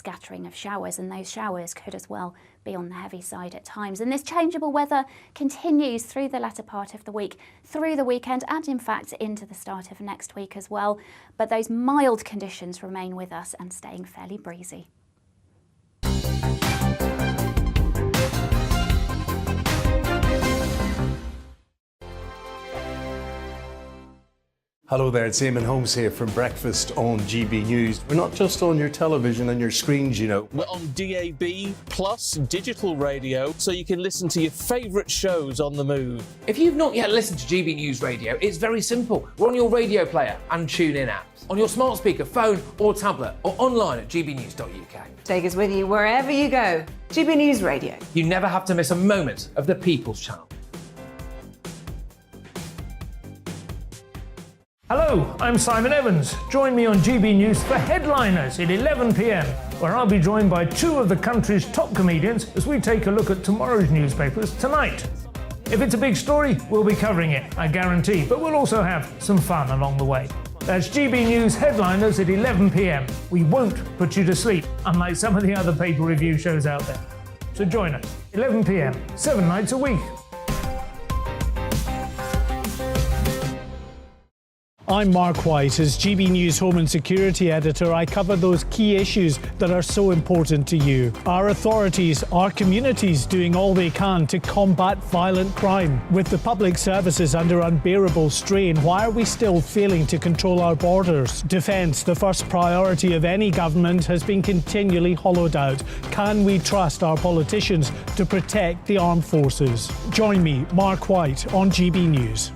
scattering of showers, and those showers could as well be on the heavy side at times. And this changeable weather continues through the latter part of the week, through the weekend, and in fact into the start of next week as well. But those mild conditions remain with us and staying fairly breezy. Hello there, it's Eamon Holmes here from Breakfast on GB News. We're not just on your television and your screens, you know. We're on DAB plus digital radio, so you can listen to your favourite shows on the move. If you've not yet listened to GB News Radio, it's very simple. We're on your radio player and TuneIn apps, on your smart speaker, phone or tablet, or online at gbnews.uk. Take us with you wherever you go. GB News Radio. You never have to miss a moment of the People's Channel. Hello, I'm Simon Evans. Join me on GB News for Headliners at 11 p.m, where I'll be joined by two of the country's top comedians as we take a look at tomorrow's newspapers tonight. If it's a big story, we'll be covering it, I guarantee, but we'll also have some fun along the way. That's GB News Headliners at 11 p.m. We won't put you to sleep, unlike some of the other paper review shows out there. So join us, 11 p.m, 7 nights a week. I'm Mark White. As GB News Home and Security Editor, I cover those key issues that are so important to you. Our authorities, our communities doing all they can to combat violent crime. With the public services under unbearable strain, why are we still failing to control our borders? Defence, the first priority of any government, has been continually hollowed out. Can we trust our politicians to protect the armed forces? Join me, Mark White, on GB News.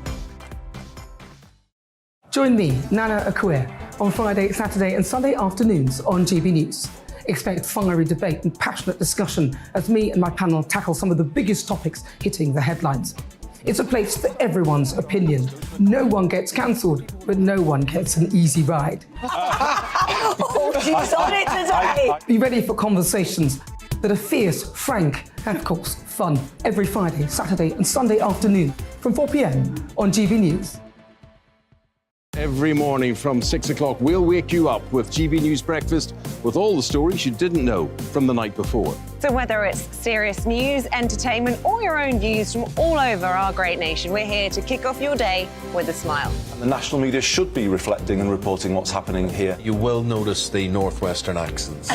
Join me, Nana Akua, on Friday, Saturday and Sunday afternoons on GB News. Expect fiery debate and passionate discussion as me and my panel tackle some of the biggest topics hitting the headlines. It's a place for everyone's opinion. No one gets cancelled, but no one gets an easy ride. Oh, she's on it today! Be ready for conversations that are fierce, frank, and of course, fun every Friday, Saturday and Sunday afternoon from 4 p.m. on GB News. Every morning from 6 o'clock, we'll wake you up with GB News Breakfast with all the stories you didn't know from the night before. So whether it's serious news, entertainment, or your own views from all over our great nation, we're here to kick off your day with a smile. And the national media should be reflecting and reporting what's happening here. You will notice the northwestern accents.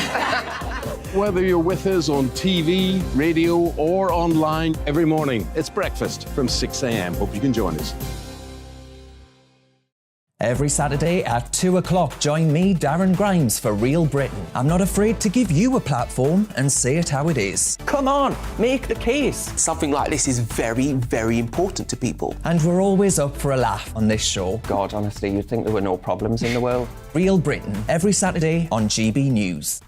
Whether you're with us on TV, radio, or online, every morning, it's breakfast from 6 a.m. Hope you can join us. Every Saturday at 2 o'clock, join me, Darren Grimes, for Real Britain. I'm not afraid to give you a platform and say it how it is. Come on, make the case. Something like this is very, very important to people. And we're always up for a laugh on this show. God, honestly, you'd think there were no problems in the world. Real Britain, every Saturday on GB News.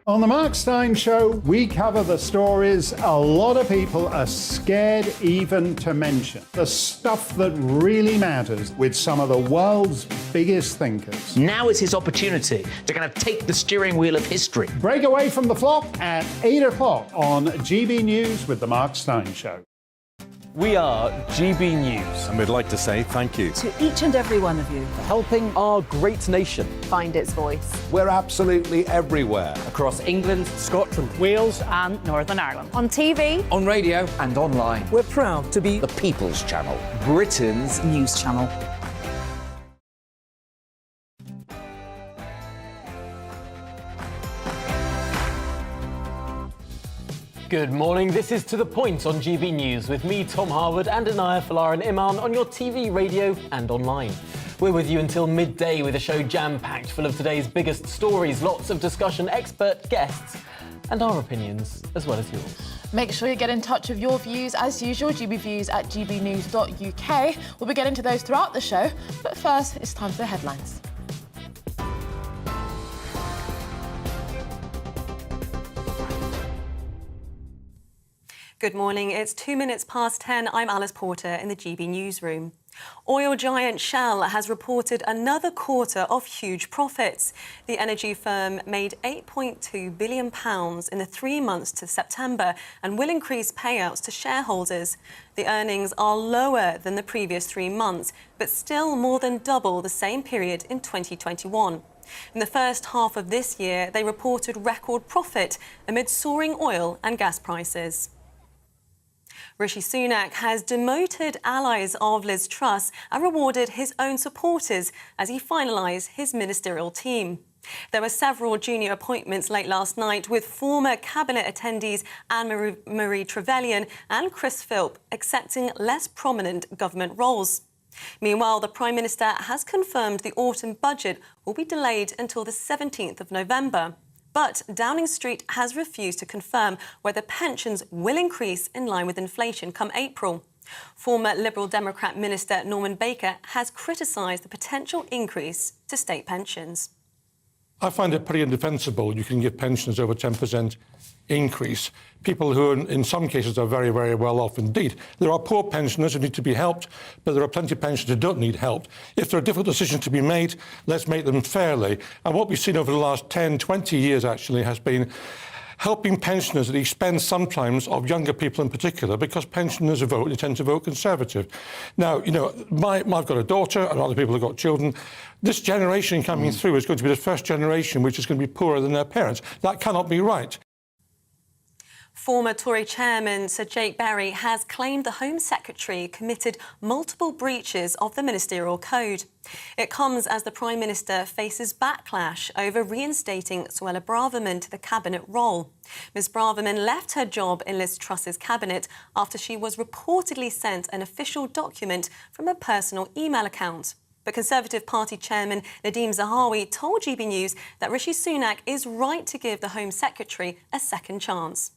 On the Mark Steyn Show, we cover the stories a lot of people are scared even to mention. The stuff that really matters with some of the world's biggest thinkers. Now is his opportunity to kind of take the steering wheel of history. Break away from the flop at 8 o'clock on GB News with the Mark Steyn Show. We are GB News. And we'd like to say thank you To each and every one of you for helping our great nation find its voice. We're absolutely everywhere. across England, Scotland, Wales and Northern Ireland. On TV, On radio and online. We're proud to be the People's Channel, Britain's news channel. Good morning, this is To The Point on GB News with me, Tom Harwood, and Anaya Falaran Iman on your TV, radio and online. We're with you until midday with a show jam-packed full of today's biggest stories, lots of discussion, expert guests and our opinions, as well as yours. Make sure you get in touch with your views as usual, gbviews@gbnews.uk. We'll be getting to those throughout the show, but first it's time for the headlines. Good morning, it's 2 minutes past 10. I'm Alice Porter in the GB newsroom. Oil giant Shell has reported another quarter of huge profits. The energy firm made £8.2 billion in the 3 months to September and will increase payouts to shareholders. The earnings are lower than the previous 3 months, but still more than double the same period in 2021. In the first half of this year, they reported record profit amid soaring oil and gas prices. Rishi Sunak has demoted allies of Liz Truss and rewarded his own supporters as he finalised his ministerial team. There were several junior appointments late last night, with former cabinet attendees Anne-Marie Trevelyan and Chris Philp accepting less prominent government roles. Meanwhile, the Prime Minister has confirmed the autumn budget will be delayed until the 17th of November. But Downing Street has refused to confirm whether pensions will increase in line with inflation come April. Former Liberal Democrat Minister Norman Baker has criticised the potential increase to state pensions. I find it pretty indefensible you can give pensioners over 10% increase. People who, in some cases, are very, very well off indeed. There are poor pensioners who need to be helped, but there are plenty of pensioners who don't need help. If there are difficult decisions to be made, let's make them fairly. And what we've seen over the last 10, 20 years, actually, has been helping pensioners at the expense sometimes of younger people in particular, because pensioners vote, they tend to vote Conservative. Now, you know, I've got a daughter and other people have got children. This generation coming through is going to be the first generation which is going to be poorer than their parents. That cannot be right. Former Tory chairman Sir Jake Berry has claimed the Home Secretary committed multiple breaches of the ministerial code. It comes as the Prime Minister faces backlash over reinstating Suella Braverman to the cabinet role. Ms Braverman left her job in Liz Truss's cabinet after she was reportedly sent an official document from a personal email account. But Conservative Party chairman Nadhim Zahawi told GB News that Rishi Sunak is right to give the Home Secretary a second chance.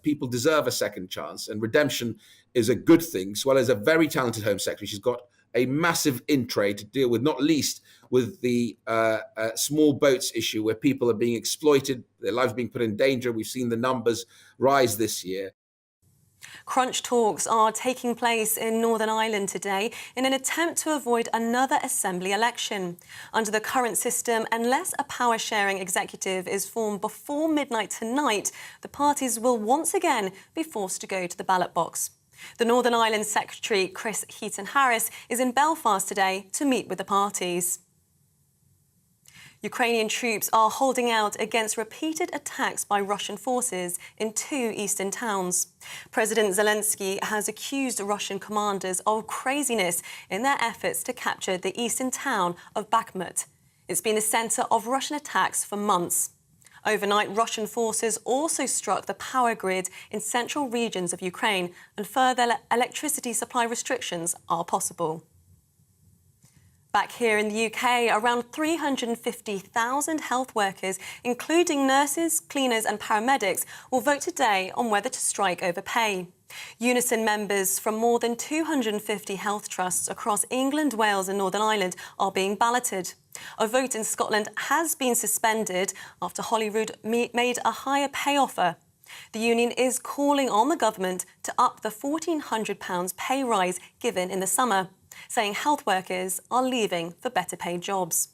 People deserve a second chance, and redemption is a good thing. Suella is a very talented Home Secretary. She's got a massive in-trade to deal with, not least with the small boats issue where people are being exploited, their lives being put in danger. We've seen the numbers rise this year. Crunch talks are taking place in Northern Ireland today in an attempt to avoid another Assembly election. Under the current system, unless a power-sharing executive is formed before midnight tonight, the parties will once again be forced to go to the ballot box. The Northern Ireland Secretary, Chris Heaton-Harris, is in Belfast today to meet with the parties. Ukrainian troops are holding out against repeated attacks by Russian forces in 2 eastern towns. President Zelensky has accused Russian commanders of craziness in their efforts to capture the eastern town of Bakhmut. It's been the centre of Russian attacks for months. Overnight, Russian forces also struck the power grid in central regions of Ukraine, and further electricity supply restrictions are possible. Back here in the UK, around 350,000 health workers, including nurses, cleaners and paramedics, will vote today on whether to strike over pay. Unison members from more than 250 health trusts across England, Wales and Northern Ireland are being balloted. A vote in Scotland has been suspended after Holyrood made a higher pay offer. The union is calling on the government to up the £1,400 pay rise given in the summer, saying health workers are leaving for better paid jobs.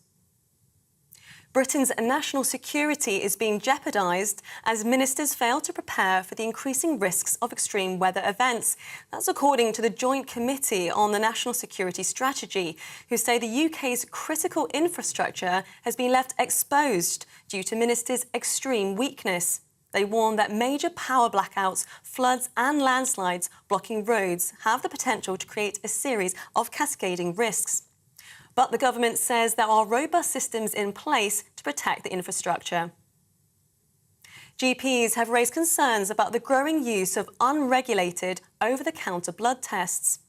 Britain's national security is being jeopardised as ministers fail to prepare for the increasing risks of extreme weather events. That's according to the Joint Committee on the National Security Strategy, who say the UK's critical infrastructure has been left exposed due to ministers' extreme weakness. They warn that major power blackouts, floods and landslides blocking roads have the potential to create a series of cascading risks. But the government says there are robust systems in place to protect the infrastructure. GPs have raised concerns about the growing use of unregulated, over-the-counter blood tests.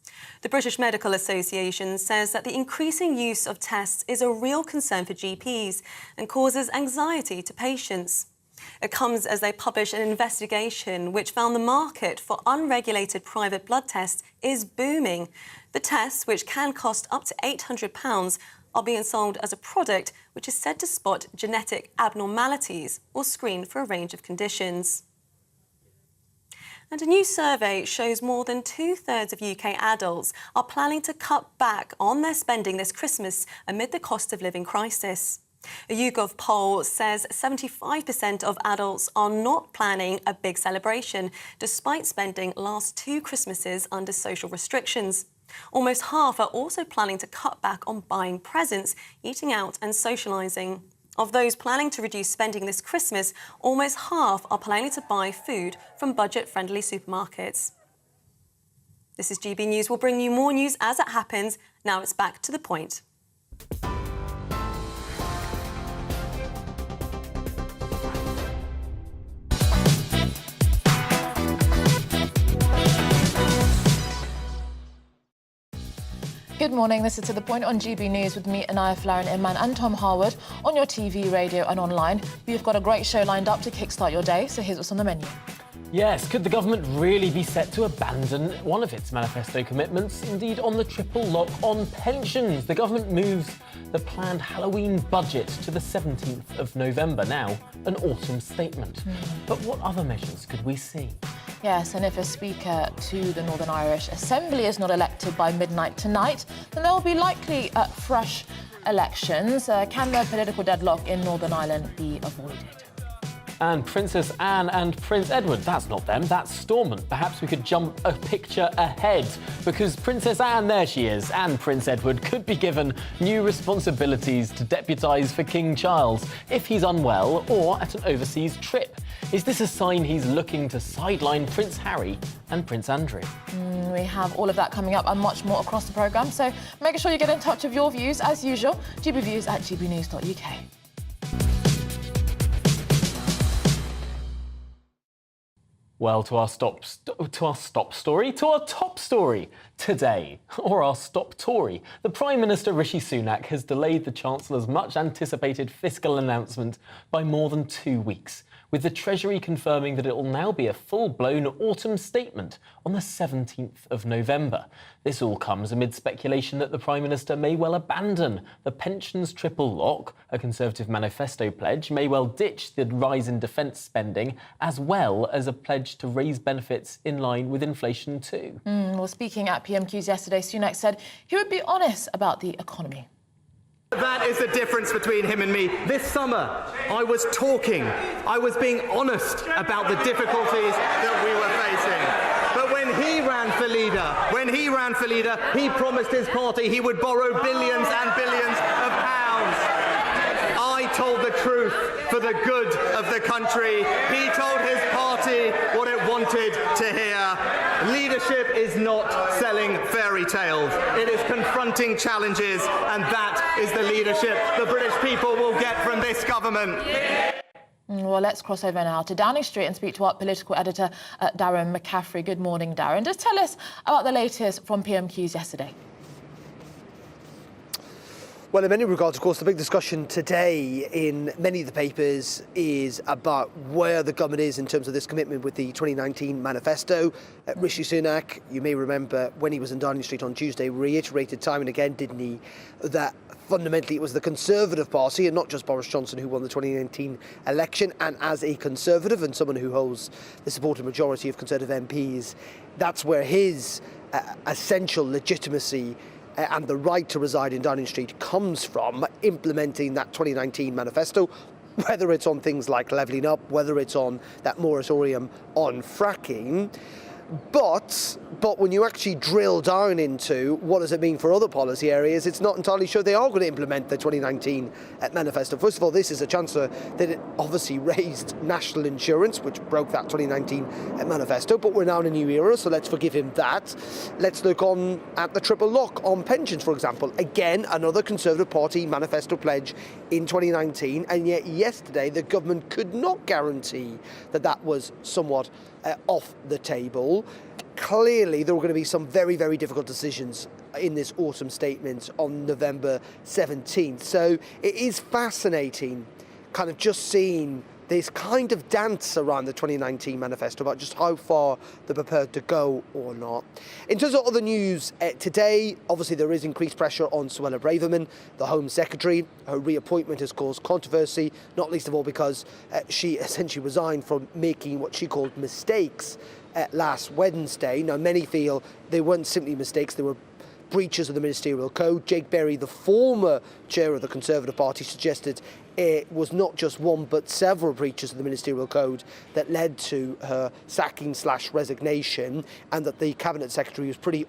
The British Medical Association says that the increasing use of tests is a real concern for GPs and causes anxiety to patients. It comes as they publish an investigation which found the market for unregulated private blood tests is booming. The tests, which can cost up to £800, are being sold as a product which is said to spot genetic abnormalities or screen for a range of conditions. And a new survey shows more than 2/3 of UK adults are planning to cut back on their spending this Christmas amid the cost of living crisis. A YouGov poll says 75% of adults are not planning a big celebration, despite spending last 2 Christmases under social restrictions. Almost half are also planning to cut back on buying presents, eating out and socialising. Of those planning to reduce spending this Christmas, almost half are planning to buy food from budget-friendly supermarkets. This is GB News. We'll bring you more news as it happens. Now it's back to the point. Good morning, this is To The Point on GB News with me, Anaya Flaren Imman and Tom Harwood on your TV, radio and online. We've got a great show lined up to kickstart your day, so here's what's on the menu. Yes, could the government really be set to abandon one of its manifesto commitments? Indeed, on the triple lock on pensions. The government moves the planned Halloween budget to the 17th of November, now an autumn statement. But what other measures could we see? Yes, and if a speaker to the Northern Irish Assembly is not elected by midnight tonight, then there will be likely fresh elections. Can the political deadlock in Northern Ireland be avoided? And Princess Anne and Prince Edward, that's not them, that's Stormont. Perhaps we could jump a picture ahead, because Princess Anne, there she is, and Prince Edward could be given new responsibilities to deputise for King Charles if he's unwell or at an overseas trip. Is this a sign he's looking to sideline Prince Harry and Prince Andrew? We have all of that coming up and much more across the programme, so make sure you get in touch with your views as usual. gbviews@gbnews.uk. Well, to our top story today, or our stop Tory. The Prime Minister Rishi Sunak has delayed the Chancellor's much-anticipated fiscal announcement by more than 2 weeks, with the Treasury confirming that it will now be a full-blown autumn statement on the 17th of November. This all comes amid speculation that the Prime Minister may well abandon the pensions triple lock, a Conservative manifesto pledge, may well ditch the rise in defence spending, as well as a pledge to raise benefits in line with inflation too. Well, speaking at PMQs yesterday, Sunak said he would be honest about the economy. That is the difference between him and me. This summer, I was being honest about the difficulties that we were facing. But when he ran for leader, he promised his party he would borrow billions and billions of pounds. I told the truth for the good of the country. He told his party what it wanted to hear. Leadership is not selling fairy tales. It is confronting challenges, and that is the leadership the British people will get from this government. Well, let's cross over now to Downing Street and speak to our political editor, Darren McCaffrey. Good morning, Darren. Just tell us about the latest from PMQs yesterday. Well, in many regards, of course, the big discussion today in many of the papers is about where the government is in terms of this commitment with the 2019 manifesto. Rishi Sunak, you may remember when he was in Downing Street on Tuesday, reiterated time and again, didn't he, that fundamentally it was the Conservative Party and not just Boris Johnson who won the 2019 election. And as a Conservative and someone who holds the supported majority of Conservative MPs, that's where his essential legitimacy and the right to reside in Downing Street comes from, implementing that 2019 manifesto, whether it's on things like levelling up, whether it's on that moratorium on fracking. But when you actually drill down into what does it mean for other policy areas, it's not entirely sure they are going to implement the 2019 manifesto. First of all, this is a chancellor that it obviously raised national insurance, which broke that 2019 manifesto, but we're now in a new era, so let's forgive him that. Let's look on at the triple lock on pensions, for example. Again, another Conservative Party manifesto pledge in 2019, and yet yesterday the government could not guarantee that that was somewhat off the table. Clearly, there were going to be some very, very difficult decisions in this autumn statement on November 17th. So it is fascinating kind of just seeing this kind of dance around the 2019 manifesto about just how far they're prepared to go or not. In terms of other news today, obviously there is increased pressure on Suella Braverman, the Home Secretary. Her reappointment has caused controversy, not least of all because she essentially resigned from making what she called mistakes last Wednesday. Now, many feel they weren't simply mistakes, they were breaches of the ministerial code. Jake Berry, the former chair of the Conservative Party, suggested it was not just one but several breaches of the ministerial code that led to her sacking/resignation, and that the cabinet secretary was pretty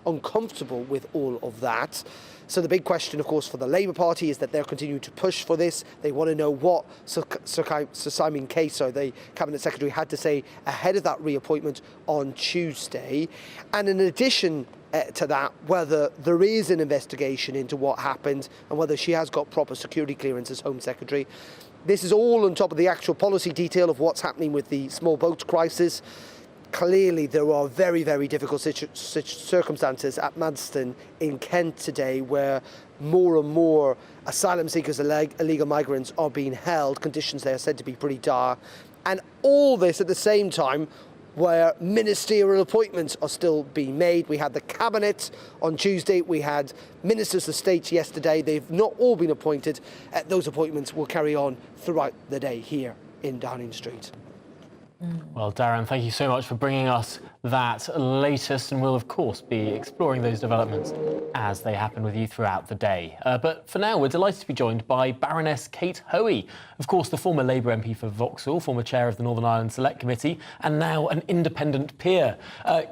uncomfortable with all of that. So the big question, of course, for the Labour Party is that they're continuing to push for this. They want to know what Sir Simon Case, the Cabinet Secretary, had to say ahead of that reappointment on Tuesday. And in addition to that, whether there is an investigation into what happened and whether she has got proper security clearance as Home Secretary. This is all on top of the actual policy detail of what's happening with the small boats crisis. Clearly, there are very, very difficult circumstances at Manston in Kent today where more and more asylum seekers, illegal migrants are being held. Conditions there are said to be pretty dire. And all this at the same time where ministerial appointments are still being made. We had the Cabinet on Tuesday. We had Ministers of State yesterday. They've not all been appointed. Those appointments will carry on throughout the day here in Downing Street. Well, Darren, thank you so much for bringing us that latest, and we'll, of course, be exploring those developments as they happen with you throughout the day. But for now, we're delighted to be joined by Baroness Kate Hoey, of course, the former Labour MP for Vauxhall, former chair of the Northern Ireland Select Committee, and now an independent peer.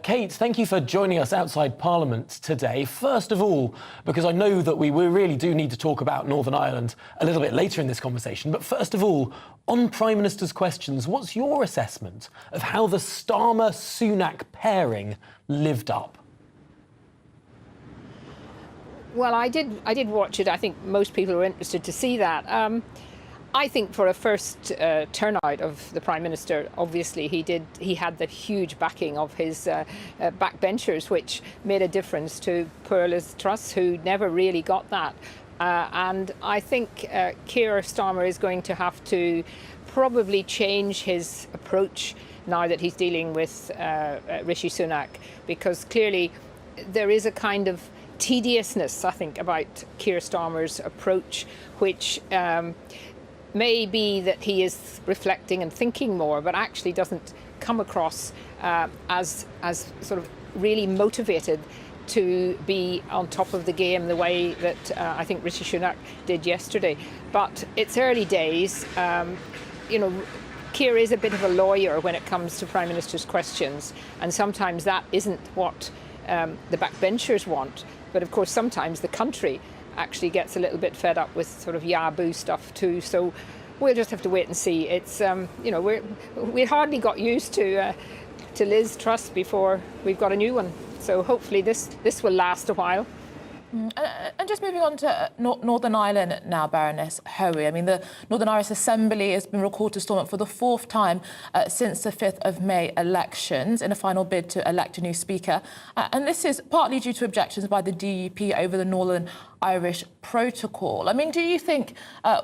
Kate, thank you for joining us outside Parliament today. First of all, because I know that we really do need to talk about Northern Ireland a little bit later in this conversation, but first of all, on Prime Minister's questions, what's your assessment of how the Starmer-Sunak pairing lived up? Well, I did watch it. I think most people were interested to see that. I think for a first turnout of the Prime Minister, obviously he had the huge backing of his backbenchers, which made a difference to poor Liz Truss, who never really got that. And I think Keir Starmer is going to have to probably change his approach now that he's dealing with Rishi Sunak, because clearly there is a kind of tediousness, I think, about Keir Starmer's approach, which may be that he is reflecting and thinking more, but actually doesn't come across as sort of really motivated to be on top of the game the way that I think Rishi Sunak did yesterday. But it's early days. You know, Keir is a bit of a lawyer when it comes to Prime Minister's questions, and sometimes that isn't what the backbenchers want. But of course, sometimes the country actually gets a little bit fed up with sort of yah-boo stuff too. So we'll just have to wait and see. It's you know, we hardly got used to Liz Truss before we've got a new one. So hopefully this will last a while. And just moving on to Northern Ireland now, Baroness Hoey. I mean, the Northern Irish Assembly has been recalled to Stormont for the fourth time since the 5th of May elections in a final bid to elect a new speaker. And this is partly due to objections by the DUP over the Northern Irish Protocol. I mean, do you think,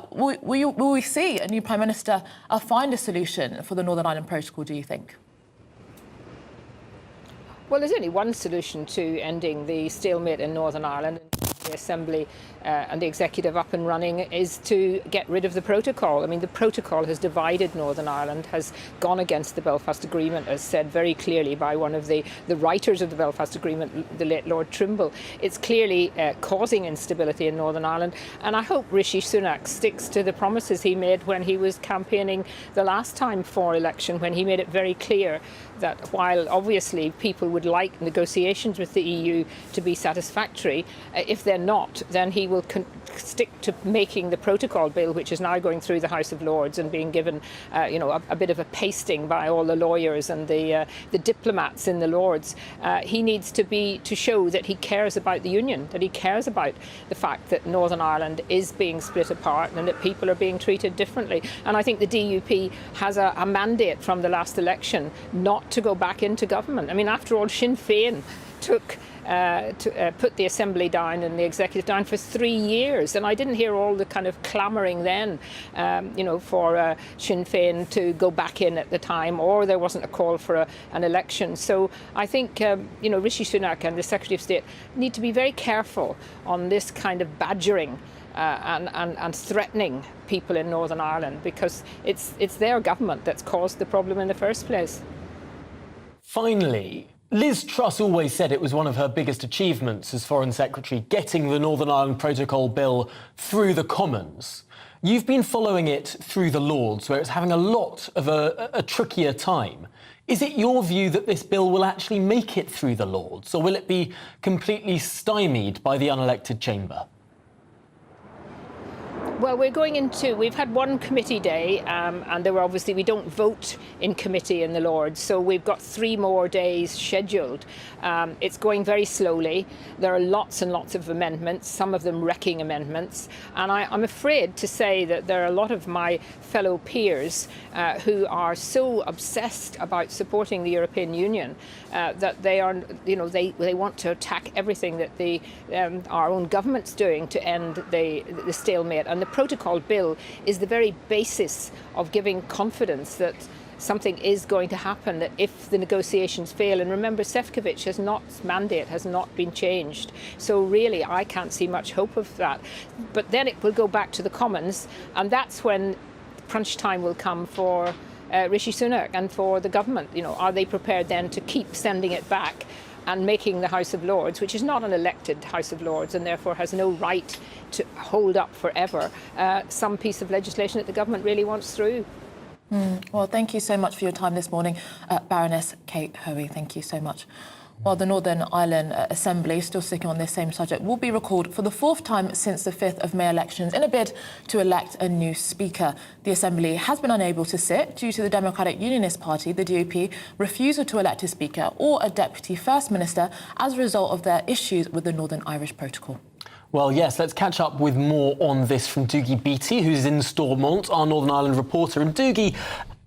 will we see a new Prime Minister find a solution for the Northern Ireland Protocol, do you think? Well, there's only one solution to ending the stalemate in Northern Ireland. The Assembly and the Executive up and running is to get rid of the protocol. I mean, the protocol has divided Northern Ireland, has gone against the Belfast Agreement, as said very clearly by one of the writers of the Belfast Agreement, the late Lord Trimble. It's clearly causing instability in Northern Ireland, and I hope Rishi Sunak sticks to the promises he made when he was campaigning the last time for election, when he made it very clear that while obviously people would like negotiations with the EU to be satisfactory, if they're not, then he will stick to making the protocol bill, which is now going through the House of Lords and being given you know, a bit of a pasting by all the lawyers and the diplomats in the Lords. He needs to show that he cares about the Union, that he cares about the fact that Northern Ireland is being split apart and that people are being treated differently. And I think the DUP has a mandate from the last election not to go back into government. I mean, after all, Sinn Féin took to put the Assembly down and the Executive down for 3 years, and I didn't hear all the kind of clamouring then, you know, for Sinn Féin to go back in at the time, or there wasn't a call for an election. So I think you know, Rishi Sunak and the Secretary of State need to be very careful on this kind of badgering and threatening people in Northern Ireland, because it's their government that's caused the problem in the first place. Finally, Liz Truss always said it was one of her biggest achievements as Foreign Secretary, getting the Northern Ireland Protocol Bill through the Commons. You've been following it through the Lords, where it's having a lot of a trickier time. Is it your view that this bill will actually make it through the Lords, or will it be completely stymied by the unelected chamber? Well, we've had one committee day, and there were obviously, we don't vote in committee in the Lords, so we've got 3 more days scheduled. It's going very slowly. There are lots and lots of amendments, some of them wrecking amendments, and I'm afraid to say that there are a lot of my fellow peers who are so obsessed about supporting the European Union that they are, they want to attack everything that our own government's doing to end the stalemate. And the protocol bill is the very basis of giving confidence that something is going to happen, that if the negotiations fail, and remember, Šefčovič's mandate has not been changed, so really I can't see much hope of that. But then it will go back to the Commons, and that's when crunch time will come for Rishi Sunak and for the government. Are they prepared then to keep sending it back and making the House of Lords, which is not an elected House of Lords and therefore has no right to hold up forever, some piece of legislation that the government really wants through? Well, thank you so much for your time this morning, Baroness Kate Hoey. Thank you so much. Well, the Northern Ireland Assembly, still sticking on this same subject, will be recalled for the 4th time since the 5th of May elections in a bid to elect a new Speaker. The Assembly has been unable to sit due to the Democratic Unionist Party, the DUP, refusal to elect a Speaker or a Deputy First Minister as a result of their issues with the Northern Irish Protocol. Well, yes, let's catch up with more on this from Doogie Beattie, who's in Stormont, our Northern Ireland reporter. And Doogie,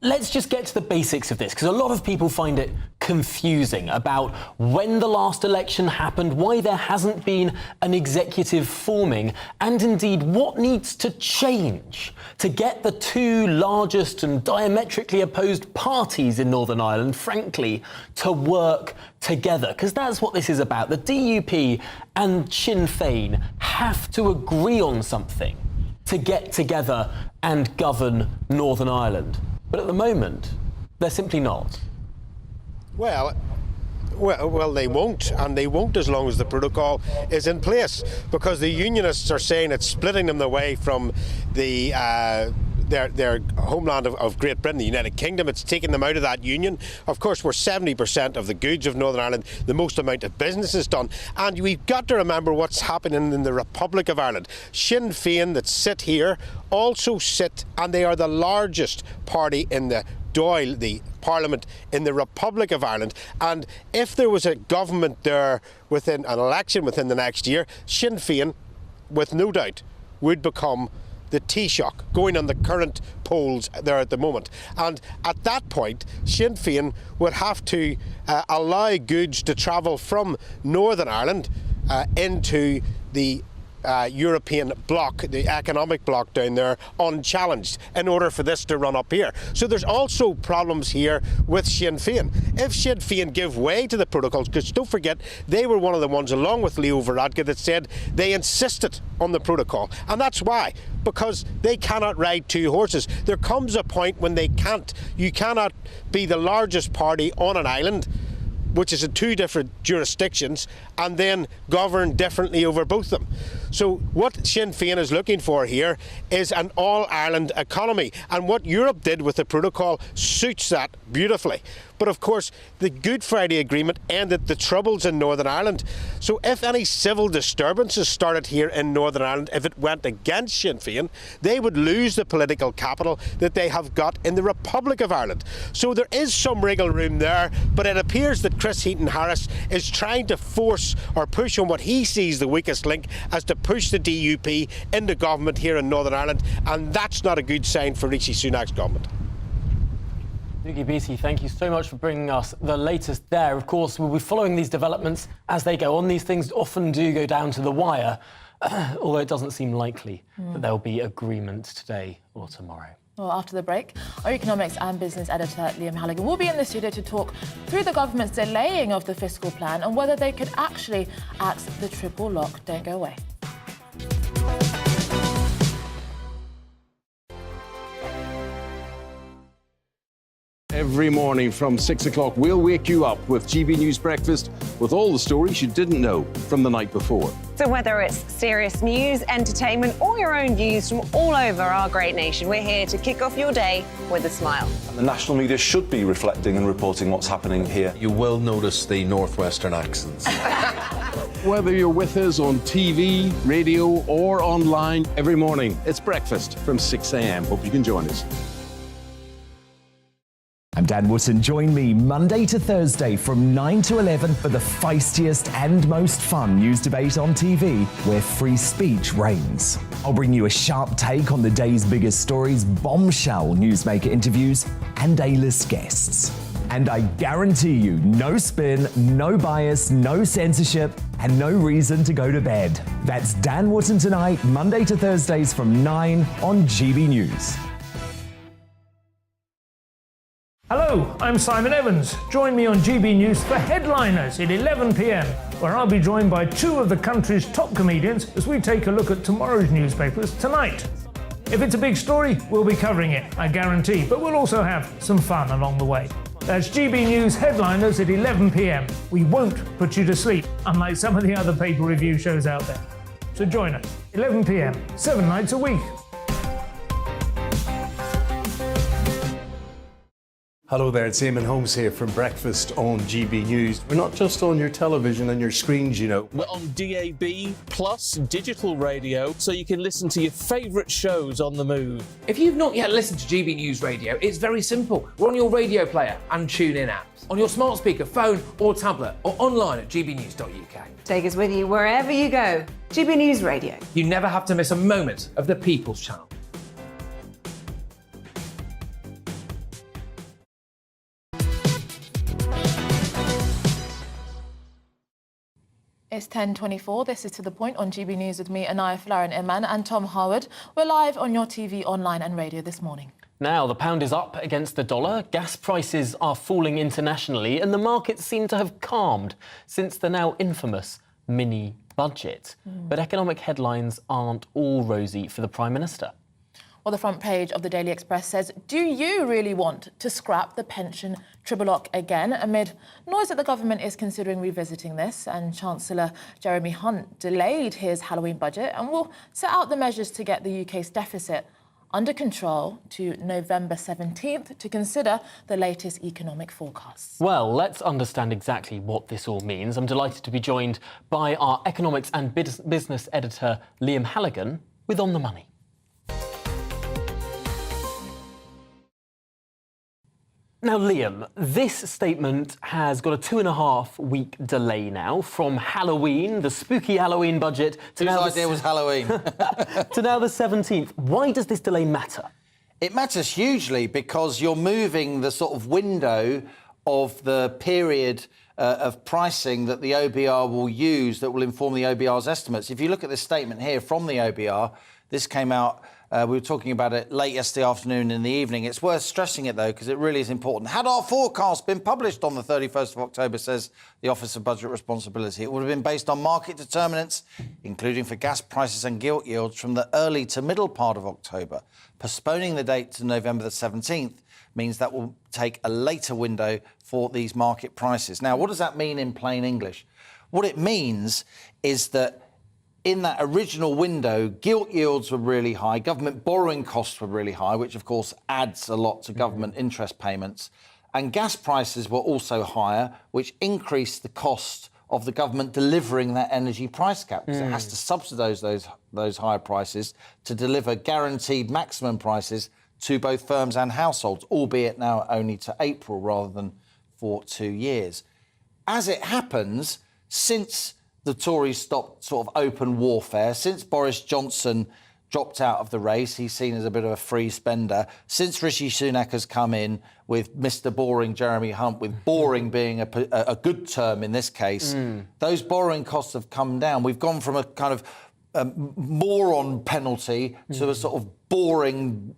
let's just get to the basics of this, because a lot of people find it confusing about when the last election happened, why there hasn't been an executive forming, and indeed what needs to change to get the 2 largest and diametrically opposed parties in Northern Ireland, frankly, to work together. Because that's what this is about. The DUP and Sinn Féin have to agree on something to get together and govern Northern Ireland. But at the moment, they're simply not. Well, they won't, and they won't as long as the protocol is in place, because the unionists are saying it's splitting them away from their homeland of Great Britain, the United Kingdom. It's taking them out of that union. Of course, we're 70% of the goods of Northern Ireland, the most amount of business is done. And we've got to remember what's happening in the Republic of Ireland. Sinn Féin that sit here also sit, and they are the largest party in the Dáil, the Parliament in the Republic of Ireland. And if there was a government there within an election within the next year, Sinn Féin, with no doubt, would become the Taoiseach, going on the current polls there at the moment. And at that point, Sinn Féin would have to allow goods to travel from Northern Ireland into the European bloc, the economic bloc down there, unchallenged in order for this to run up here. So there's also problems here with Sinn Féin. If Sinn Féin give way to the protocols, because don't forget, they were one of the ones, along with Leo Varadkar, that said they insisted on the protocol. And that's why, because they cannot ride 2 horses. There comes a point when they can't. You cannot be the largest party on an island, which is in 2 different jurisdictions, and then govern differently over both of them. So what Sinn Féin is looking for here is an all-Ireland economy, and what Europe did with the protocol suits that beautifully. But of course, the Good Friday Agreement ended the troubles in Northern Ireland. So if any civil disturbances started here in Northern Ireland, if it went against Sinn Féin, they would lose the political capital that they have got in the Republic of Ireland. So there is some wriggle room there, but it appears that Chris Heaton-Harris is trying to force or push on what he sees the weakest link, as to push the DUP into government here in Northern Ireland, and that's not a good sign for Rishi Sunak's government. Doogie Beattie, thank you so much for bringing us the latest there. Of course, we'll be following these developments as they go on. These things often do go down to the wire, although it doesn't seem likely that there'll be agreement today or tomorrow. Well, after the break, our economics and business editor, Liam Halligan, will be in the studio to talk through the government's delaying of the fiscal plan and whether they could actually axe the triple lock. Don't go away. Every morning from 6 o'clock, we'll wake you up with GB News Breakfast with all the stories you didn't know from the night before. So whether it's serious news, entertainment, or your own views from all over our great nation, we're here to kick off your day with a smile. And the national media should be reflecting and reporting what's happening here. You will notice the northwestern accents. Whether you're with us on TV, radio, or online, every morning, it's breakfast from 6 a.m. Hope you can join us. I'm Dan Wootton. Join me Monday to Thursday from 9 to 11 for the feistiest and most fun news debate on TV, where free speech reigns. I'll bring you a sharp take on the day's biggest stories, bombshell newsmaker interviews, and A-list guests. And I guarantee you, no spin, no bias, no censorship, and no reason to go to bed. That's Dan Wootton tonight, Monday to Thursdays from 9 on GB News. Hello, I'm Simon Evans. Join me on GB News for Headliners at 11 p.m, where I'll be joined by two of the country's top comedians as we take a look at tomorrow's newspapers tonight. If it's a big story, we'll be covering it, I guarantee, but we'll also have some fun along the way. That's GB News Headliners at 11 p.m. We won't put you to sleep, unlike some of the other paper review shows out there. So join us, 11 p.m, 7 nights a week. Hello there, it's Eamon Holmes here from Breakfast on GB News. We're not just on your television and your screens, you know. We're on DAB plus digital radio, so you can listen to your favourite shows on the move. If you've not yet listened to GB News Radio, it's very simple. We're on your radio player and TuneIn apps, on your smart speaker, phone or tablet, or online at gbnews.uk. Take us with you wherever you go. GB News Radio. You never have to miss a moment of the People's Channel. It's 10:24. This is To The Point on GB News with me, Anaya Flaren Iman and Tom Howard. We're live on your TV, online and radio this morning. Now, the pound is up against the dollar, gas prices are falling internationally, and the markets seem to have calmed since the now infamous mini-budget. But economic headlines aren't all rosy for the Prime Minister. Well, the front page of the Daily Express says, do you really want to scrap the pension triple lock again? Amid noise that the government is considering revisiting this, and Chancellor Jeremy Hunt delayed his Halloween budget and will set out the measures to get the UK's deficit under control to November 17th to consider the latest economic forecasts. Well, let's understand exactly what this all means. I'm delighted to be joined by our economics and business editor, Liam Halligan, with On the Money. Now, Liam, this statement has got a 2.5-week delay now from Halloween, the spooky Halloween budget, to Whose idea was Halloween? to now the 17th. Why does this delay matter? It matters hugely because you're moving the sort of window of the period of pricing that the OBR will use that will inform the OBR's estimates. If you look at this statement here from the OBR, this came out. We were talking about it late yesterday afternoon in the evening. It's worth stressing it, though, because it really is important. Had our forecast been published on the 31st of October, says the Office of Budget Responsibility, it would have been based on market determinants, including for gas prices and gilt yields from the early to middle part of October. Postponing the date to November the 17th means that will take a later window for these market prices. Now, what does that mean in plain English? What it means is that in that original window, gilt yields were really high, government borrowing costs were really high, which of course adds a lot to government interest payments, and gas prices were also higher, which increased the cost of the government delivering that energy price cap, because it has to subsidise those higher prices to deliver guaranteed maximum prices to both firms and households, albeit now only to April rather than for 2 years. As it happens, since the Tories stopped sort of open warfare, since Boris Johnson dropped out of the race, he's seen as a bit of a free spender, since Rishi Sunak has come in with Mr. Boring Jeremy Hunt, with boring being a good term in this case, those borrowing costs have come down. We've gone from a kind of moron penalty to a sort of boring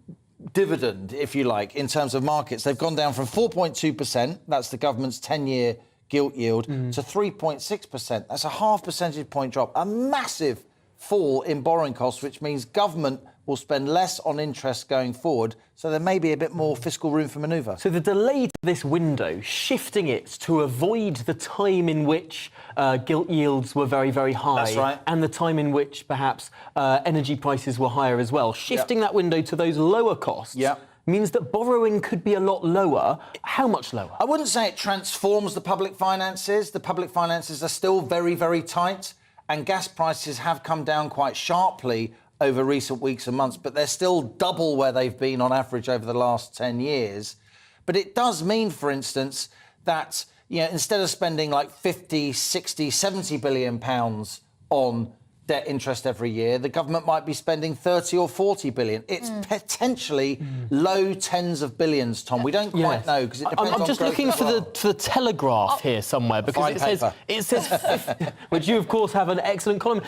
dividend, if you like, in terms of markets. They've gone down from 4.2%, that's the government's 10-year gilt yield, to 3.6%. That's a half percentage point drop, a massive fall in borrowing costs, which means government will spend less on interest going forward, so there may be a bit more fiscal room for manoeuvre. So the delay to this window, shifting it to avoid the time in which gilt yields were very, very high. That's right. And the time in which perhaps energy prices were higher as well. Shifting that window to those lower costs means that borrowing could be a lot lower. How much lower? I wouldn't say it transforms the public finances. The public finances are still very, very tight, and gas prices have come down quite sharply over recent weeks and months, but they're still double where they've been on average over the last 10 years. But it does mean, for instance, that instead of spending like 50, 60, 70 billion pounds on debt interest every year, the government might be spending 30 or 40 billion. It's potentially low tens of billions, Tom. We don't quite know because it depends on I'm just looking for the Telegraph here somewhere, because it says which you of course have an excellent column.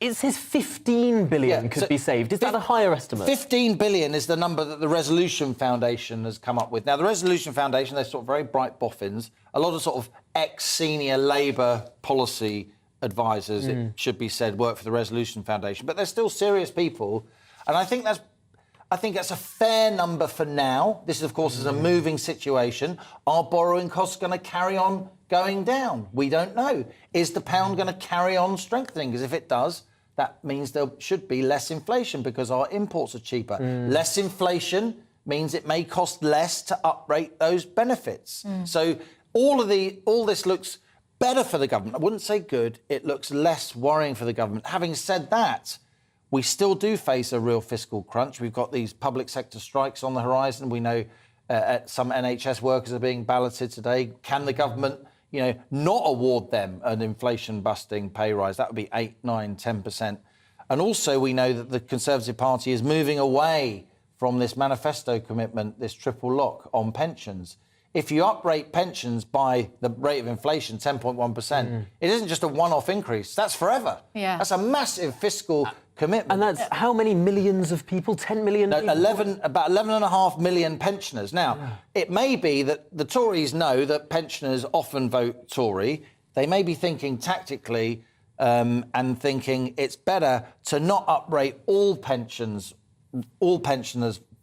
It says 15 billion could be saved. Is that a higher estimate? 15 billion is the number that the Resolution Foundation has come up with. Now, the Resolution Foundation, they're sort of very bright boffins. A lot of sort of ex-senior Labour policy advisors, it should be said, work for the Resolution Foundation. But they're still serious people. And I think that's a fair number for now. This, of course, is a moving situation. Are borrowing costs going to carry on going down? We don't know. Is the pound going to carry on strengthening? Because if it does, that means there should be less inflation because our imports are cheaper. Less inflation means it may cost less to uprate those benefits. So all this looks better for the government. I wouldn't say good. It looks less worrying for the government. Having said that, we still do face a real fiscal crunch. We've got these public sector strikes on the horizon. We know some NHS workers are being balloted today. Can the government, not award them an inflation-busting pay rise? That would be 8, 9, 10%. And also we know that the Conservative Party is moving away from this manifesto commitment, this triple lock on pensions. If you uprate pensions by the rate of inflation, 10.1%, it isn't just a one-off increase. That's forever. Yeah. That's a massive fiscal commitment. And that's how many millions of people? 10 million people? About 11.5 million pensioners. Now, it may be that the Tories know that pensioners often vote Tory. They may be thinking tactically and thinking it's better to not uprate all pensioners'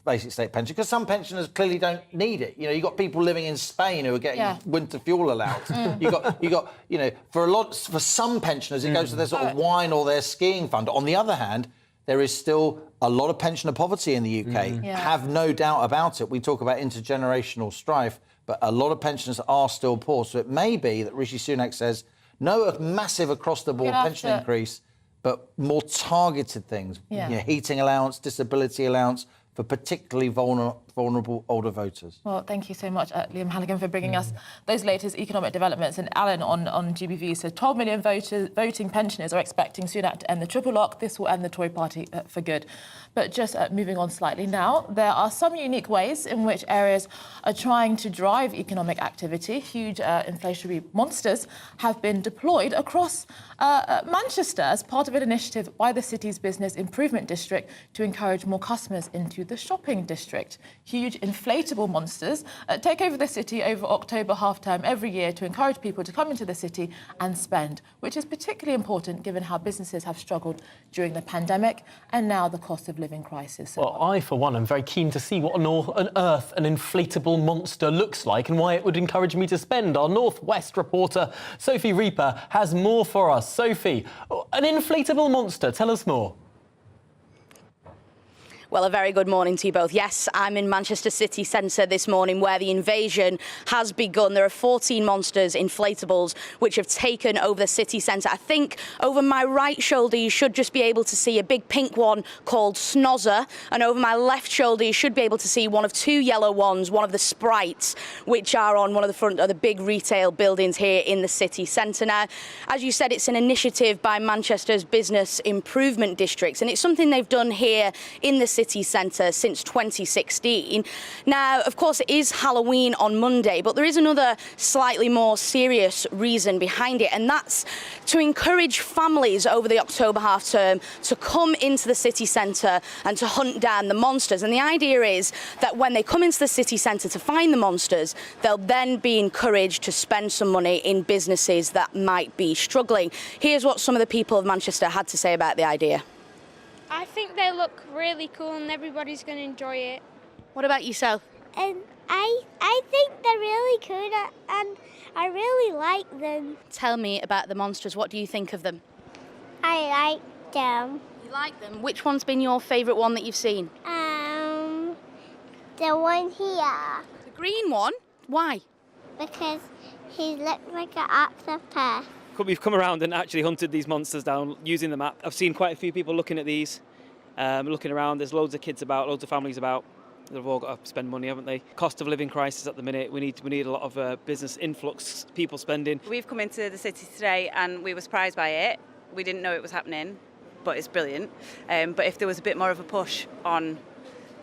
basic state pension, because some pensioners clearly don't need it. You've got people living in Spain who are getting winter fuel allowance. You got for some pensioners it goes to their sort of wine or their skiing fund. On the other hand, there is still a lot of pensioner poverty in the UK. Have no doubt about it. We talk about intergenerational strife, but a lot of pensioners are still poor. So it may be that Rishi Sunak says no a massive across the board pension increase, but more targeted things. Heating allowance, disability allowance, for particularly vulnerable older voters. Well, thank you so much, Liam Halligan, for bringing us those latest economic developments. And Alan on GBV said 12 million voting pensioners are expecting Sunak to end the triple lock. This will end the Tory party for good. But just moving on slightly now, there are some unique ways in which areas are trying to drive economic activity. Huge inflationary monsters have been deployed across Manchester as part of an initiative by the city's Business Improvement District to encourage more customers into the shopping district. Huge inflatable monsters take over the city over October half-term every year to encourage people to come into the city and spend, which is particularly important given how businesses have struggled during the pandemic and now the cost of living crisis. Well, I, for one, am very keen to see what on earth an inflatable monster looks like and why it would encourage me to spend. Our Northwest reporter, Sophie Reaper, has more for us. Sophie, an inflatable monster, tell us more. Well, a very good morning to you both. Yes, I'm in Manchester city centre this morning where the invasion has begun. There are 14 monsters, inflatables, which have taken over the city centre. I think over my right shoulder you should just be able to see a big pink one called Snozzer, and over my left shoulder you should be able to see one of two yellow ones, one of the Sprites, which are on one of the front of the big retail buildings here in the city centre. Now, as you said, it's an initiative by Manchester's Business Improvement Districts, and it's something they've done here in the city centre since 2016. Now, of course, it is Halloween on Monday, but there is another slightly more serious reason behind it, and that's to encourage families over the October half term to come into the city centre and to hunt down the monsters. And the idea is that when they come into the city centre to find the monsters, they'll then be encouraged to spend some money in businesses that might be struggling. Here's what some of the people of Manchester had to say about the idea. I think they look really cool and everybody's going to enjoy it. What about yourself? I think they're really cool and I really like them. Tell me about the monsters. What do you think of them? I like them. You like them? Which one's been your favourite one that you've seen? The one here. The green one? Why? Because he looks like an octopus. We've come around and actually hunted these monsters down using the map. I've seen quite a few people looking at these, looking around. There's loads of kids about, loads of families about. They've all got to spend money, haven't they? Cost of living crisis at the minute. We need a lot of business influx, people spending. We've come into the city today and we were surprised by it. We didn't know it was happening, but it's brilliant. But if there was a bit more of a push on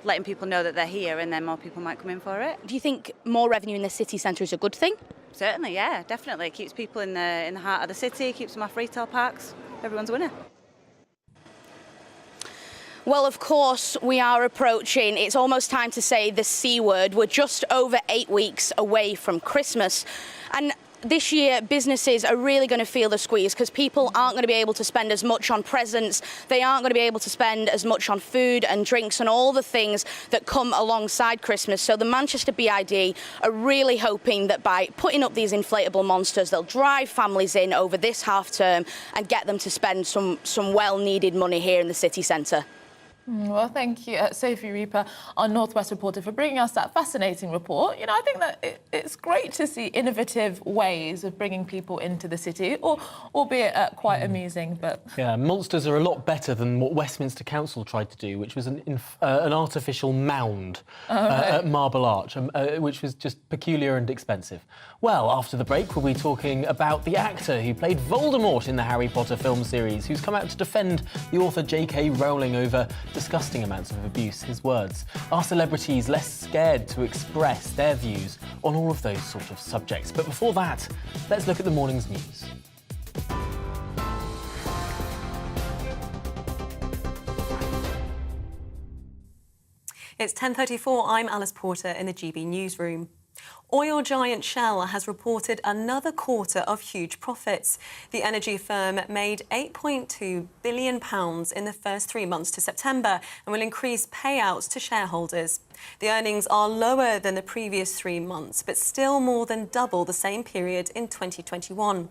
letting people know that they're here, and then more people might come in for it. Do you think more revenue in the city centre is a good thing? Certainly, yeah, definitely. It keeps people in the heart of the city, keeps them off retail parks. Everyone's a winner. Well, of course, we are approaching, it's almost time to say the C word. We're just over 8 weeks away from Christmas. And this year, businesses are really going to feel the squeeze because people aren't going to be able to spend as much on presents. They aren't going to be able to spend as much on food and drinks and all the things that come alongside Christmas. So the Manchester BID are really hoping that by putting up these inflatable monsters, they'll drive families in over this half term and get them to spend some well-needed money here in the city centre. Well, thank you, Sophie Reaper, our Northwest reporter, for bringing us that fascinating report. You know, I think that it's great to see innovative ways of bringing people into the city, albeit quite amusing, but... Yeah, monsters are a lot better than what Westminster Council tried to do, which was an artificial mound at Marble Arch, which was just peculiar and expensive. Well, after the break, we'll be talking about the actor who played Voldemort in the Harry Potter film series, who's come out to defend the author J.K. Rowling over disgusting amounts of abuse, his words. Are celebrities less scared to express their views on all of those sort of subjects? But before that, let's look at the morning's news. It's 10:34. I'm Alice Porter in the GB newsroom. Oil giant Shell has reported another quarter of huge profits. The energy firm made £8.2 billion in the first 3 months to September and will increase payouts to shareholders. The earnings are lower than the previous 3 months, but still more than double the same period in 2021.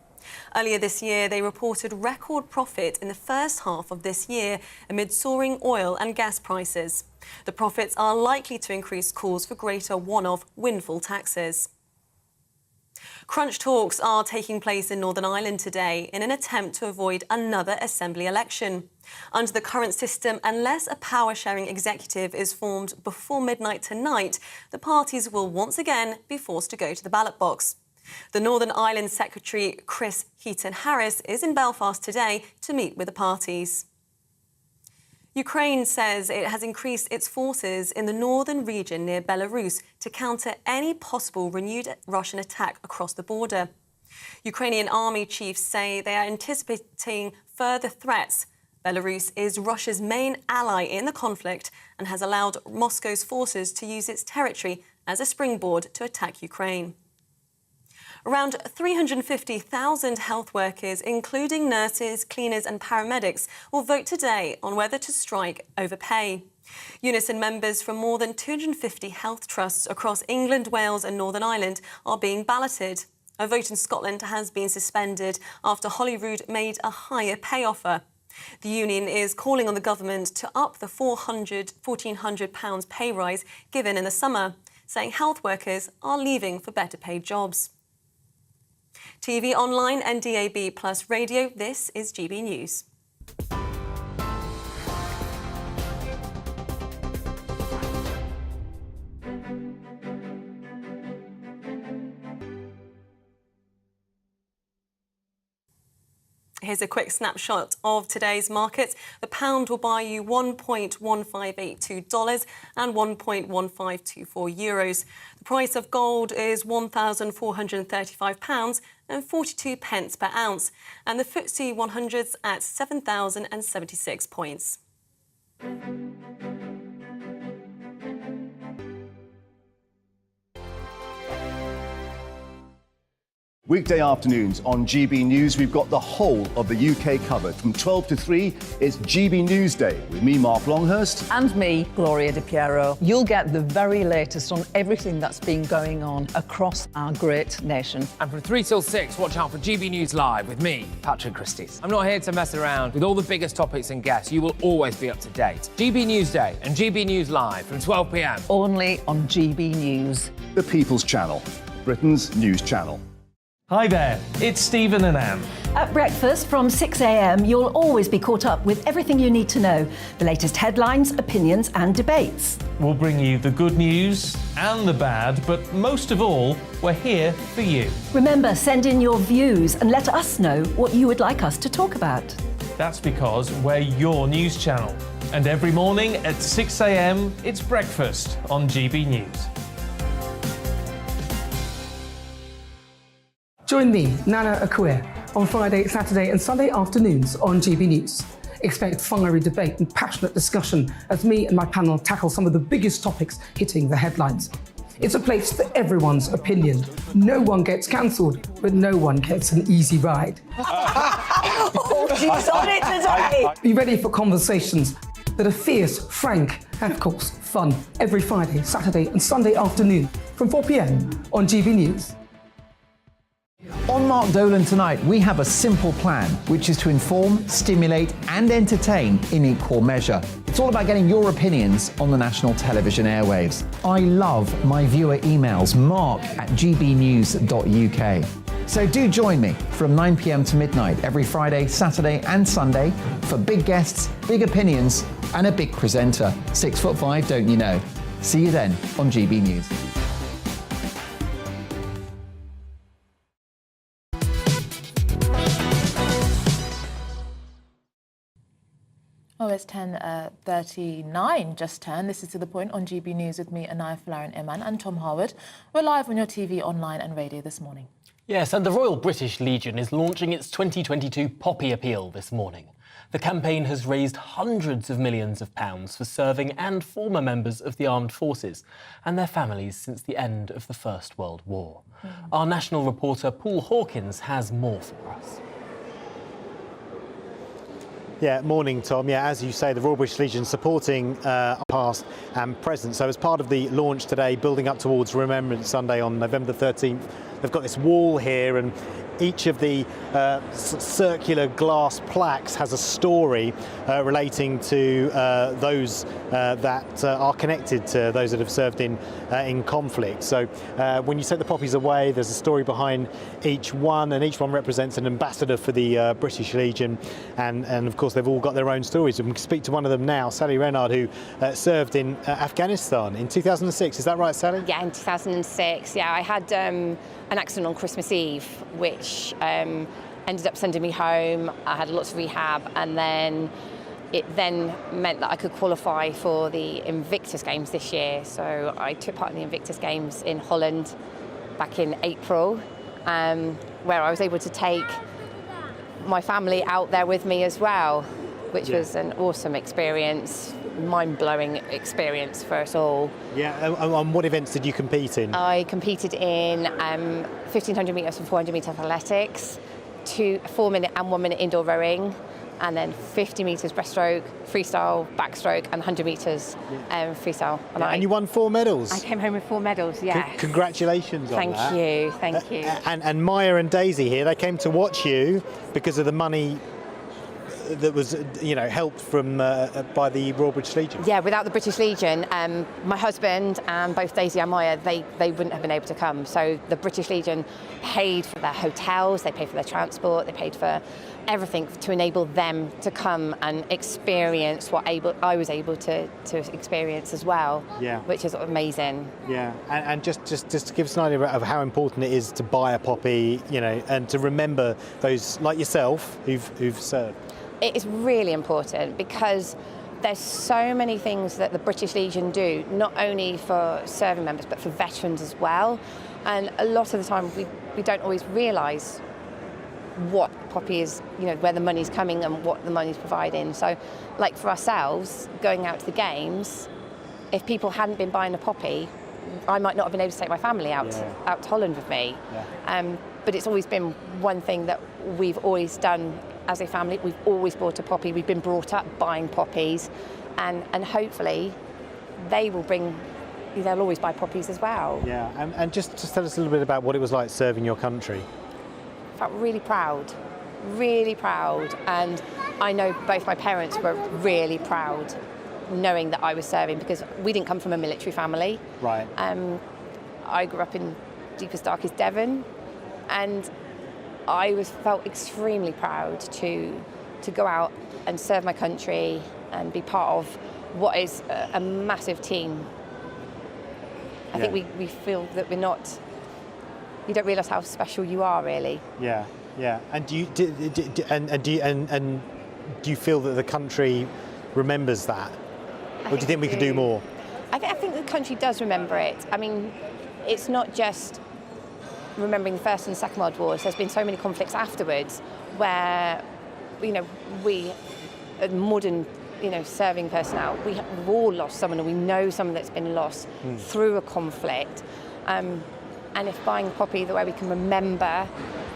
Earlier this year, they reported record profit in the first half of this year amid soaring oil and gas prices. The profits are likely to increase calls for greater one-off windfall taxes. Crunch talks are taking place in Northern Ireland today in an attempt to avoid another Assembly election. Under the current system, unless a power-sharing executive is formed before midnight tonight, the parties will once again be forced to go to the ballot box. The Northern Ireland Secretary Chris Heaton-Harris is in Belfast today to meet with the parties. Ukraine says it has increased its forces in the northern region near Belarus to counter any possible renewed Russian attack across the border. Ukrainian army chiefs say they are anticipating further threats. Belarus is Russia's main ally in the conflict and has allowed Moscow's forces to use its territory as a springboard to attack Ukraine. Around 350,000 health workers, including nurses, cleaners and paramedics, will vote today on whether to strike over pay. Unison members from more than 250 health trusts across England, Wales and Northern Ireland are being balloted. A vote in Scotland has been suspended after Holyrood made a higher pay offer. The union is calling on the government to up the £1,400 pay rise given in the summer, saying health workers are leaving for better paid jobs. TV, online and DAB plus radio, this is GB News. Here's a quick snapshot of today's markets. The pound will buy you $1.1582 and €1.1524. The price of gold is £1,435 and 42 pence per ounce, and the FTSE 100's at 7,076 points. Weekday afternoons on GB News, we've got the whole of the UK covered. From 12 to 3, it's GB News Day with me, Mark Longhurst. And me, Gloria Di Piero. You'll get the very latest on everything that's been going on across our great nation. And from 3 till 6, watch out for GB News Live with me, Patrick Christys. I'm not here to mess around. With all the biggest topics and guests, you will always be up to date. GB News Day and GB News Live from 12 p.m. Only on GB News. The People's Channel, Britain's news channel. Hi there, it's Stephen and Anne. At breakfast from 6 a.m, you'll always be caught up with everything you need to know, the latest headlines, opinions and debates. We'll bring you the good news and the bad, but most of all, we're here for you. Remember, send in your views and let us know what you would like us to talk about. That's because we're your news channel. And every morning at 6 a.m, it's breakfast on GB News. Join me, Nana Akua, on Friday, Saturday and Sunday afternoons on GB News. Expect fiery debate and passionate discussion as me and my panel tackle some of the biggest topics hitting the headlines. It's a place for everyone's opinion. No one gets cancelled, but no one gets an easy ride. Oh, she's on it today! Be ready for conversations that are fierce, frank and, of course, fun every Friday, Saturday and Sunday afternoon from 4 p.m. on GB News. On Mark Dolan tonight, we have a simple plan, which is to inform, stimulate and entertain in equal measure. It's all about getting your opinions on the national television airwaves. I love my viewer emails, mark@gbnews.uk. So do join me from 9 p.m. to midnight every Friday, Saturday and Sunday for big guests, big opinions and a big presenter. 6'5", don't you know? See you then on GB News. Oh, it's 10:39, just 10. This is To The Point on GB News with me, Anaya Flaren Iman and Tom Harwood. We're live on your TV, online and radio this morning. Yes, and the Royal British Legion is launching its 2022 Poppy Appeal this morning. The campaign has raised hundreds of millions of pounds for serving and former members of the armed forces and their families since the end of the First World War. Our national reporter Paul Hawkins has more for us. Yeah, morning, Tom. Yeah, as you say, the Royal British Legion supporting past and present. So as part of the launch today, building up towards Remembrance Sunday on November the 13th, they've got this wall here, and each of the circular glass plaques has a story relating to those that are connected to those that have served in conflict. So when you take the poppies away, there's a story behind each one, and each one represents an ambassador for the British Legion, and of course they've all got their own stories. We can speak to one of them now, Sally Renard, who served in Afghanistan in 2006. Is that right, Sally? Yeah, in 2006. Yeah, I had an accident on Christmas Eve, which ended up sending me home. I had lots of rehab, and then it then meant that I could qualify for the Invictus Games this year. So I took part in the Invictus Games in Holland back in April, where I was able to take my family out there with me as well, which was an awesome experience, mind-blowing experience for us all. Yeah, and what events did you compete in? I competed in 1,500 metres and 400 metre athletics, 4-minute and 1-minute indoor rowing, and then 50 metres breaststroke, freestyle, backstroke, and 100 metres freestyle. And you won 4 medals. I came home with 4 medals, yeah. Congratulations on that. Thank you. And Maya and Daisy here, they came to watch you because of the money that was, helped from by the Royal British Legion. Yeah, without the British Legion, my husband and both Daisy and Maya, they wouldn't have been able to come. So the British Legion paid for their hotels, they paid for their transport, they paid for everything to enable them to come and experience what I was able to experience as well. Yeah. Which is amazing. Yeah, and just to give us an idea of how important it is to buy a poppy, and to remember those like yourself who've served. It is really important because there's so many things that the British Legion do, not only for serving members, but for veterans as well. And a lot of the time we don't always realise what Poppy is, where the money's coming and what the money's providing. So, like for ourselves, going out to the games, if people hadn't been buying a Poppy, I might not have been able to take my family out to Holland with me. But it's always been one thing that we've always done as a family. We've always bought a poppy. We've been brought up buying poppies, and hopefully they'll always buy poppies as well. Yeah, and just tell us a little bit about what it was like serving your country. I felt really proud, and I know both my parents were really proud knowing that I was serving, because we didn't come from a military family. Right. I grew up in deepest, darkest Devon, and I felt extremely proud to go out and serve my country and be part of what is a massive team. I think we feel that you don't realise how special you are, really. Yeah. And do you feel that the country remembers that, or do you think we could do more? I think the country does remember it. I mean, it's not just remembering the First and Second World Wars. There's been so many conflicts afterwards where, we, modern, serving personnel, we've all lost someone, or we know someone that's been lost through a conflict. And if buying a poppy, the way we can remember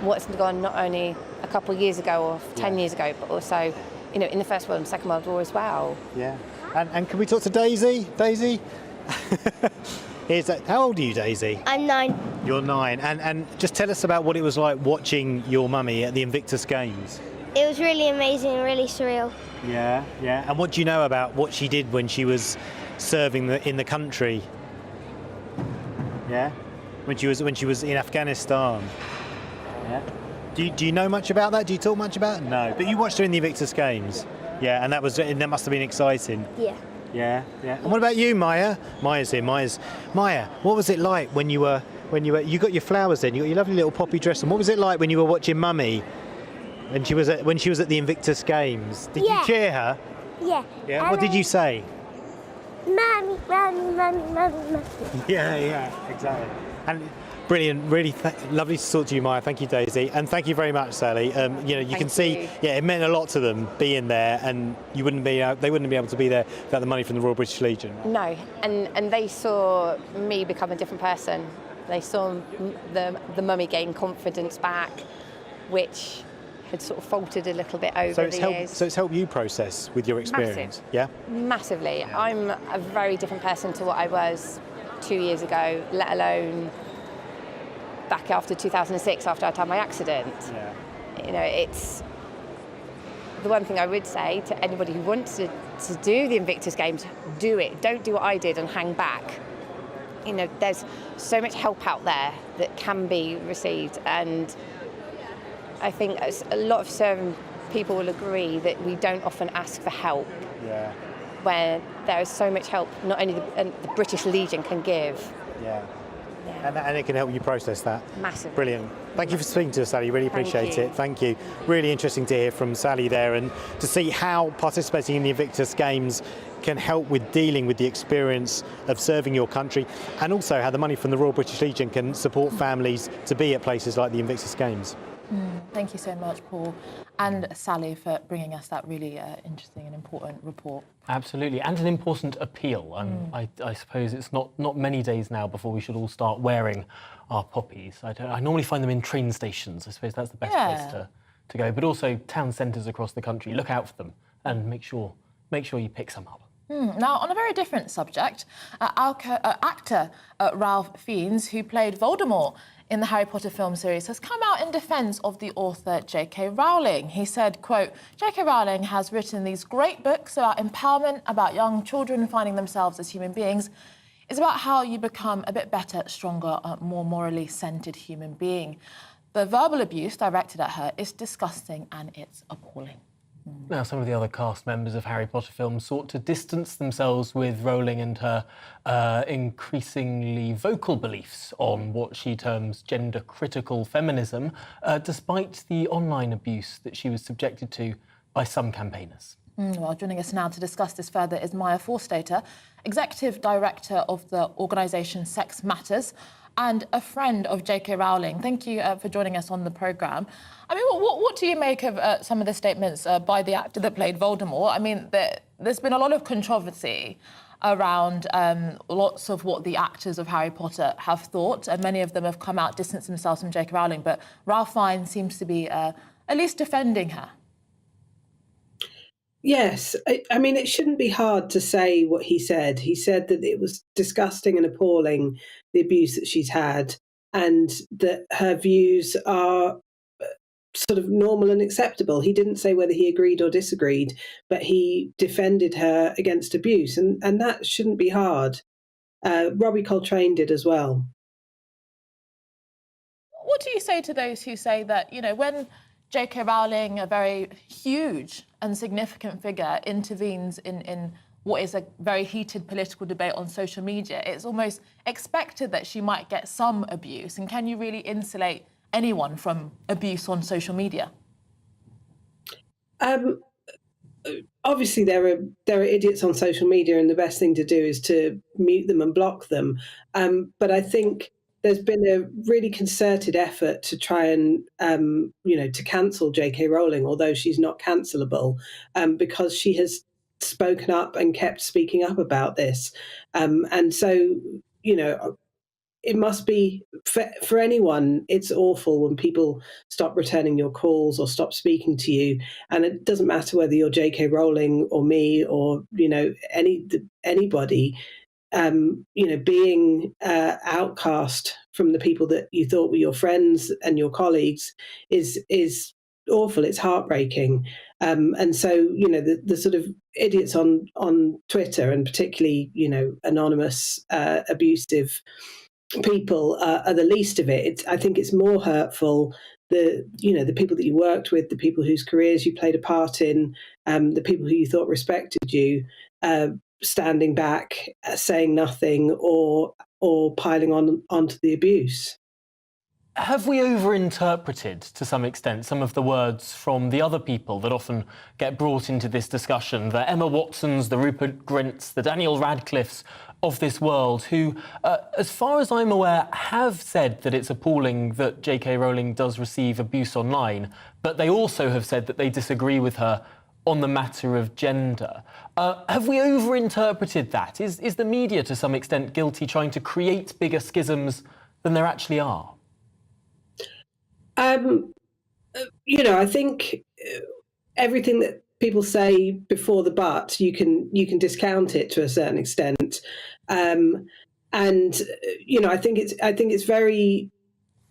what's gone not only a couple of years ago or 10 years ago, but also, in the First World and Second World War as well. Yeah. And can we talk to Daisy? Daisy? How old are you, Daisy? I'm 9. You're 9. And just tell us about what it was like watching your mummy at the Invictus Games. It was really amazing and really surreal. Yeah. And what do you know about what she did when she was serving in the country? Yeah? When she was in Afghanistan? Yeah. Do you know much about that? Do you talk much about it? No. But you watched her in the Invictus Games? Yeah, and that must have been exciting. Yeah. Yeah. And what about you, Maya? Maya's here. Maya, what was it like when you got your flowers in? You got your lovely little poppy dress on. What was it like when you were watching Mummy when she was at the Invictus Games? Did you cheer her? Yeah. Yeah. What did you say? Mummy. Yeah, exactly. And brilliant, really lovely to talk to you, Maya. Thank you, Daisy, and thank you very much, Sally. You can see, it meant a lot to them being there, and they wouldn't be able to be there without the money from the Royal British Legion. No, and they saw me become a different person. They saw the mummy gain confidence back, which had sort of faltered a little bit over the years. So it's helped you process with your experience? Massive. Yeah? Massively. Yeah. I'm a very different person to what I was 2 years ago, let alone back after 2006, after I'd had my accident. Yeah. It's the one thing I would say to anybody who wants to do the Invictus Games, do it. Don't do what I did and hang back. There's so much help out there that can be received, and I think a lot of serving people will agree that we don't often ask for help. Yeah. Where there is so much help not only the British Legion can give. Yeah. And it can help you process that. Massively. Brilliant. Thank you for speaking to us, Sally. Really appreciate it. Thank you. Really interesting to hear from Sally there, and to see how participating in the Invictus Games can help with dealing with the experience of serving your country, and also how the money from the Royal British Legion can support families to be at places like the Invictus Games. Thank you so much, Paul, and Sally, for bringing us that really interesting and important report. Absolutely, and an important appeal. I suppose it's not many days now before we should all start wearing our poppies. I normally find them in train stations. I suppose that's the best place to go, but also town centres across the country. Look out for them and make sure you pick some up. Now, on a very different subject, actor Ralph Fiennes, who played Voldemort in the Harry Potter film series, has come out in defence of the author J.K. Rowling. He said, quote, J.K. Rowling has written these great books about empowerment, about young children finding themselves as human beings. It's about how you become a bit better, stronger, more morally centred human being. The verbal abuse directed at her is disgusting and it's appalling. Now, some of the other cast members of Harry Potter films sought to distance themselves with Rowling and her increasingly vocal beliefs on what she terms gender-critical feminism, despite the online abuse that she was subjected to by some campaigners. Well, joining us now to discuss this further is Maya Forstater, Executive Director of the organisation Sex Matters and a friend of J.K. Rowling. Thank you for joining us on the programme. I mean, what do you make of some of the statements by the actor that played Voldemort? I mean, there's been a lot of controversy around lots of what the actors of Harry Potter have thought, and many of them have come out, distanced themselves from J.K. Rowling, but Ralph Fiennes seems to be at least defending her. Yes, I mean, it shouldn't be hard to say what he said. He said that it was disgusting and appalling, the abuse that she's had, and that her views are sort of normal and acceptable. He didn't say whether he agreed or disagreed, but he defended her against abuse, and that shouldn't be hard. Robbie Coltrane did as well. What do you say to those who say that, you know, when J.K. Rowling, a very huge and significant figure, intervenes in what is a very heated political debate on social media, it's almost expected that she might get some abuse? And can you really insulate anyone from abuse on social media? Obviously, there are idiots on social media, and the best thing to do is to mute them and block them. But I think there's been a really concerted effort to try and, to cancel J.K. Rowling, although she's not cancelable, because she has spoken up and kept speaking up about this. And so, it must be, for anyone, it's awful when people stop returning your calls or stop speaking to you. And it doesn't matter whether you're J.K. Rowling or me or, anybody. Being outcast from the people that you thought were your friends and your colleagues is awful. It's heartbreaking. And so, the sort of idiots on Twitter, and particularly, anonymous, abusive people are the least of it. I think it's more hurtful the people that you worked with, the people whose careers you played a part in, the people who you thought respected you, standing back, saying nothing, or piling onto the abuse. Have we overinterpreted, to some extent, some of the words from the other people that often get brought into this discussion? The Emma Watsons, the Rupert Grints, the Daniel Radcliffes of this world, who, as far as I'm aware, have said that it's appalling that J.K. Rowling does receive abuse online, but they also have said that they disagree with her on the matter of gender. Have we overinterpreted that? Is the media, to some extent, guilty trying to create bigger schisms than there actually are? I think everything that people say before the but, you can discount it to a certain extent, and I think it's very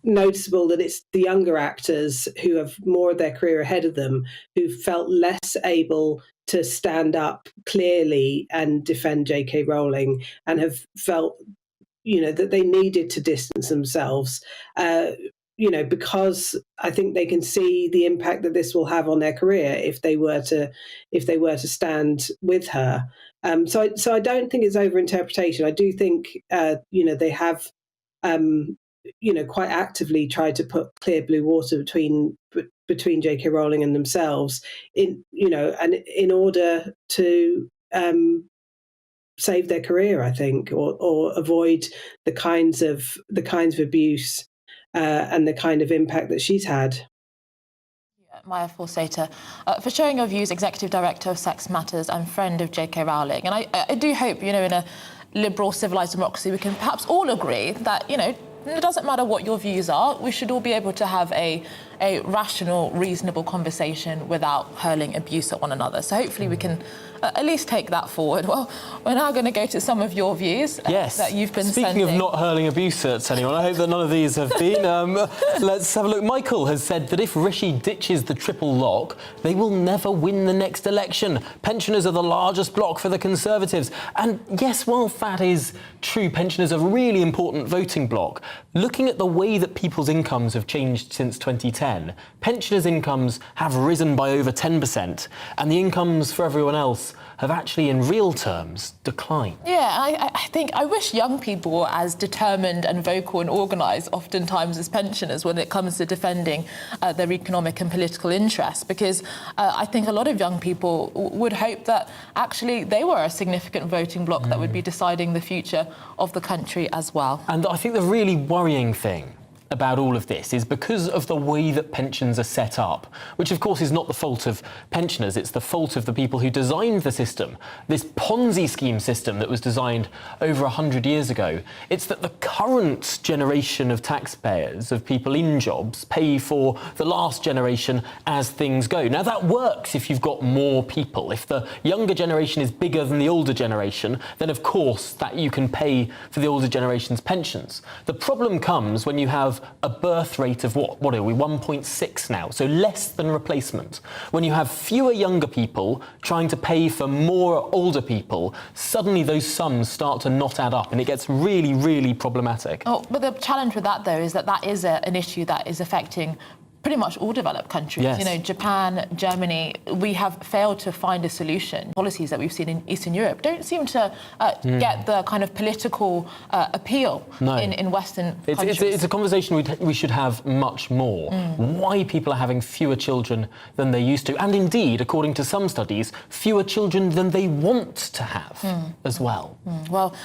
noticeable that it's the younger actors who have more of their career ahead of them who felt less able to stand up clearly and defend J.K. Rowling, and have felt that they needed to distance themselves. Because I think they can see the impact that this will have on their career if they were to stand with her. So I don't think it's overinterpretation. I do think they have quite actively tried to put clear blue water between J.K. Rowling and themselves in order to save their career, I think, or avoid the kinds of abuse and the kind of impact that she's had. Maya Forsater, for sharing your views, Executive Director of Sex Matters and friend of J.K. Rowling. And I do hope, in a liberal, civilised democracy, we can perhaps all agree that, it doesn't matter what your views are, we should all be able to have a rational, reasonable conversation without hurling abuse at one another. So hopefully we can at least take that forward. Well, we're now going to go to some of your views that you've been Speaking sending. of not hurling abuse at anyone, I hope that none of these have been. Let's have a look. Michael has said that if Rishi ditches the triple lock, they will never win the next election. Pensioners are the largest bloc for the Conservatives. And yes, while that is true, pensioners are a really important voting bloc. Looking at the way that people's incomes have changed since 2010, pensioners' incomes have risen by over 10%, and the incomes for everyone else have actually, in real terms, declined. Yeah, I think I wish young people were as determined and vocal and organised oftentimes as pensioners when it comes to defending their economic and political interests, because I think a lot of young people would hope that actually they were a significant voting bloc that would be deciding the future of the country as well. And I think the really worrying thing about all of this is because of the way that pensions are set up, which of course is not the fault of pensioners, it's the fault of the people who designed the system, this Ponzi scheme system that was designed over 100 years ago. It's that the current generation of taxpayers, of people in jobs, pay for the last generation as things go. Now that works if you've got more people. If the younger generation is bigger than the older generation, then of course that you can pay for the older generation's pensions. The problem comes when you have a birth rate of what are we, 1.6 now, so less than replacement. When you have fewer younger people trying to pay for more older people, suddenly those sums start to not add up and it gets really, really problematic. Oh, but the challenge with that, though, is that that is an issue that is affecting pretty much all developed countries. Yes. You know, Japan, Germany, we have failed to find a solution. Policies that we've seen in Eastern Europe don't seem to get the kind of political appeal in Western countries. It's a conversation we should have much more. Why people are having fewer children than they used to, and indeed, according to some studies, fewer children than they want to have as well. Well,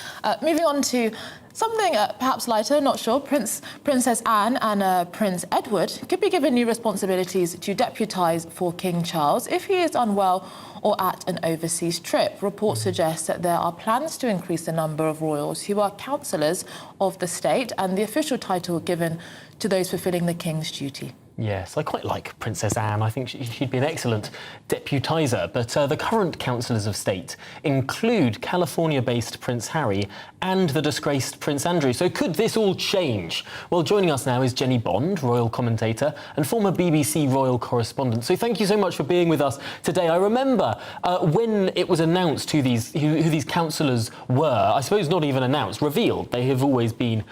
moving on to something perhaps lighter, not sure. Princess Anne and Prince Edward could be given new responsibilities to deputise for King Charles if he is unwell or at an overseas trip. Reports suggest that there are plans to increase the number of royals who are councillors of the state and the official title given to those fulfilling the King's duty. Yes, I quite like Princess Anne. I think she'd be an excellent deputiser. But the current councillors of state include California-based Prince Harry and the disgraced Prince Andrew. So could this all change? Well, joining us now is Jenny Bond, royal commentator and former BBC royal correspondent. So thank you so much for being with us today. I remember when it was announced who these councillors were, I suppose not even announced, revealed. They have always been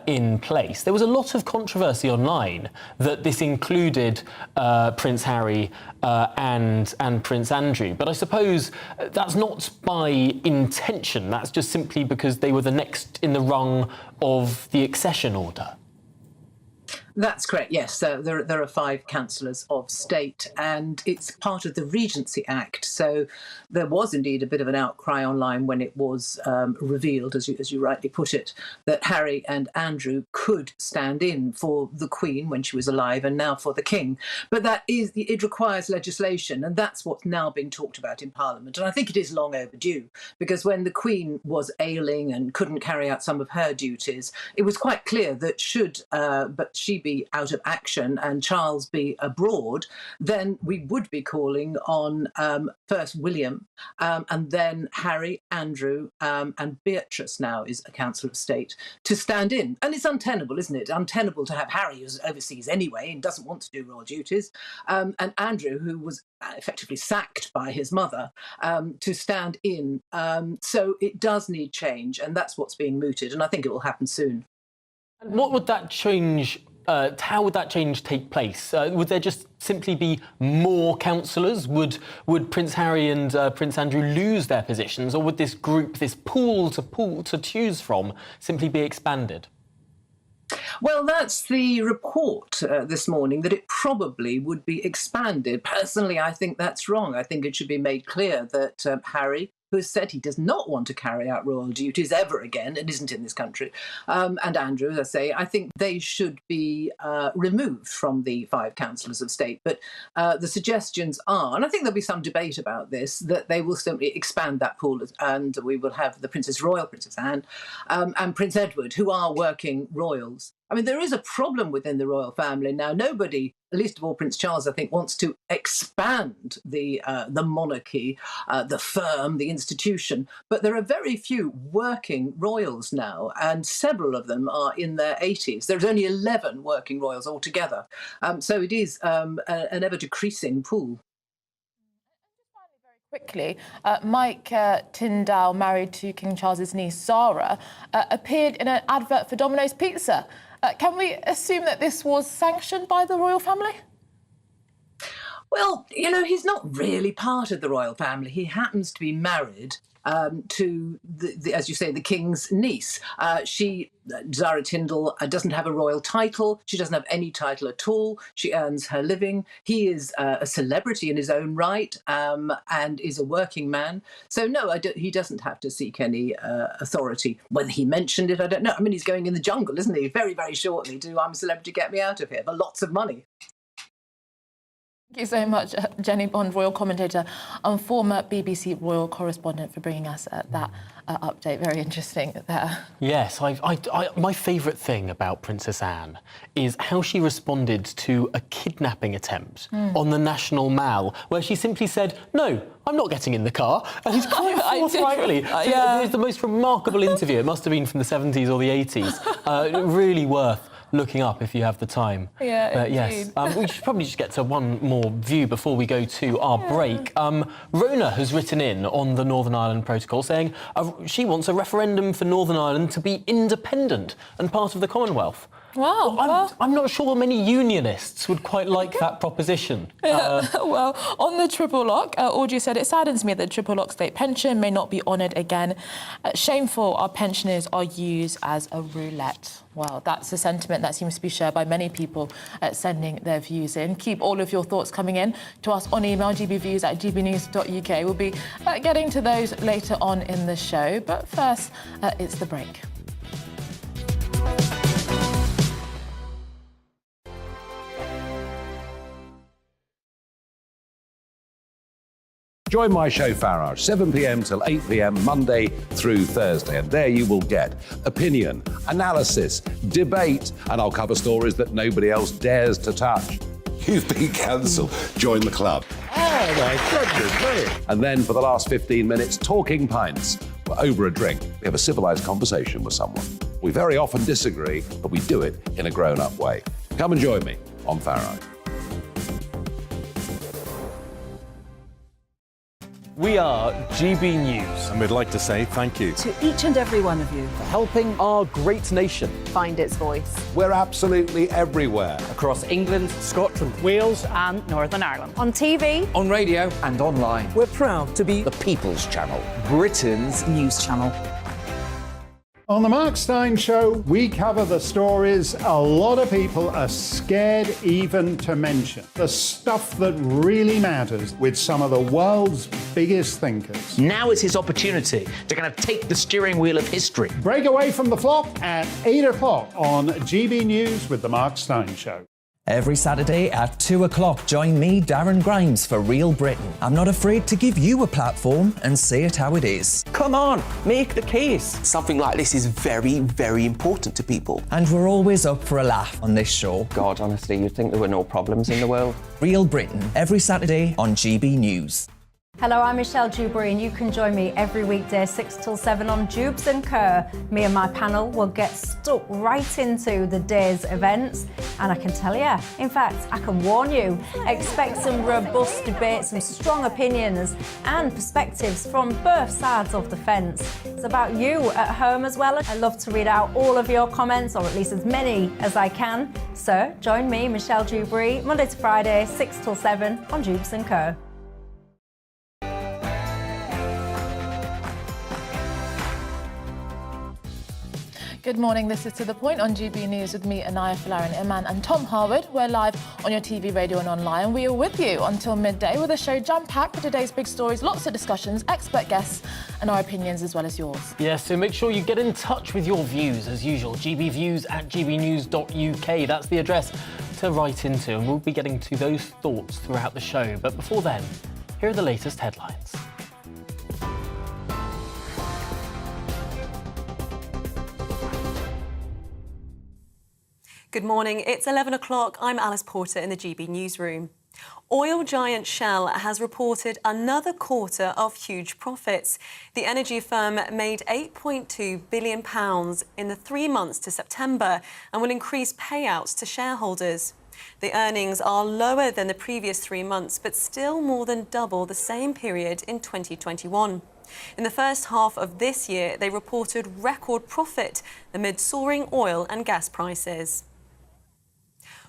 in place. There was a lot of controversy online that this included Prince Harry and Prince Andrew. But I suppose that's not by intention. That's just simply because they were the next in the rung of the accession order. That's correct, yes. There are 5 councillors of state, and it's part of the Regency Act. So there was indeed a bit of an outcry online when it was revealed, as you rightly put it, that Harry and Andrew could stand in for the Queen when she was alive and now for the King. But it requires legislation, and that's what's now being talked about in Parliament. And I think it is long overdue, because when the Queen was ailing and couldn't carry out some of her duties, it was quite clear that should she be out of action and Charles be abroad, then we would be calling on first William and then Harry, Andrew and Beatrice now is a Council of State to stand in. And it's untenable, isn't it? Untenable to have Harry, who's overseas anyway and doesn't want to do royal duties, and Andrew, who was effectively sacked by his mother, to stand in. So it does need change, and that's what's being mooted, and I think it will happen soon. And what would that change? How would that change take place? Would there just simply be more councillors? Would Prince Harry and Prince Andrew lose their positions, or would this group, this pool to choose from, simply be expanded? Well, that's the report this morning, that it probably would be expanded. Personally, I think that's wrong. I think it should be made clear that Harry, who has said he does not want to carry out royal duties ever again, and isn't in this country, and Andrew, as I say, I think they should be removed from the 5 councillors of state. But the suggestions are, and I think there'll be some debate about this, that they will simply expand that pool, and we will have the Princess Royal, Princess Anne, and Prince Edward, who are working royals. I mean, there is a problem within the royal family now. Nobody, least of all Prince Charles, I think, wants to expand the monarchy, the firm, the institution. But there are very few working royals now, and several of them are in their 80s. There's only 11 working royals altogether. So it is an ever-decreasing pool. Quickly, Mike Tyndall, married to King Charles's niece Zara, appeared in an advert for Domino's Pizza. Can we assume that this was sanctioned by the royal family? Well, you know, he's not really part of the royal family. He happens to be married to, as you say, the king's niece. Zara Tindall doesn't have a royal title. She doesn't have any title at all. She earns her living. He is a celebrity in his own right and is a working man. So no, he doesn't have to seek any authority. Whether he mentioned it, I don't know. I mean, he's going in the jungle, isn't he? Very, very shortly to I'm a Celebrity, get me out of here, for lots of money. Thank you so much, Jenny Bond, royal commentator and former BBC royal correspondent, for bringing us that update. Very interesting there. Yes, my favourite thing about Princess Anne is how she responded to a kidnapping attempt on the National Mall, where she simply said, "No, I'm not getting in the car," and he's quite forthrightly. It's the most remarkable interview. It must have been from the 70s or the 80s. Really worth looking up if you have the time. Yeah, yes. We should probably just get to one more view before we go to our break. Rona has written in on the Northern Ireland Protocol saying she wants a referendum for Northern Ireland to be independent and part of the Commonwealth. Wow. I'm not sure many unionists would quite like that proposition. Well, on the triple lock, Audrey said, "It saddens me that triple lock state pension may not be honoured again. Shameful our pensioners are used as a roulette." Well, that's a sentiment that seems to be shared by many people sending their views in. Keep all of your thoughts coming in to us on email, gbviews@gbnews.uk. We'll be getting to those later on in the show. But first, it's the break. Join my show Farage, 7 p.m. till 8 p.m. Monday through Thursday. And there you will get opinion, analysis, debate, and I'll cover stories that nobody else dares to touch. You've been cancelled. Join the club. Oh, my goodness me. And then for the last 15 minutes, talking pints. We're over a drink. We have a civilised conversation with someone. We very often disagree, but we do it in a grown-up way. Come and join me on Farage. We are GB News. And we'd like to say thank you to each and every one of you for helping our great nation find its voice. We're absolutely everywhere. Across England, Scotland, Wales and Northern Ireland. On TV, on radio and online. We're proud to be the People's Channel, Britain's news channel. On the Mark Steyn Show, we cover the stories a lot of people are scared even to mention. The stuff that really matters with some of the world's biggest thinkers. Now is his opportunity to kind of take the steering wheel of history. Break away from the flock at 8 o'clock on GB News with the Mark Steyn Show. Every Saturday at 2 o'clock, join me, Darren Grimes, for Real Britain. I'm not afraid to give you a platform and say it how it is. Come on, make the case. Something like this is very, very important to people. And we're always up for a laugh on this show. God, honestly, you'd think there were no problems in the world. Real Britain, every Saturday on GB News. Hello, I'm Michelle Dewberry and you can join me every weekday 6 till 7 on Jubes and Kerr. Me and my panel will get stuck right into the day's events and I can tell you, in fact, I can warn you, expect some robust debates, some strong opinions and perspectives from both sides of the fence. It's about you at home as well. I love to read out all of your comments, or at least as many as I can. So join me, Michelle Dewberry, Monday to Friday, 6 till 7 on Jubes and Kerr. Good morning, this is To The Point on GB News with me, Anaya Falarin Iman and Tom Harwood. We're live on your TV, radio and online. We are with you until midday with a show jam-packed with today's big stories, lots of discussions, expert guests and our opinions as well as yours. Yes, so make sure you get in touch with your views as usual. gbviews@gbnews.uk, that's the address to write into, and we'll be getting to those thoughts throughout the show. But before then, here are the latest headlines. Good morning, it's 11 o'clock. I'm Alice Porter in the GB newsroom. Oil giant Shell has reported another quarter of huge profits. The energy firm made £8.2 billion in the 3 months to September and will increase payouts to shareholders. The earnings are lower than the previous 3 months, but still more than double the same period in 2021. In the first half of this year, they reported record profit amid soaring oil and gas prices.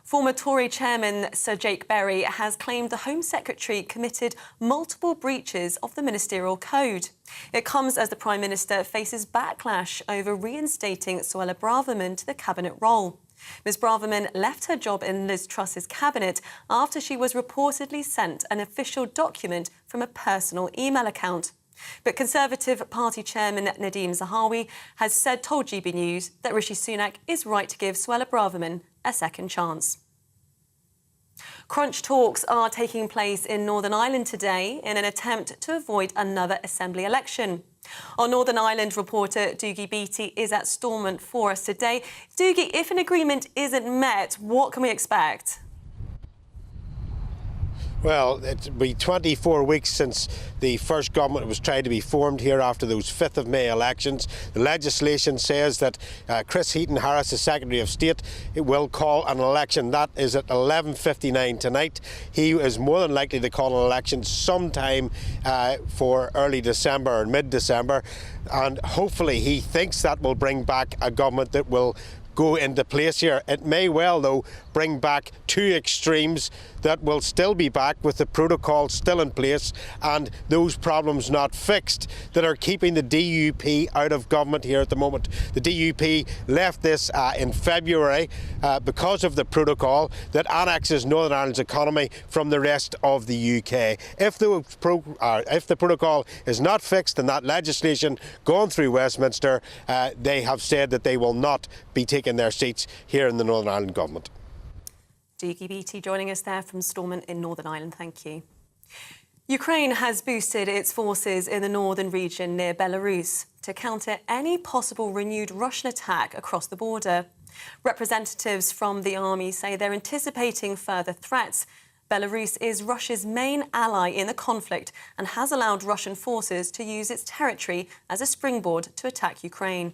Former Tory chairman Sir Jake Berry has claimed the Home Secretary committed multiple breaches of the ministerial code. It comes as the Prime Minister faces backlash over reinstating Suella Braverman to the cabinet role. Ms Braverman left her job in Liz Truss's cabinet after she was reportedly sent an official document from a personal email account. But Conservative Party chairman Nadhim Zahawi has told GB News that Rishi Sunak is right to give Suella Braverman a second chance. Crunch talks are taking place in Northern Ireland today in an attempt to avoid another Assembly election. Our Northern Ireland reporter Dougie Beattie is at Stormont for us today. Dougie, if an agreement isn't met, what can we expect? Well, it'll be 24 weeks since the first government was trying to be formed here after those 5th of May elections. The legislation says that Chris Heaton-Harris, the Secretary of State, will call an election. That is at 11:59 tonight. He is more than likely to call an election sometime for early December or mid-December. And hopefully he thinks that will bring back a government that will go into place here. It may well, though, bring back two extremes that will still be back with the protocol still in place and those problems not fixed that are keeping the DUP out of government here at the moment. The DUP left this in February because of the protocol that annexes Northern Ireland's economy from the rest of the UK. If the protocol is not fixed and that legislation gone through Westminster, they have said that they will not be taking their seats here in the Northern Ireland government. Dougie Beattie joining us there from Stormont in Northern Ireland. Thank you. Ukraine has boosted its forces in the northern region near Belarus to counter any possible renewed Russian attack across the border. Representatives from the army say they're anticipating further threats. Belarus is Russia's main ally in the conflict and has allowed Russian forces to use its territory as a springboard to attack Ukraine.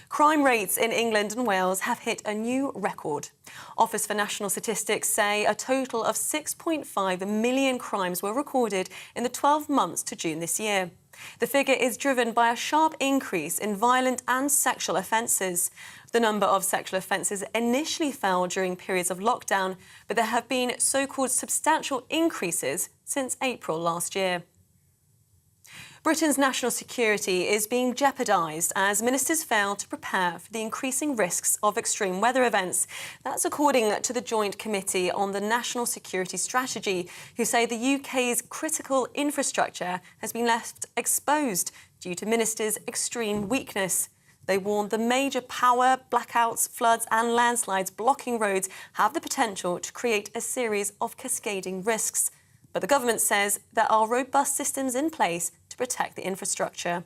Crime rates in England and Wales have hit a new record. Office for National Statistics say a total of 6.5 million crimes were recorded in the 12 months to June this year. The figure is driven by a sharp increase in violent and sexual offences. The number of sexual offences initially fell during periods of lockdown, but there have been so-called substantial increases since April last year. Britain's national security is being jeopardised as ministers fail to prepare for the increasing risks of extreme weather events. That's according to the Joint Committee on the National Security Strategy, who say the UK's critical infrastructure has been left exposed due to ministers' extreme weakness. They warned the major power, blackouts, floods and landslides blocking roads have the potential to create a series of cascading risks. But the government says there are robust systems in place to protect the infrastructure.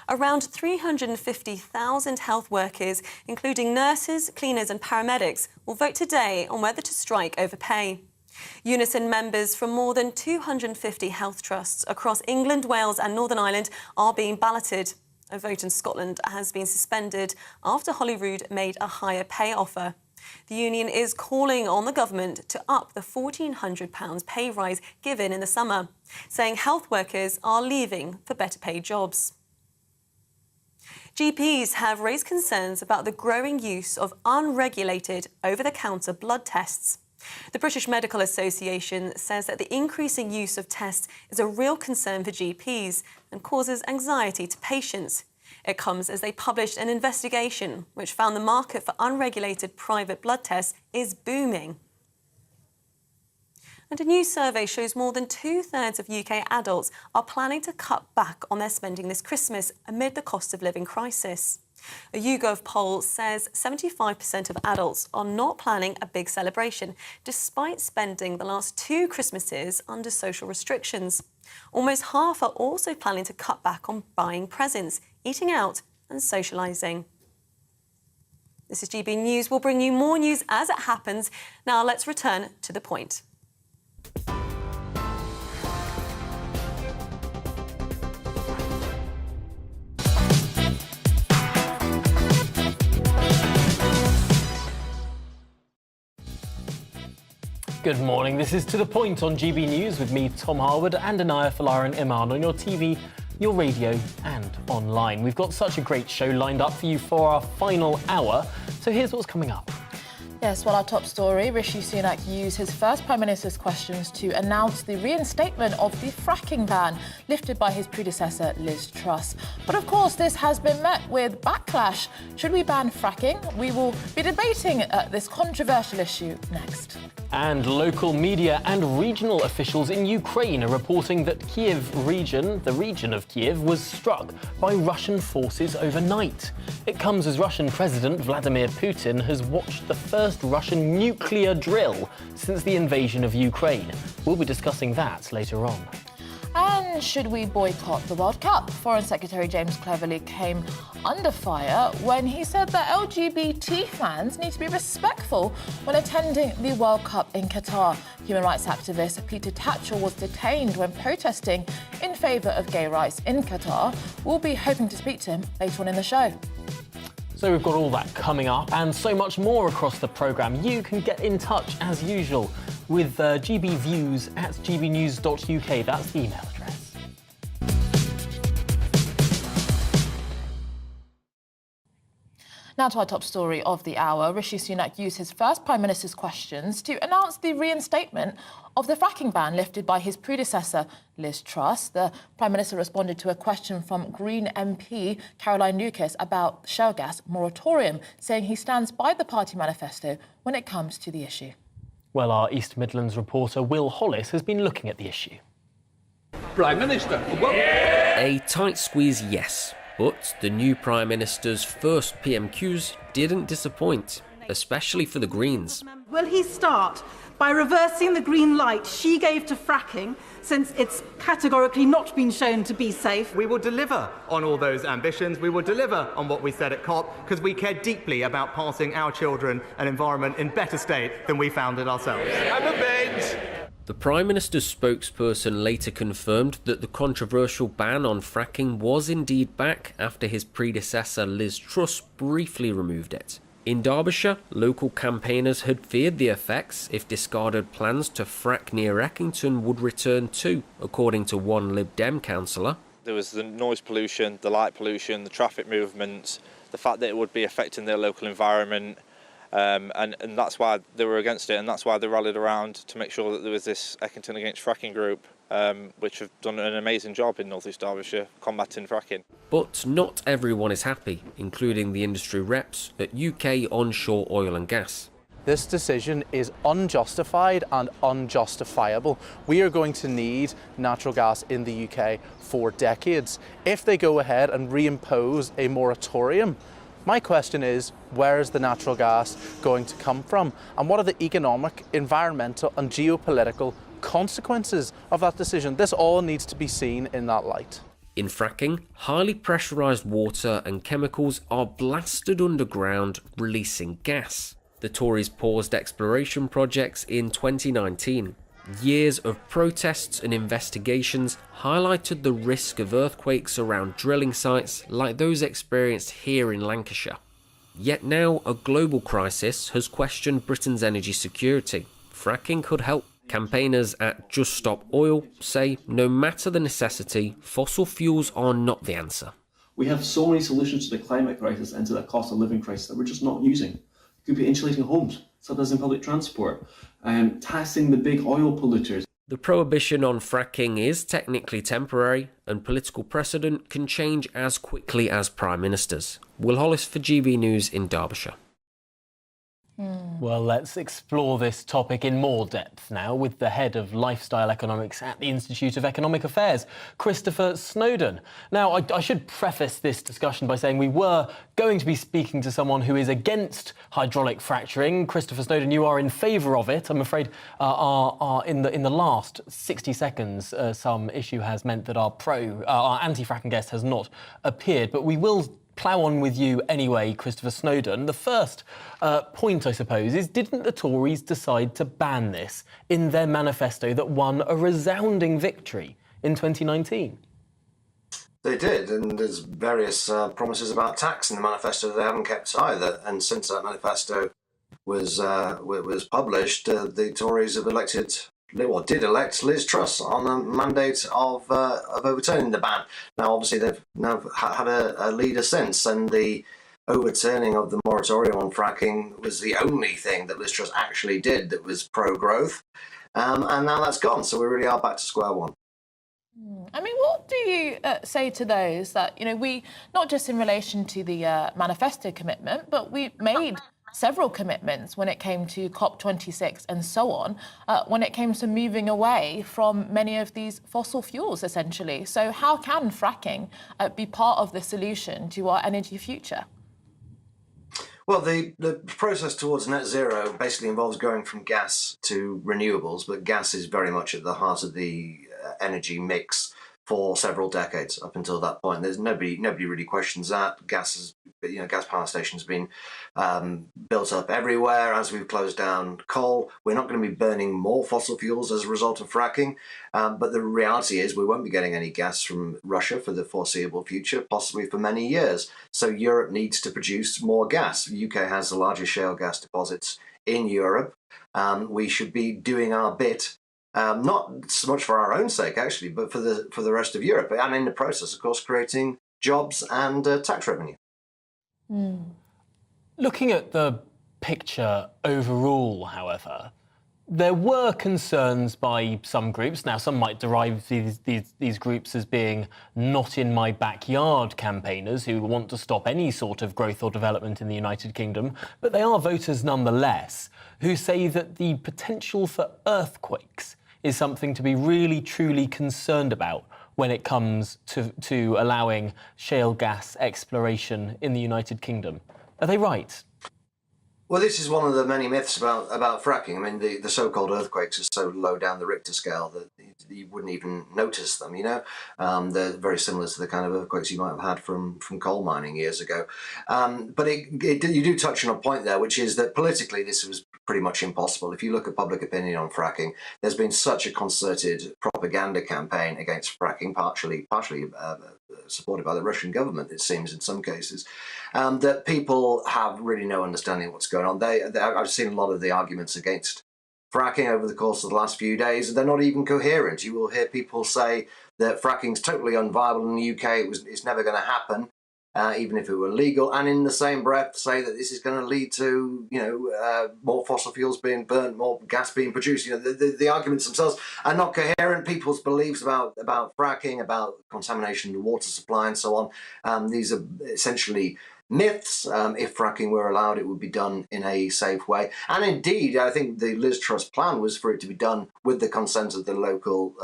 Around 350,000 health workers, including nurses, cleaners and paramedics, will vote today on whether to strike over pay. Unison members from more than 250 health trusts across England, Wales and Northern Ireland are being balloted. A vote in Scotland has been suspended after Holyrood made a higher pay offer. The union is calling on the government to up the £1,400 pay rise given in the summer, saying health workers are leaving for better paid jobs. GPs have raised concerns about the growing use of unregulated over-the-counter blood tests. The British Medical Association says that the increasing use of tests is a real concern for GPs and causes anxiety to patients. It comes as they published an investigation which found the market for unregulated private blood tests is booming. And a new survey shows more than 2/3 of UK adults are planning to cut back on their spending this Christmas amid the cost of living crisis. A YouGov poll says 75% of adults are not planning a big celebration, despite spending the last 2 Christmases under social restrictions. Almost half are also planning to cut back on buying presents, eating out and socialising. This is GB News. We'll bring you more news as it happens. Now let's return to the point. Good morning. This is To The Point on GB News with me, Tom Harwood, and Anaya Falarin Iman on your TV, your radio and online. We've got such a great show lined up for you for our final hour, so here's what's coming up. Yes, well, our top story, Rishi Sunak used his first Prime Minister's questions to announce the reinstatement of the fracking ban lifted by his predecessor, Liz Truss. But of course, this has been met with backlash. Should we ban fracking? We will be debating this controversial issue next. And local media and regional officials in Ukraine are reporting that the region of Kiev, was struck by Russian forces overnight. It comes as Russian President Vladimir Putin has watched the first Russian nuclear drill since the invasion of Ukraine. We'll be discussing that later on. And should we boycott the World Cup? Foreign Secretary James Cleverly came under fire when he said that LGBT fans need to be respectful when attending the World Cup in Qatar. Human rights activist Peter Tatchell was detained when protesting in favour of gay rights in Qatar. We'll be hoping to speak to him later on in the show. So we've got all that coming up and so much more across the programme. You can get in touch as usual with gbviews at gbnews.uk. That's the email address. Now to our top story of the hour. Rishi Sunak used his first Prime Minister's questions to announce the reinstatement of the fracking ban lifted by his predecessor, Liz Truss. The Prime Minister responded to a question from Green MP Caroline Lucas about the shale gas moratorium, saying he stands by the party manifesto when it comes to the issue. Well, our East Midlands reporter Will Hollis has been looking at the issue. Prime Minister. A tight squeeze, yes. But the new Prime Minister's first PMQs didn't disappoint, especially for the Greens. Will he start by reversing the green light she gave to fracking, since it's categorically not been shown to be safe? We will deliver on all those ambitions. We will deliver on what we said at COP, because we care deeply about passing our children an environment in better state than we found it ourselves. Have a bed. The Prime Minister's spokesperson later confirmed that the controversial ban on fracking was indeed back after his predecessor Liz Truss briefly removed it. In Derbyshire, local campaigners had feared the effects if discarded plans to frack near Eckington would return too, according to one Lib Dem councillor. There was the noise pollution, the light pollution, the traffic movements, the fact that it would be affecting their local environment. And that's why they were against it, and that's why they rallied around to make sure that there was this Eckington Against Fracking group, which have done an amazing job in North East Derbyshire combating fracking. But not everyone is happy, including the industry reps at UK Onshore Oil and Gas. This decision is unjustified and unjustifiable. We are going to need natural gas in the UK for decades. If they go ahead and reimpose a moratorium, my question is, where is the natural gas going to come from? And what are the economic, environmental and geopolitical consequences of that decision? This all needs to be seen in that light. In fracking, highly pressurised water and chemicals are blasted underground, releasing gas. The Tories paused exploration projects in 2019. Years of protests and investigations highlighted the risk of earthquakes around drilling sites like those experienced here in Lancashire. Yet now a global crisis has questioned Britain's energy security. Fracking could help. Campaigners at Just Stop Oil say no matter the necessity, fossil fuels are not the answer. We have so many solutions to the climate crisis and to the cost of living crisis that we're just not using. It could be insulating homes, subsidising public transport, taxing the big oil polluters. The prohibition on fracking is technically temporary, and political precedent can change as quickly as Prime Ministers. Will Hollis for GB News in Derbyshire. Well, let's explore this topic in more depth now with the head of lifestyle economics at the Institute of Economic Affairs, Christopher Snowdon. Now, I should preface this discussion by saying we were going to be speaking to someone who is against hydraulic fracturing. Christopher Snowdon, you are in favour of it. I'm afraid in the last 60 seconds, some issue has meant that our anti-fracking guest has not appeared, but we will plough on with you anyway, Christopher Snowdon. The first point, I suppose, is didn't the Tories decide to ban this in their manifesto that won a resounding victory in 2019? They did, and there's various promises about tax in the manifesto that they haven't kept either. And since that manifesto was published, the Tories have elected did elect Liz Truss on the mandate of overturning the ban. Now, obviously, they've now had a leader since, and the overturning of the moratorium on fracking was the only thing that Liz Truss actually did that was pro-growth, and now that's gone. So we really are back to square one. I mean, what do you say to those that, we, not just in relation to the manifesto commitment, but we made several commitments when it came to COP26 and so on, when it came to moving away from many of these fossil fuels, essentially. So how can fracking be part of the solution to our energy future? Well, the process towards net zero basically involves going from gas to renewables, but gas is very much at the heart of the energy mix for several decades up until that point. There's nobody really questions that. Gas power stations have been built up everywhere as we've closed down coal. We're not going to be burning more fossil fuels as a result of fracking, but the reality is we won't be getting any gas from Russia for the foreseeable future, possibly for many years. So Europe needs to produce more gas. The UK has the largest shale gas deposits in Europe. We should be doing our bit. Not so much for our own sake, actually, but for the rest of Europe, and in the process, of course, creating jobs and tax revenue. Looking at the picture overall, however, there were concerns by some groups. Now, some might derive these groups as being not in my backyard campaigners who want to stop any sort of growth or development in the United Kingdom, but they are voters nonetheless who say that the potential for earthquakes is something to be really, truly concerned about when it comes to allowing shale gas exploration in the United Kingdom. Are they right? Well, this is one of the many myths about fracking. I mean, the so-called earthquakes are so low down the Richter scale that you wouldn't even notice them, They're very similar to the kind of earthquakes you might have had from coal mining years ago. But you do touch on a point there, which is that politically this was pretty much impossible. If you look at public opinion on fracking, there's been such a concerted propaganda campaign against fracking, partially supported by the Russian government, it seems, in some cases, that people have really no understanding of what's going on. I've seen a lot of the arguments against fracking over the course of the last few days. They're not even coherent. You will hear people say that fracking's totally unviable in the UK. It's never going to happen, even if it were legal. And in the same breath, say that this is going to lead to, more fossil fuels being burnt, more gas being produced. The arguments themselves are not coherent. People's beliefs about fracking, about contamination in the water supply, and so on. These are essentially myths. If fracking were allowed, it would be done in a safe way. And indeed, I think the Liz Truss plan was for it to be done with the consent of the local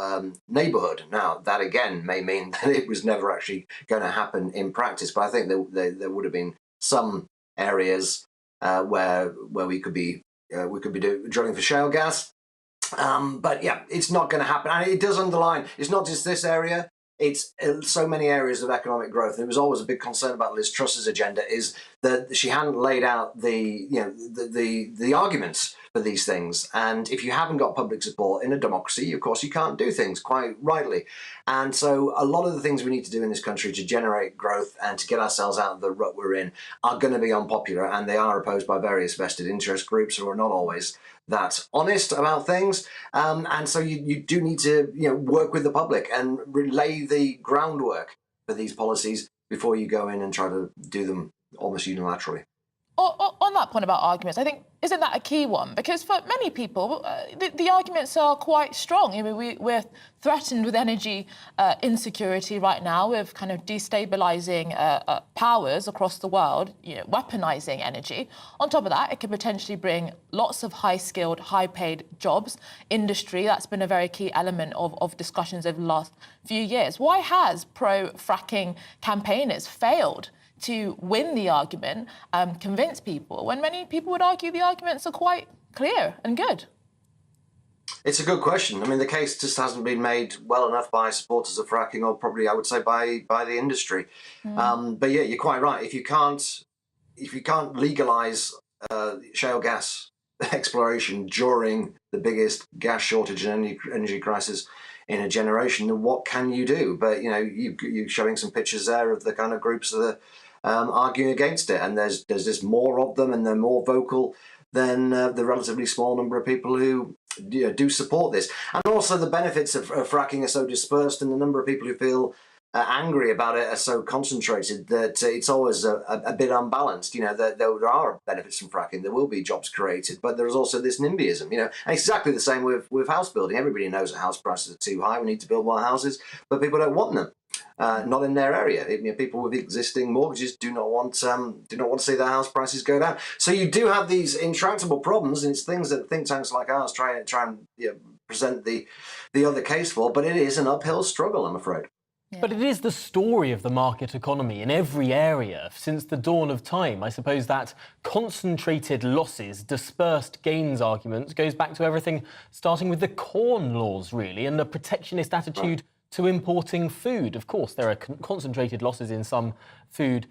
neighbourhood. Now, that again may mean that it was never actually going to happen in practice, but I think there would have been some areas where we could be drilling for shale gas. But yeah, it's not going to happen. And it does underline, it's not just this area. It's so many areas of economic growth. It was always a big concern about Liz Truss's agenda is that she hadn't laid out the arguments for these things. And if you haven't got public support in a democracy, of course, you can't do things quite rightly. And so a lot of the things we need to do in this country to generate growth and to get ourselves out of the rut we're in are going to be unpopular, and they are opposed by various vested interest groups who are not always that honest about things, and so you do need to work with the public and lay the groundwork for these policies before you go in and try to do them almost unilaterally. On that point about arguments, I think, isn't that a key one? Because for many people, the arguments are quite strong. We're threatened with energy insecurity right now, with kind of destabilising powers across the world, weaponising energy. On top of that, it could potentially bring lots of high-skilled, high-paid jobs, industry. That's been a very key element of discussions over the last few years. Why has pro-fracking campaigners failed to win the argument, convince people, when many people would argue the arguments are quite clear and good? It's a good question. I mean, the case just hasn't been made well enough by supporters of fracking, or probably I would say by the industry. But yeah, you're quite right. If you can't legalise shale gas exploration during the biggest gas shortage and energy crisis in a generation, then what can you do? But you're showing some pictures there of the kind of groups that are arguing against it, and there's just more of them, and they're more vocal than the relatively small number of people who do support this. And also the benefits of fracking are so dispersed, and the number of people who feel angry about it are so concentrated that it's always a bit unbalanced. There are benefits from fracking. There will be jobs created, but there's also this NIMBYism. And it's exactly the same with house building. Everybody knows that house prices are too high. We need to build more houses, but people don't want them. Not in their area. People with existing mortgages do not want to see their house prices go down. So you do have these intractable problems, and it's things that think tanks like ours try and present the other case for. But it is an uphill struggle, I'm afraid. But it is the story of the market economy in every area since the dawn of time. I suppose that concentrated losses, dispersed gains argument goes back to everything starting with the Corn Laws, really, and the protectionist attitude to importing food. Of course, there are concentrated losses in some food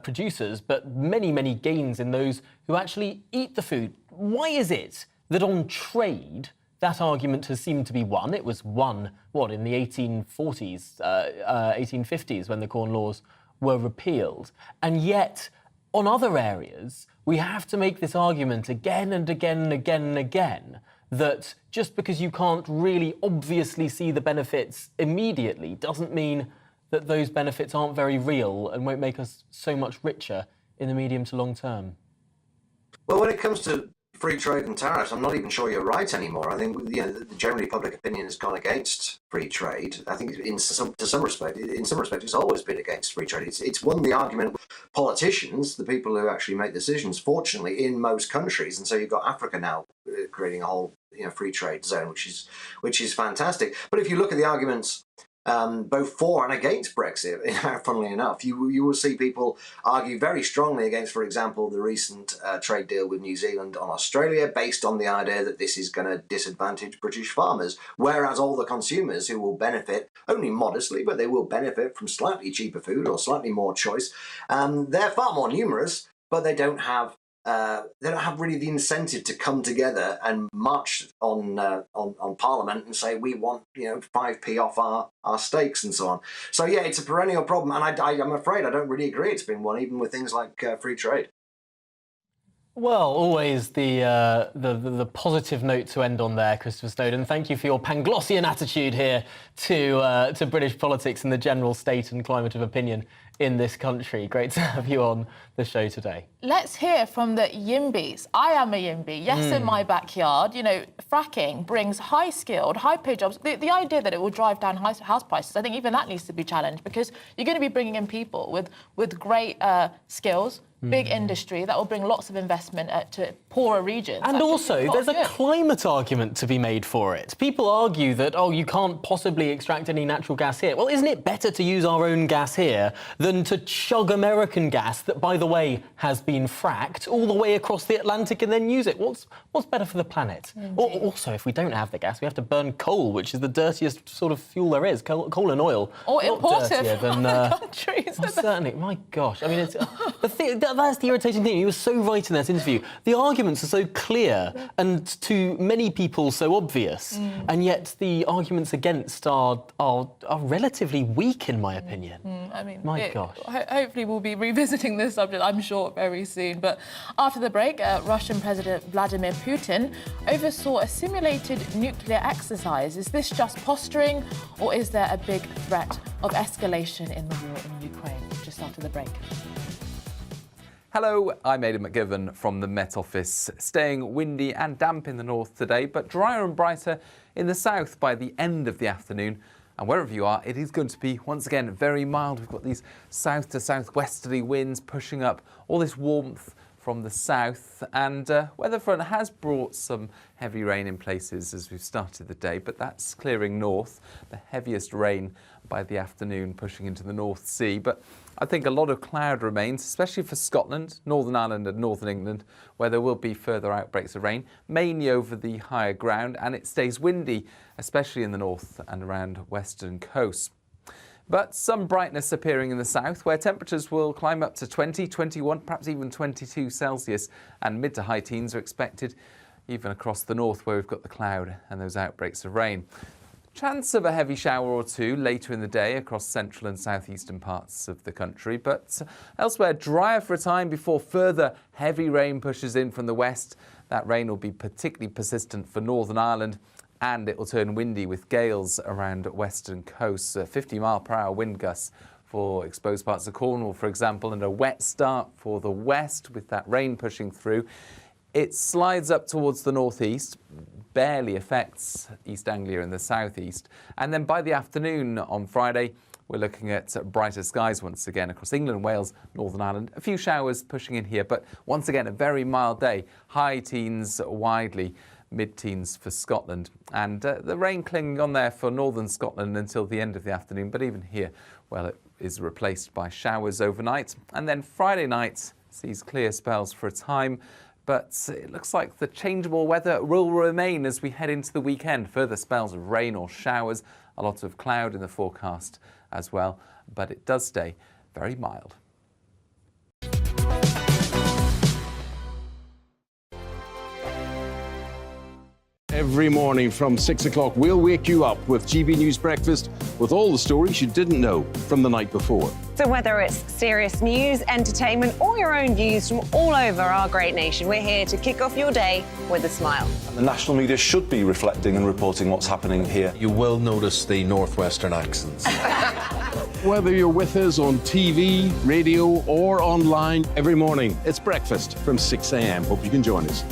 producers, but many, many gains in those who actually eat the food. Why is it that on trade, that argument has seemed to be won? It was won, in the 1840s, 1850s, when the Corn Laws were repealed. And yet, on other areas, we have to make this argument again and again and again and again that just because you can't really obviously see the benefits immediately doesn't mean that those benefits aren't very real and won't make us so much richer in the medium to long term. Well, when it comes to free trade and tariffs, I'm not even sure you're right anymore. I think generally public opinion has gone against free trade. I think in some respect, it's always been against free trade. It's won the argument with politicians, the people who actually make decisions, fortunately, in most countries. And so you've got Africa now creating a whole free trade zone, which is fantastic. But if you look at the arguments both for and against Brexit, funnily enough, you will see people argue very strongly against, for example, the recent trade deal with New Zealand on Australia, based on the idea that this is going to disadvantage British farmers, whereas all the consumers who will benefit, only modestly, but they will benefit from slightly cheaper food or slightly more choice, they're far more numerous, but they don't have really the incentive to come together and march on Parliament and say we want 5p off our steaks and so on. So yeah, it's a perennial problem, and I'm afraid I don't really agree it's been one, even with things like free trade. Well, always the positive note to end on there, Christopher Snowdon. Thank you for your Panglossian attitude here to British politics and the general state and climate of opinion in this country. Great to have you on the show today. Let's hear from the Yimbys. I am a Yimby. Yes, in my backyard. Fracking brings high-skilled, high-paid jobs. The idea that it will drive down house prices, I think even that needs to be challenged, because you're going to be bringing in people with great skills, big industry that will bring lots of investment to poorer regions. And also, there's a climate argument to be made for it. People argue that, you can't possibly extract any natural gas here. Well, isn't it better to use our own gas here than to chug American gas that, by the way, has been fracked all the way across the Atlantic and then use it? What's better for the planet? Also, if we don't have the gas, we have to burn coal, which is the dirtiest sort of fuel there is. Coal and oil. Or import it than from other countries. Certainly. My gosh. I mean, it's that's the irritating thing. You were so right in that interview. The arguments are so clear and to many people so obvious, and yet the arguments against are relatively weak, in my opinion. Gosh. Hopefully we'll be revisiting this subject, I'm sure, very soon. But after the break, Russian President Vladimir Putin oversaw a simulated nuclear exercise. Is this just posturing, or is there a big threat of escalation in the war in Ukraine? Just after the break. Hello, I'm Aidan McGivern from the Met Office. Staying windy and damp in the north today, but drier and brighter in the south by the end of the afternoon. And wherever you are, it is going to be, once again, very mild. We've got these south to southwesterly winds pushing up all this warmth from the south, and weather front has brought some heavy rain in places as we've started the day, but that's clearing north. The heaviest rain by the afternoon pushing into the North Sea, but I think a lot of cloud remains, especially for Scotland, Northern Ireland and Northern England, where there will be further outbreaks of rain, mainly over the higher ground, and it stays windy, especially in the north and around western coasts. But some brightness appearing in the south, where temperatures will climb up to 20, 21, perhaps even 22 Celsius, and mid to high teens are expected even across the north, where we've got the cloud and those outbreaks of rain. Chance of a heavy shower or two later in the day across central and southeastern parts of the country, but elsewhere drier for a time before further heavy rain pushes in from the west. That rain will be particularly persistent for Northern Ireland, and it will turn windy with gales around western coasts, 50-mile-per-hour wind gusts for exposed parts of Cornwall, for example, and a wet start for the west with that rain pushing through. It slides up towards the northeast, barely affects East Anglia and the southeast. And then by the afternoon on Friday, we're looking at brighter skies once again across England, Wales, Northern Ireland. A few showers pushing in here, but once again, a very mild day. High teens widely, mid-teens for Scotland. And the rain clinging on there for northern Scotland until the end of the afternoon. But even here, well, it is replaced by showers overnight. And then Friday night sees clear spells for a time. But it looks like the changeable weather will remain as we head into the weekend. Further spells of rain or showers, a lot of cloud in the forecast as well, but it does stay very mild. Every morning from 6 o'clock, we'll wake you up with GB News Breakfast with all the stories you didn't know from the night before. So whether it's serious news, entertainment, or your own views from all over our great nation, we're here to kick off your day with a smile. And the national media should be reflecting and reporting what's happening here. You will notice the northwestern accents. Whether you're with us on TV, radio, or online, every morning, it's breakfast from 6 a.m. Hope you can join us.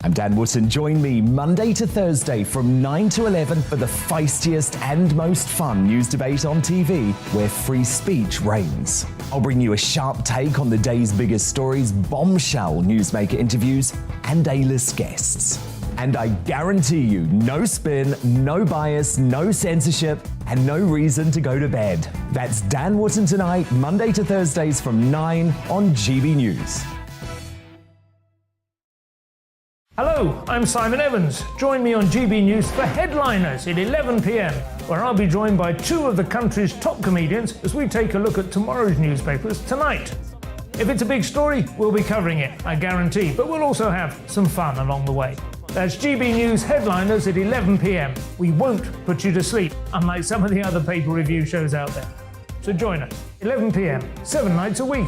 I'm Dan Wootton. Join me Monday to Thursday from 9 to 11 for the feistiest and most fun news debate on TV, where free speech reigns. I'll bring you a sharp take on the day's biggest stories, bombshell newsmaker interviews, and A-list guests. And I guarantee you, no spin, no bias, no censorship, and no reason to go to bed. That's Dan Wootton tonight, Monday to Thursdays from 9 on GB News. Hello, I'm Simon Evans. Join me on GB News for Headliners at 11 p.m, where I'll be joined by two of the country's top comedians as we take a look at tomorrow's newspapers tonight. If it's a big story, we'll be covering it, I guarantee, but we'll also have some fun along the way. That's GB News Headliners at 11 p.m. We won't put you to sleep, unlike some of the other paper review shows out there. So join us, 11 p.m, 7 nights a week.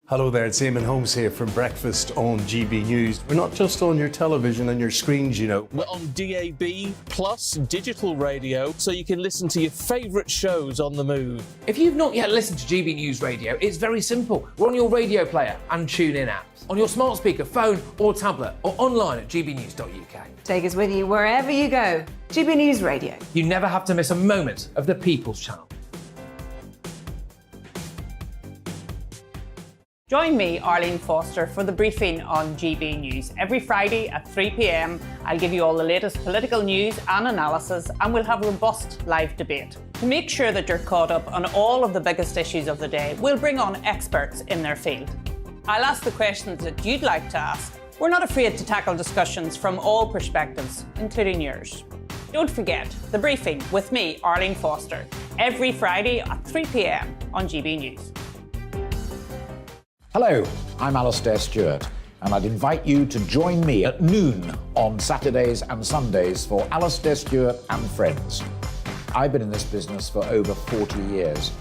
Hello there, it's Eamon Holmes here from Breakfast on GB News. We're not just on your television and your screens, you know. We're on DAB plus digital radio, so you can listen to your favourite shows on the move. If you've not yet listened to GB News Radio, it's very simple. We're on your radio player and TuneIn apps, on your smart speaker, phone or tablet, or online at gbnews.uk. Take us with you wherever you go. GB News Radio. You never have to miss a moment of the People's Channel. Join me, Arlene Foster, for the briefing on GB News. Every Friday at 3 p.m, I'll give you all the latest political news and analysis, and we'll have robust live debate. To make sure that you're caught up on all of the biggest issues of the day, we'll bring on experts in their field. I'll ask the questions that you'd like to ask. We're not afraid to tackle discussions from all perspectives, including yours. Don't forget, the briefing with me, Arlene Foster, every Friday at 3 p.m. on GB News. Hello, I'm Alastair Stewart, and I'd invite you to join me at noon on Saturdays and Sundays for Alastair Stewart and Friends. I've been in this business for over 40 years.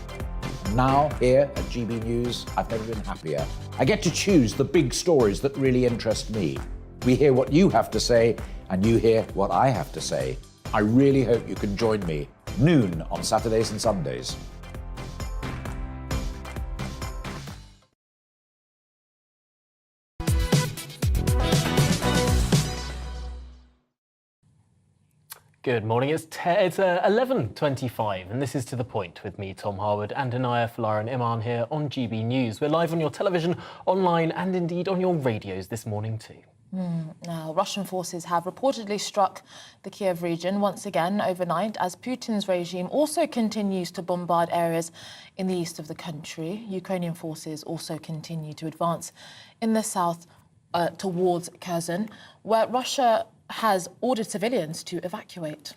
Now, here at GB News, I've never been happier. I get to choose the big stories that really interest me. We hear what you have to say, and you hear what I have to say. I really hope you can join me, noon on Saturdays and Sundays. Good morning, it's 11:25 and this is To The Point with me, Tom Harwood, and Anaya Falar and Iman here on GB News. We're live on your television, online and indeed on your radios this morning too. Now, Russian forces have reportedly struck the Kiev region once again overnight as Putin's regime also continues to bombard areas in the east of the country. Ukrainian forces also continue to advance in the south towards Kherson, where Russia has ordered civilians to evacuate.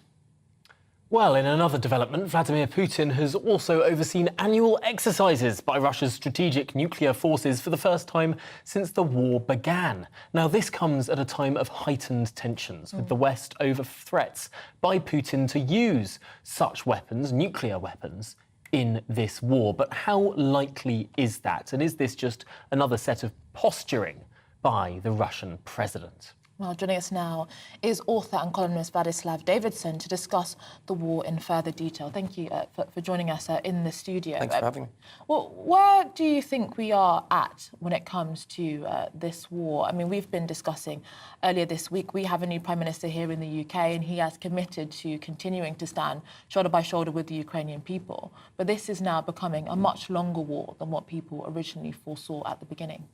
Well, in another development, Vladimir Putin has also overseen annual exercises by Russia's strategic nuclear forces for the first time since the war began. Now, this comes at a time of heightened tensions, with the West over threats by Putin to use such weapons, nuclear weapons, in this war. But how likely is that? And is this just another set of posturing by the Russian president? Well, joining us now is author and columnist Vladislav Davidson to discuss the war in further detail. Thank you for joining us in the studio. Thanks for having me. Well, where do you think we are at when it comes to this war? I mean, we've been discussing earlier this week, we have a new Prime Minister here in the UK, and he has committed to continuing to stand shoulder by shoulder with the Ukrainian people. But this is now becoming a much longer war than what people originally foresaw at the beginning.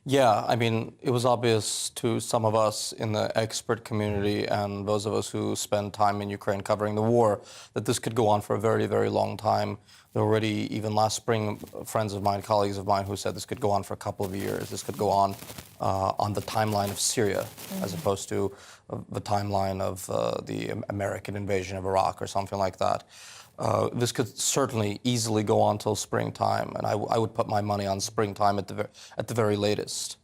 Yeah, I mean, it was obvious to some of us in the expert community and those of us who spend time in Ukraine covering the war that this could go on for a very, very long time. There were already, even last spring, friends of mine, colleagues of mine who said this could go on for a couple of years. This could go on the timeline of Syria, as opposed to the timeline of the American invasion of Iraq or something like that. This could certainly easily go on till springtime, and I would put my money on springtime at the very latest.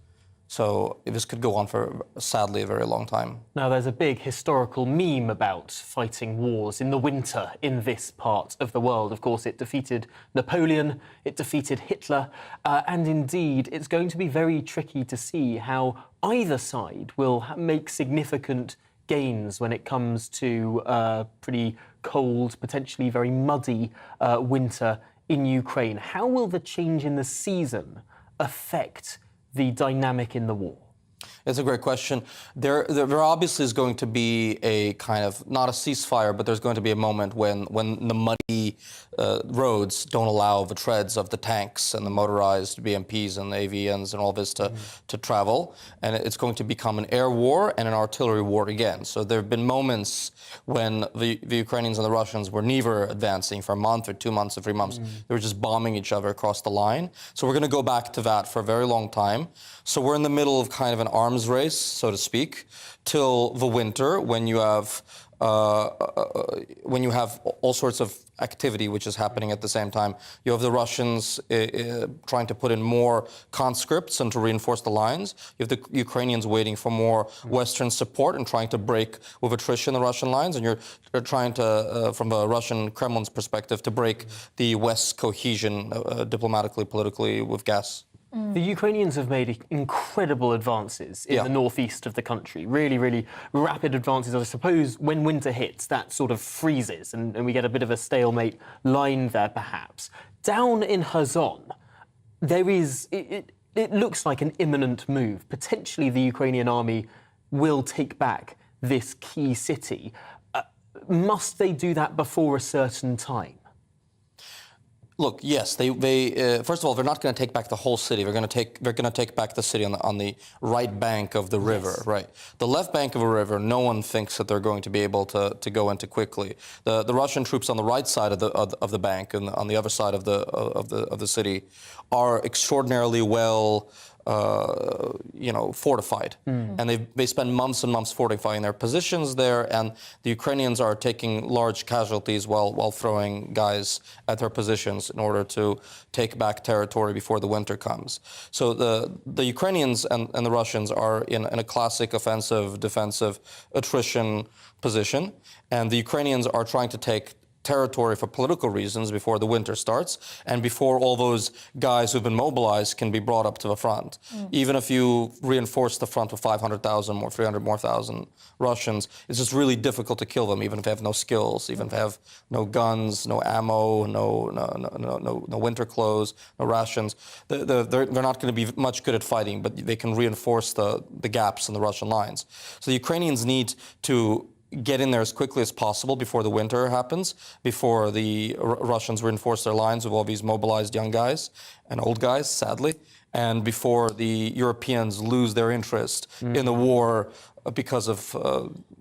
So this could go on for, sadly, a very long time. Now, there's a big historical meme about fighting wars in the winter in this part of the world. Of course, it defeated Napoleon, it defeated Hitler, and indeed, it's going to be very tricky to see how either side will make significant gains when it comes to pretty cold, potentially very muddy winter in Ukraine. How will the change in the season affect the dynamic in the war? It's a great question. There obviously is going to be a kind of, not a ceasefire, but there's going to be a moment when the muddy roads don't allow the treads of the tanks and the motorized BMPs and the AVNs and all this to travel. And it's going to become an air war and an artillery war again. So there have been moments when the Ukrainians and the Russians were neither advancing for a month or 2 months or 3 months. They were just bombing each other across the line. So we're going to go back to that for a very long time. So we're in the middle of kind of an arms race, so to speak, till the winter, when you have all sorts of activity which is happening at the same time. You have the Russians trying to put in more conscripts and to reinforce the lines. You have the Ukrainians waiting for more Western support and trying to break with attrition the Russian lines. And you're trying to, from the Russian Kremlin's perspective, to break the West's cohesion diplomatically, politically with gas. The Ukrainians have made incredible advances in the northeast of the country, really, really rapid advances. I suppose when winter hits, that sort of freezes and we get a bit of a stalemate line there, perhaps. Down in Kherson, there is, it looks like an imminent move. Potentially the Ukrainian army will take back this key city. Must they do that before a certain time? Look, yes, they first of all, they're not going to take back the whole city. They're going to take back the city on the right bank of the river, right? The left bank of a river, no one thinks that they're going to be able to go into quickly. The Russian troops on the right side of the bank and on the other side of the city are extraordinarily well fortified. And they spend months and months fortifying their positions there, and the Ukrainians are taking large casualties while throwing guys at their positions in order to take back territory before the winter comes. So the Ukrainians and the Russians are in a classic offensive, defensive attrition position, and the Ukrainians are trying to take territory for political reasons before the winter starts and before all those guys who've been mobilized can be brought up to the front. Even if you reinforce the front with 500,000 or 300,000 Russians, it's just really difficult to kill them, even if they have no skills, even if they have no guns, no ammo, no winter clothes, no rations. They're not going to be much good at fighting, but they can reinforce the gaps in the Russian lines. So the Ukrainians need to get in there as quickly as possible before the winter happens, before the Russians reinforce their lines with all these mobilized young guys and old guys, sadly, and before the Europeans lose their interest in the war because of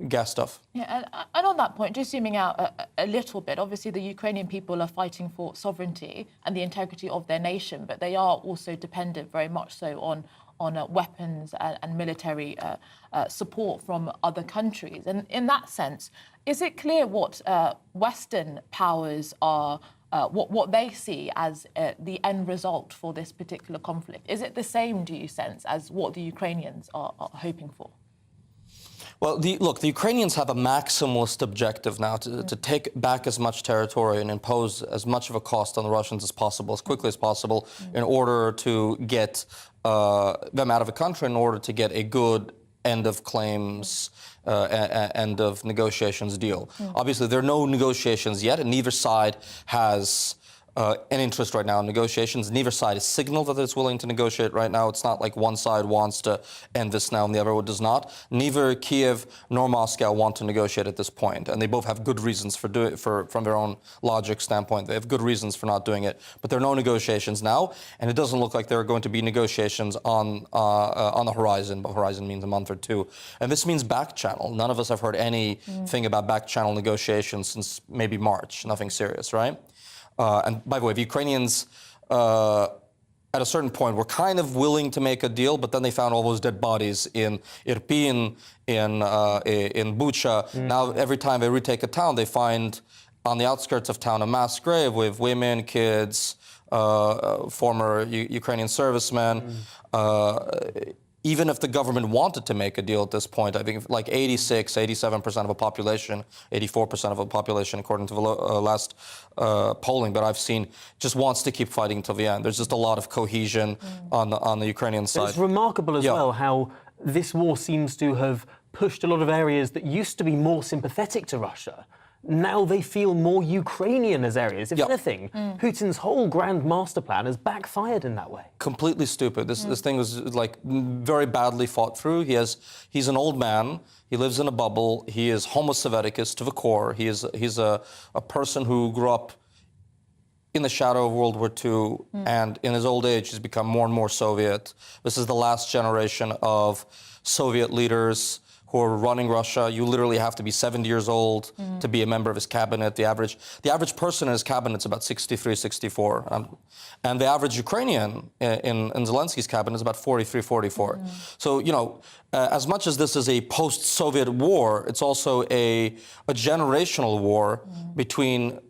gas stuff. Yeah, and on that point, just zooming out a little bit, obviously the Ukrainian people are fighting for sovereignty and the integrity of their nation, but they are also dependent very much so on weapons and military support from other countries. And in that sense, is it clear what Western powers are, what they see as the end result for this particular conflict? Is it the same, do you sense, as what the Ukrainians are hoping for? Well, look, the Ukrainians have a maximalist objective now to take back as much territory and impose as much of a cost on the Russians as possible, as quickly as possible, in order to get them out of the country, in order to get a good end of claims, end of negotiations deal. Obviously, there are no negotiations yet, and neither side has an interest right now in negotiations. Neither side has signaled that it's willing to negotiate right now. It's not like one side wants to end this now and the other one does not. Neither Kiev nor Moscow want to negotiate at this point, and they both have good reasons for doing from their own logic standpoint. They have good reasons for not doing it. But there are no negotiations now, and it doesn't look like there are going to be negotiations on the horizon. But horizon means a month or two, and this means back channel. None of us have heard anything about back channel negotiations since maybe March. Nothing serious, right? And by the way, the Ukrainians, at a certain point, were kind of willing to make a deal, but then they found all those dead bodies in Irpin, in Bucha. Now, every time they retake a town, they find on the outskirts of town a mass grave with women, kids, former Ukrainian servicemen. Even if the government wanted to make a deal at this point, I think like 86, 87% of a population, 84% of a population, according to the last polling that I've seen, just wants to keep fighting until the end. There's just a lot of cohesion on the Ukrainian side. It's remarkable as well how this war seems to have pushed a lot of areas that used to be more sympathetic to Russia. Now they feel more Ukrainian as areas. If anything, Putin's whole grand master plan has backfired in that way. Completely stupid. This thing was like very badly fought through. He's an old man. He lives in a bubble. He is Homo Sovieticus to the core. He's a person who grew up in the shadow of World War II, and in his old age, he's become more and more Soviet. This is the last generation of Soviet leaders who are running Russia. You literally have to be 70 years old to be a member of his cabinet. The average person in his cabinet is about 63, 64. And the average Ukrainian in Zelensky's cabinet is about 43, 44. So, you know, as much as this is a post-Soviet war, it's also a generational war between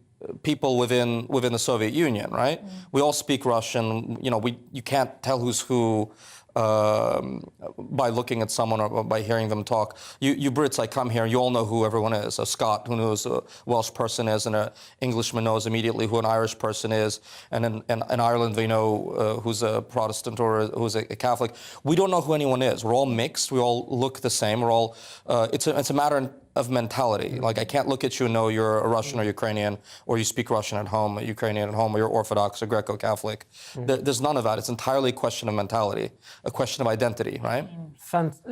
people within the Soviet Union, right? We all speak Russian. You know, you can't tell who's who by looking at someone or by hearing them talk. You Brits, I come here, you all know who everyone is. A Scot who knows who a Welsh person is, and an Englishman knows immediately who an Irish person is. And in Ireland, they know who's a Protestant or who's a Catholic. We don't know who anyone is. We're all mixed. We all look the same. We're all. It's a matter of mentality. Like, I can't look at you and know you're a Russian or Ukrainian, or you speak Russian at home, a Ukrainian at home, or you're Orthodox or Greco-Catholic. There's none of that. It's entirely a question of mentality, a question of identity, right?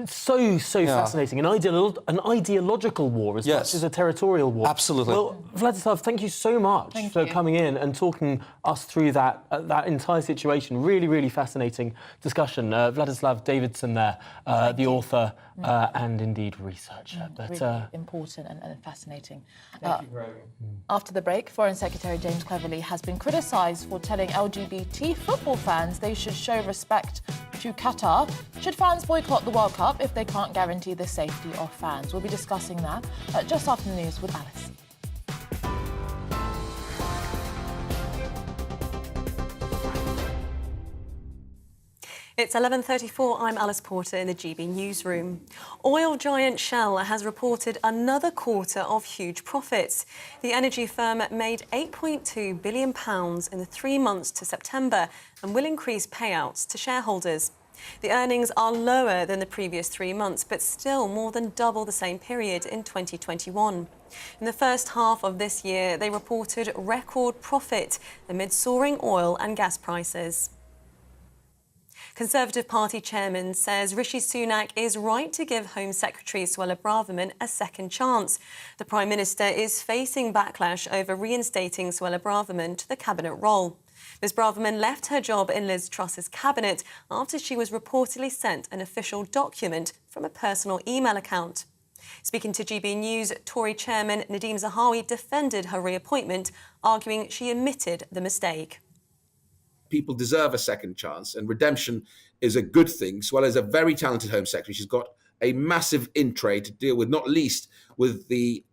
So fascinating. An ideological war as much as a territorial war. Absolutely. Well, Vladislav, thank you so much for coming in and talking us through that entire situation. Really, really fascinating discussion. Vladislav Davidson there, the author and indeed researcher. Really important and fascinating. Thank you very After the break, Foreign Secretary James Cleverly has been criticised for telling LGBT football fans they should show respect to Qatar. Should fans boycott the World Cup if they can't guarantee the safety of fans? We'll be discussing that just after the news with Alice. It's 11:34. I'm Alice Porter in the GB newsroom. Oil giant Shell has reported another quarter of huge profits. The energy firm made £8.2 billion in the 3 months to September and will increase payouts to shareholders. The earnings are lower than the previous 3 months, but still more than double the same period in 2021. In the first half of this year, they reported record profit amid soaring oil and gas prices. Conservative Party chairman says Rishi Sunak is right to give Home Secretary Suella Braverman a second chance. The Prime Minister is facing backlash over reinstating Suella Braverman to the cabinet role. Ms Braverman left her job in Liz Truss's cabinet after she was reportedly sent an official document from a personal email account. Speaking to GB News, Tory chairman Nadhim Zahawi defended her reappointment, arguing she admitted the mistake. people deserve a second chance, and redemption is a good thing. Suella is a very talented Home Secretary. She's got a massive in-trade to deal with, not least with the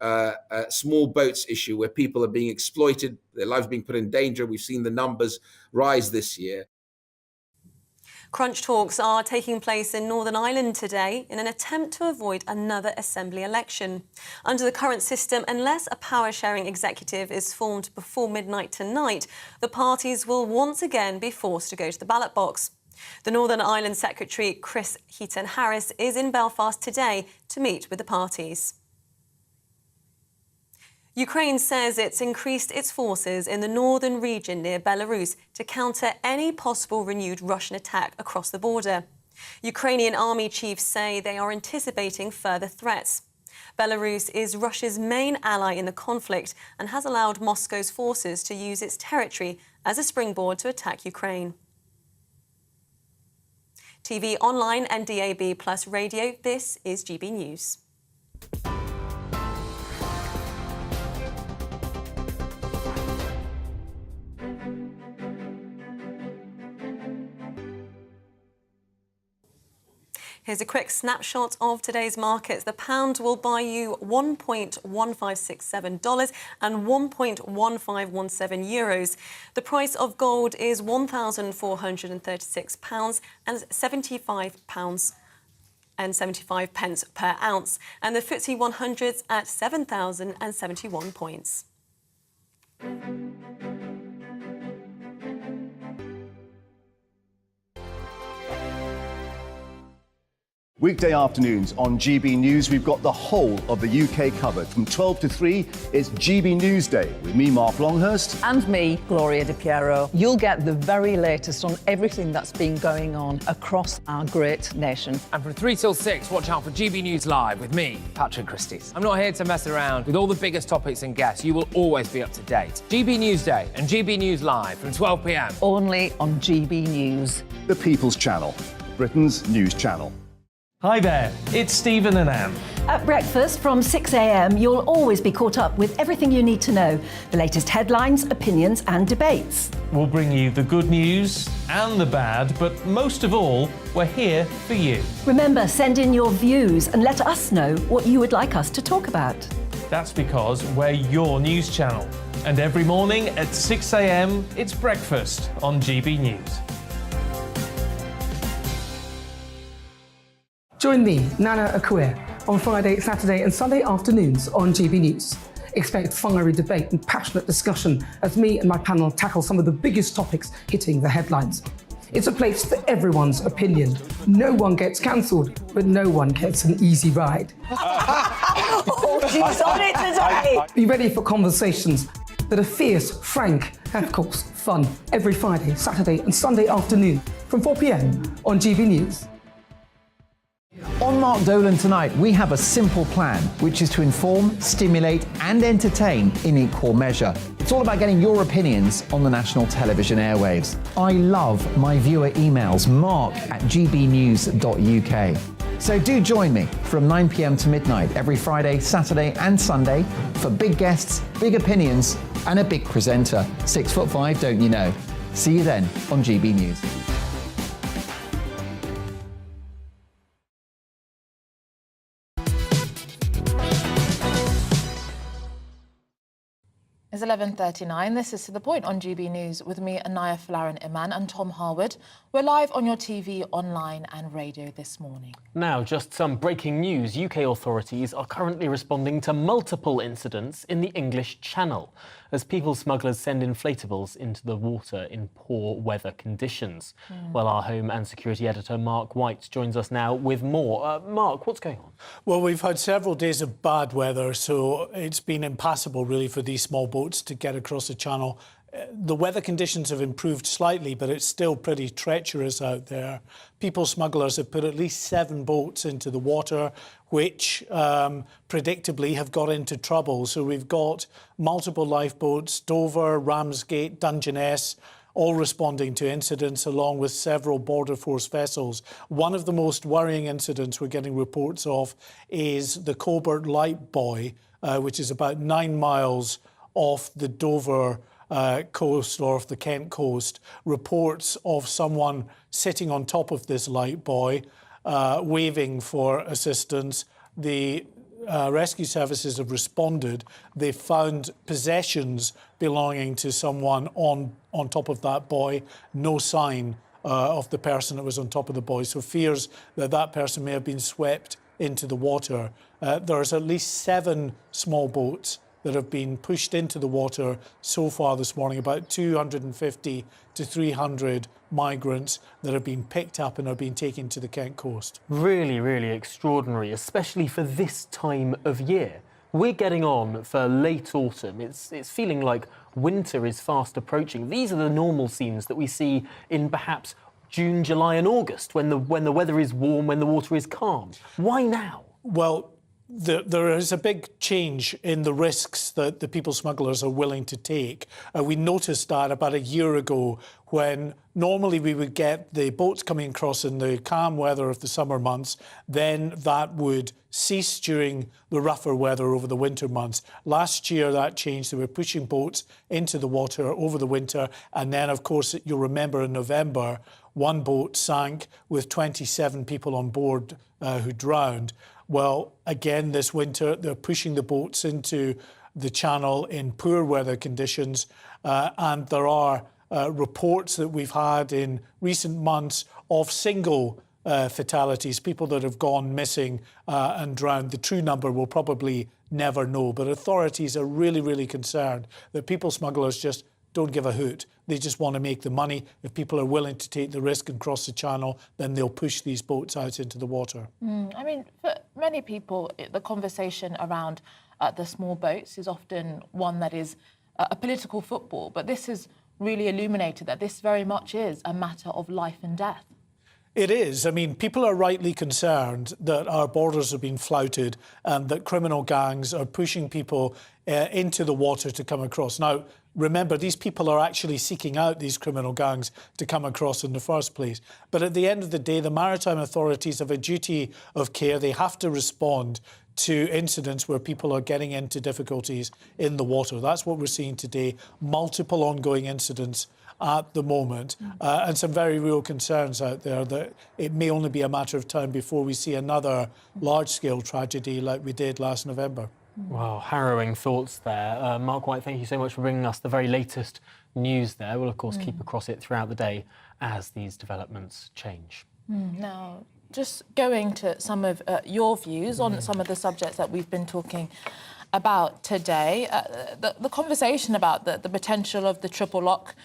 small boats issue where people are being exploited, their lives being put in danger. We've seen the numbers rise this year. Crunch talks are taking place in Northern Ireland today in an attempt to avoid another Assembly election. Under the current system, unless a power-sharing executive is formed before midnight tonight, the parties will once again be forced to go to the ballot box. The Northern Ireland Secretary, Chris Heaton-Harris, is in Belfast today to meet with the parties. Ukraine says it's increased its forces in the northern region near Belarus to counter any possible renewed Russian attack across the border. Ukrainian army chiefs say they are anticipating further threats. Belarus is Russia's main ally in the conflict and has allowed Moscow's forces to use its territory as a springboard to attack Ukraine. TV, online and DAB plus radio, this is GB News. Here's a quick snapshot of today's markets. The pound will buy you $1.1567 and €1.1517 euros. The price of gold is £1,436 and £75 per ounce. And the FTSE 100's at 7,071 points. Weekday afternoons on GB News, we've got the whole of the UK covered. From 12 to 3, it's GB News Day with me, Mark Longhurst. And me, Gloria Di Piero. You'll get the very latest on everything that's been going on across our great nation. And from 3 till 6, watch out for GB News Live with me, Patrick Christys. I'm not here to mess around with all the biggest topics and guests. You will always be up to date. GB News Day and GB News Live from 12 p.m. Only on GB News. The People's Channel, Britain's news channel. Hi there, it's Stephen and Anne. At breakfast from 6 a.m, you'll always be caught up with everything you need to know, the latest headlines, opinions and debates. We'll bring you the good news and the bad, but most of all, we're here for you. Remember, send in your views and let us know what you would like us to talk about. That's because we're your news channel. And every morning at 6 a.m, it's breakfast on GB News. Join me, Nana Akua, on Friday, Saturday and Sunday afternoons on GB News. Expect fiery debate and passionate discussion as me and my panel tackle some of the biggest topics hitting the headlines. It's a place for everyone's opinion. No one gets cancelled, but no one gets an easy ride. Oh, she's on it today! Be ready for conversations that are fierce, frank, and of course, fun. Every Friday, Saturday and Sunday afternoon from 4 p.m. on GB News. On Mark Dolan tonight, we have a simple plan, which is to inform, stimulate and entertain in equal measure. It's all about getting your opinions on the national television airwaves. I love my viewer emails, mark@gbnews.uk. So do join me from 9 p.m. to midnight every Friday, Saturday and Sunday for big guests, big opinions and a big presenter. 6'5", don't you know? See you then on GB News. It's 11:39. This is To The Point on GB News with me, Anaya Falarin-Iman and Tom Harwood. We're live on your TV, online and radio this morning. Now, just some breaking news. UK authorities are currently responding to multiple incidents in the English Channel as people smugglers send inflatables into the water in poor weather conditions. Well, our home and security editor, Mark White, joins us now with more. Mark, what's going on? Well, we've had several days of bad weather, so it's been impassable, really, for these small boats to get across the channel. The weather conditions have improved slightly, but it's still pretty treacherous out there. People smugglers have put at least 7 boats into the water, which predictably have got into trouble. So we've got multiple lifeboats, Dover, Ramsgate, Dungeness, all responding to incidents along with several Border Force vessels. One of the most worrying incidents we're getting reports of is the Cobert Light Buoy, which is about 9 miles off the Dover coast or off the Kent coast, reports of someone sitting on top of this light buoy, waving for assistance. The rescue services have responded. They found possessions belonging to someone on top of that buoy. No sign of the person that was on top of the buoy. So fears that that person may have been swept into the water. There's at least 7 small boats that have been pushed into the water so far this morning, about 250 to 300 migrants that have been picked up and are being taken to the Kent coast. Really, really extraordinary, especially for this time of year. We're getting on for late autumn. It's feeling like winter is fast approaching. These are the normal scenes that we see in perhaps June, July and August, when the weather is warm, when the water is calm. Why now? Well, there is a big change in the risks that the people smugglers are willing to take. We noticed that about a year ago, when normally we would get the boats coming across in the calm weather of the summer months, then that would cease during the rougher weather over the winter months. Last year that changed. They were pushing boats into the water over the winter, and then of course you'll remember in November one boat sank with 27 people on board who drowned. Well, again, this winter, they're pushing the boats into the channel in poor weather conditions, and there are reports that we've had in recent months of single fatalities, people that have gone missing and drowned. The true number we'll probably never know, but authorities are really, really concerned that people smugglers just don't give a hoot. They just want to make the money. If people are willing to take the risk and cross the channel, then they'll push these boats out into the water. I mean, for many people, the conversation around the small boats is often one that is a political football, but this has really illuminated that this very much is a matter of life and death. It is. I mean, people are rightly concerned that our borders have been flouted and that criminal gangs are pushing people into the water to come across. Now, remember, these people are actually seeking out these criminal gangs to come across in the first place. But at the end of the day, the maritime authorities have a duty of care. They have to respond to incidents where people are getting into difficulties in the water. That's what we're seeing today. Multiple ongoing incidents at the moment, and some very real concerns out there that it may only be a matter of time before we see another large-scale tragedy like we did last November. Wow, harrowing thoughts there. Mark White, thank you so much for bringing us the very latest news there. We'll, of course, keep across it throughout the day as these developments change. Now, just going to some of your views on some of the subjects that we've been talking about today, the conversation about the potential of the triple lock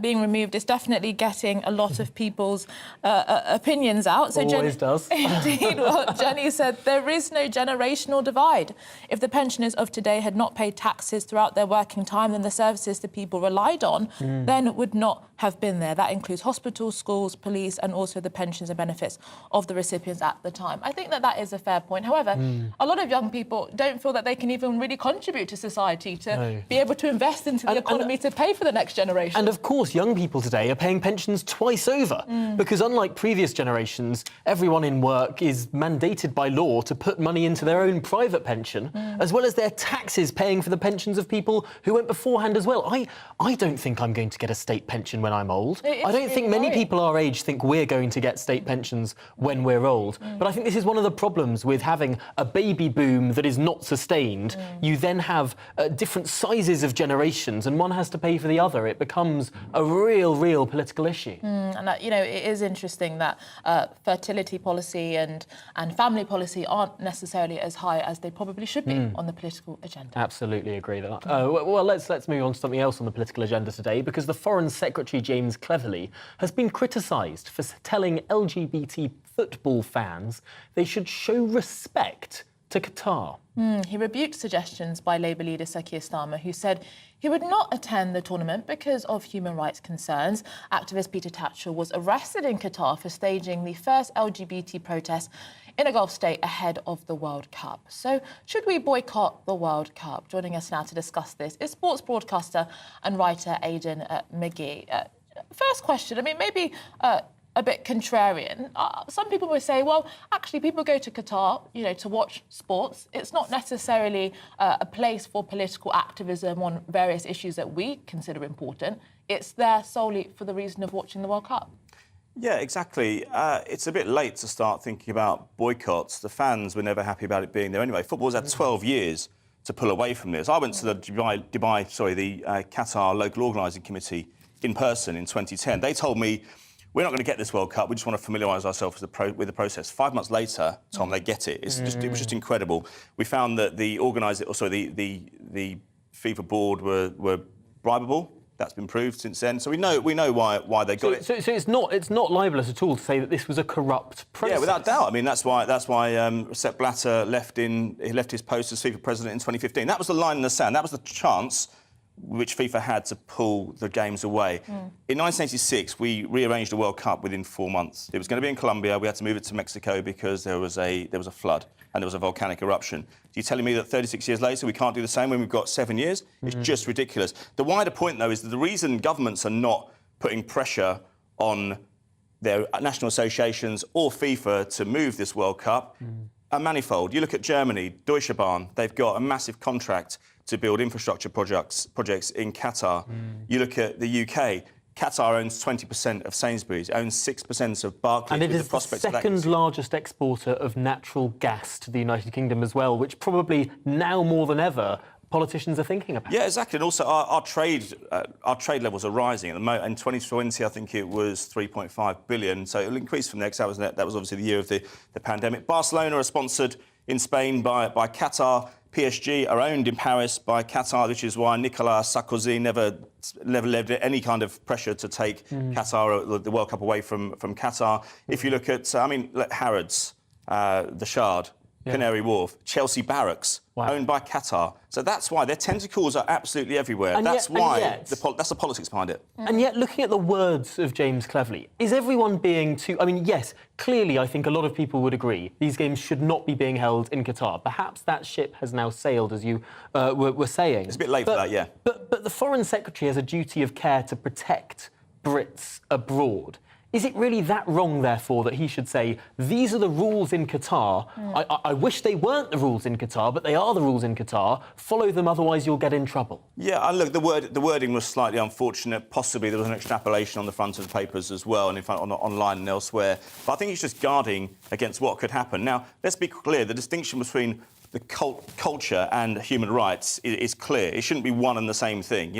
being removed is definitely getting a lot of people's opinions out. So always does. Indeed, what Jenny said, there is no generational divide. If the pensioners of today had not paid taxes throughout their working time, then the services the people relied on then would not have been there. That includes hospitals, schools, police, and also the pensions and benefits of the recipients at the time. I think that is a fair point. However, a lot of young people don't feel that they can even really contribute to society to be able to invest into the economy to pay for the next generation. And of course, young people today are paying pensions twice over because unlike previous generations, everyone in work is mandated by law to put money into their own private pension, as well as their taxes paying for the pensions of people who went beforehand as well. I don't think I'm going to get a state pension when I'm old. I don't think many people our age think we're going to get state pensions when we're old. But I think this is one of the problems with having a baby boom that is not sustained. You then have different sizes of generations and one has to pay for the other. It becomes a real political issue. And you know, it is interesting that fertility policy and family policy aren't necessarily as high as they probably should be on the political agenda. Absolutely agree with that. Well, let's move on to something else on the political agenda today, because the Foreign Secretary James Cleverly has been criticised for telling LGBT football fans they should show respect to Qatar. He rebuked suggestions by Labour leader Sir Keir Starmer, who said he would not attend the tournament because of human rights concerns. Activist Peter Tatchell was arrested in Qatar for staging the first LGBT protest in a Gulf state ahead of the World Cup. So should we boycott the World Cup? Joining us now to discuss this is sports broadcaster and writer Aidan McGee. First question, I mean, maybe a bit contrarian. Some people would say, well, actually, people go to Qatar, to watch sports. It's not necessarily a place for political activism on various issues that we consider important. It's there solely for the reason of watching the World Cup. Yeah, exactly. It's a bit late to start thinking about boycotts. The fans were never happy about it being there anyway. Football's had 12 years to pull away from this. I went to the Qatar Local Organising Committee in person in 2010. They told me, we're not going to get this World Cup. We just want to familiarise ourselves with the process. 5 months later, Tom, they get it. It was just incredible. We found that the FIFA board were bribable. That's been proved since then. So we know why they got it. So it's not libelous at all to say that this was a corrupt process. Yeah, without doubt. I mean, that's why Sepp Blatter left his post as FIFA president in 2015. That was the line in the sand. That was the chance which FIFA had to pull the games away. In 1986, we rearranged the World Cup within 4 months. It was going to be in Colombia. We had to move it to Mexico because there was a flood and there was a volcanic eruption. You're telling me that 36 years later we can't do the same when we've got 7 years? It's just ridiculous. The wider point, though, is that the reason governments are not putting pressure on their national associations or FIFA to move this World Cup are manifold. You look at Germany, Deutsche Bahn, they've got a massive contract to build infrastructure projects in Qatar. You look at the UK, Qatar owns 20% of Sainsbury's, owns 6% of Barclays. And it is the second largest exporter of natural gas to the United Kingdom as well, which probably now more than ever politicians are thinking about. Yeah, exactly. And also our trade levels are rising. At the moment, in 2020, I think it was 3.5 billion. So it'll increase from there because that was obviously the year of the pandemic. Barcelona are sponsored in Spain by Qatar. PSG are owned in Paris by Qatar, which is why Nicolas Sarkozy never led any kind of pressure to take Qatar, the World Cup, away from Qatar. If you look at, Harrods, the Shard, Canary Wharf, Chelsea Barracks, owned by Qatar. So that's why their tentacles are absolutely everywhere. And that's yet, that's the politics behind it. And yet, looking at the words of James Cleverly, is everyone being too... yes, clearly I think a lot of people would agree these games should not be being held in Qatar. Perhaps that ship has now sailed, as you were saying. It's a bit late for that, yeah. But the Foreign Secretary has a duty of care to protect Brits abroad. Is it really that wrong, therefore, that he should say, these are the rules in Qatar, I wish they weren't the rules in Qatar, but they are the rules in Qatar, follow them, otherwise you'll get in trouble? Yeah, and look, the wording was slightly unfortunate. Possibly there was an extrapolation on the front of the papers as well, and in fact online and elsewhere. But I think he's just guarding against what could happen. Now, let's be clear, the distinction between the culture and human rights is clear. It shouldn't be one and the same thing.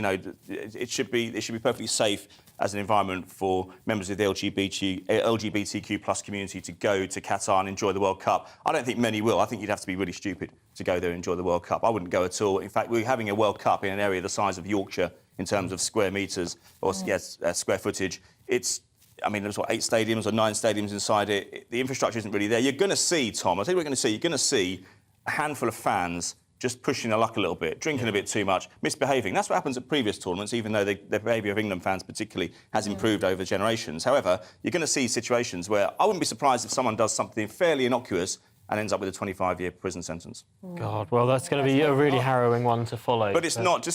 It should be perfectly safe as an environment for members of the LGBTQ plus community to go to Qatar and enjoy the World Cup. I don't think many will. I think you'd have to be really stupid to go there and enjoy the World Cup. I wouldn't go at all. In fact, we're having a World Cup in an area the size of Yorkshire in terms of square metres or square footage. There's 8 stadiums or 9 stadiums inside it. The infrastructure isn't really there. You're going to see, Tom, I'll tell you what you're going to see. You're going to see a handful of fans just pushing their luck a little bit, drinking a bit too much, misbehaving. That's what happens at previous tournaments, even though the behaviour of England fans particularly has improved over generations. However, you're going to see situations where I wouldn't be surprised if someone does something fairly innocuous and ends up with a 25-year prison sentence. God, well, that's going to be a really harrowing one to follow. But it's not,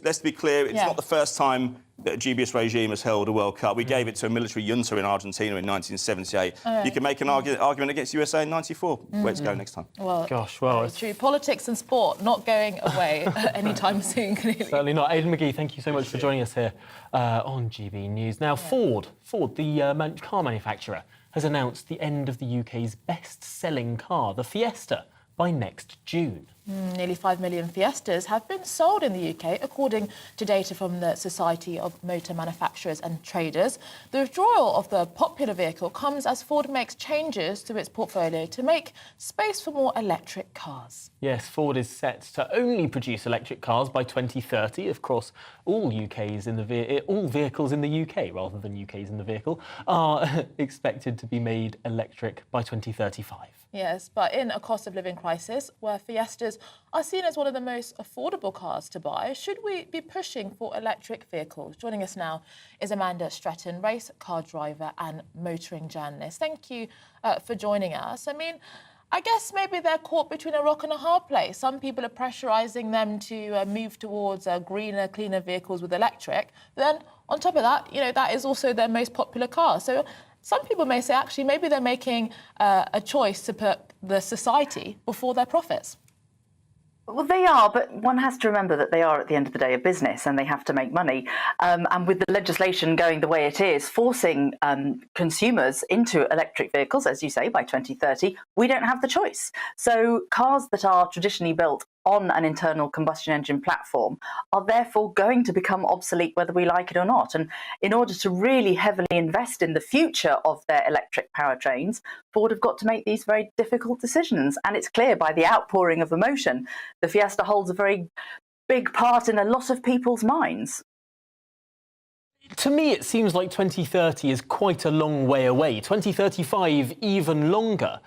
let's be clear, it's not the first time that a dubious regime has held a World Cup. We gave it to a military junta in Argentina in 1978. You can make an argument against USA in 94. Where to go next time? Well, gosh, well... It's true. Politics and sport not going away anytime soon, clearly. Certainly not. Aidan McGee, thank you so much for joining us here on GB News. Now, Ford, the car manufacturer, has announced the end of the UK's best-selling car, the Fiesta, by next June. Nearly 5 million Fiestas have been sold in the UK, according to data from the Society of Motor Manufacturers and Traders. The withdrawal of the popular vehicle comes as Ford makes changes to its portfolio to make space for more electric cars. Yes, Ford is set to only produce electric cars by 2030. Of course, all vehicles in the UK, rather than UKs in the vehicle, are expected to be made electric by 2035. Yes, but in a cost of living crisis, where Fiestas are seen as one of the most affordable cars to buy, should we be pushing for electric vehicles? Joining us now is Amanda Stretton, race car driver and motoring journalist. Thank you for joining us. I guess maybe they're caught between a rock and a hard place. Some people are pressurising them to move towards greener, cleaner vehicles with electric. But then, on top of that, that is also their most popular car. So some people may say, actually, maybe they're making a choice to put the society before their profits. Well, they are, but one has to remember that they are, at the end of the day, a business and they have to make money. And with the legislation going the way it is, forcing consumers into electric vehicles, as you say, by 2030, we don't have the choice. So cars that are traditionally built on an internal combustion engine platform are therefore going to become obsolete whether we like it or not. And in order to really heavily invest in the future of their electric powertrains, Ford have got to make these very difficult decisions. And it's clear by the outpouring of emotion, the Fiesta holds a very big part in a lot of people's minds. To me, it seems like 2030 is quite a long way away. 2035 even longer.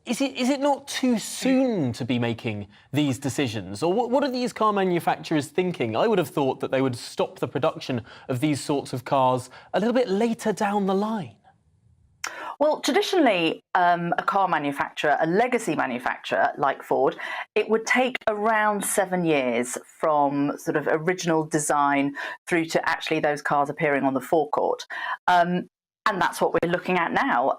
Is it not too soon to be making these decisions? Or what are these car manufacturers thinking? I would have thought that they would stop the production of these sorts of cars a little bit later down the line. Well, traditionally, a car manufacturer, a legacy manufacturer like Ford, it would take around 7 years from sort of original design through to actually those cars appearing on the forecourt. And that's what we're looking at now.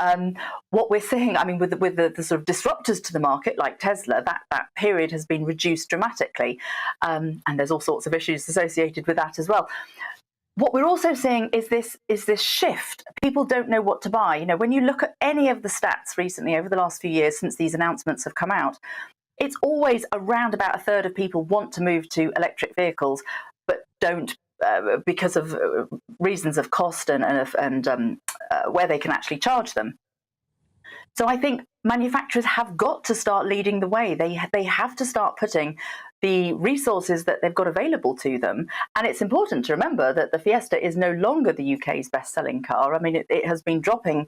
What we're seeing, I mean, with the sort of disruptors to the market, like Tesla, that period has been reduced dramatically. And there's all sorts of issues associated with that as well. What we're also seeing is this shift. People don't know what to buy. You know, when you look at any of the stats recently over the last few years since these announcements have come out, it's always around about a third of people want to move to electric vehicles, but don't because of reasons of cost and where they can actually charge them. So I think manufacturers have got to start leading the way. They have to start putting the resources that they've got available to them. And it's important to remember that the Fiesta is no longer the UK's best-selling car. I mean, it has been dropping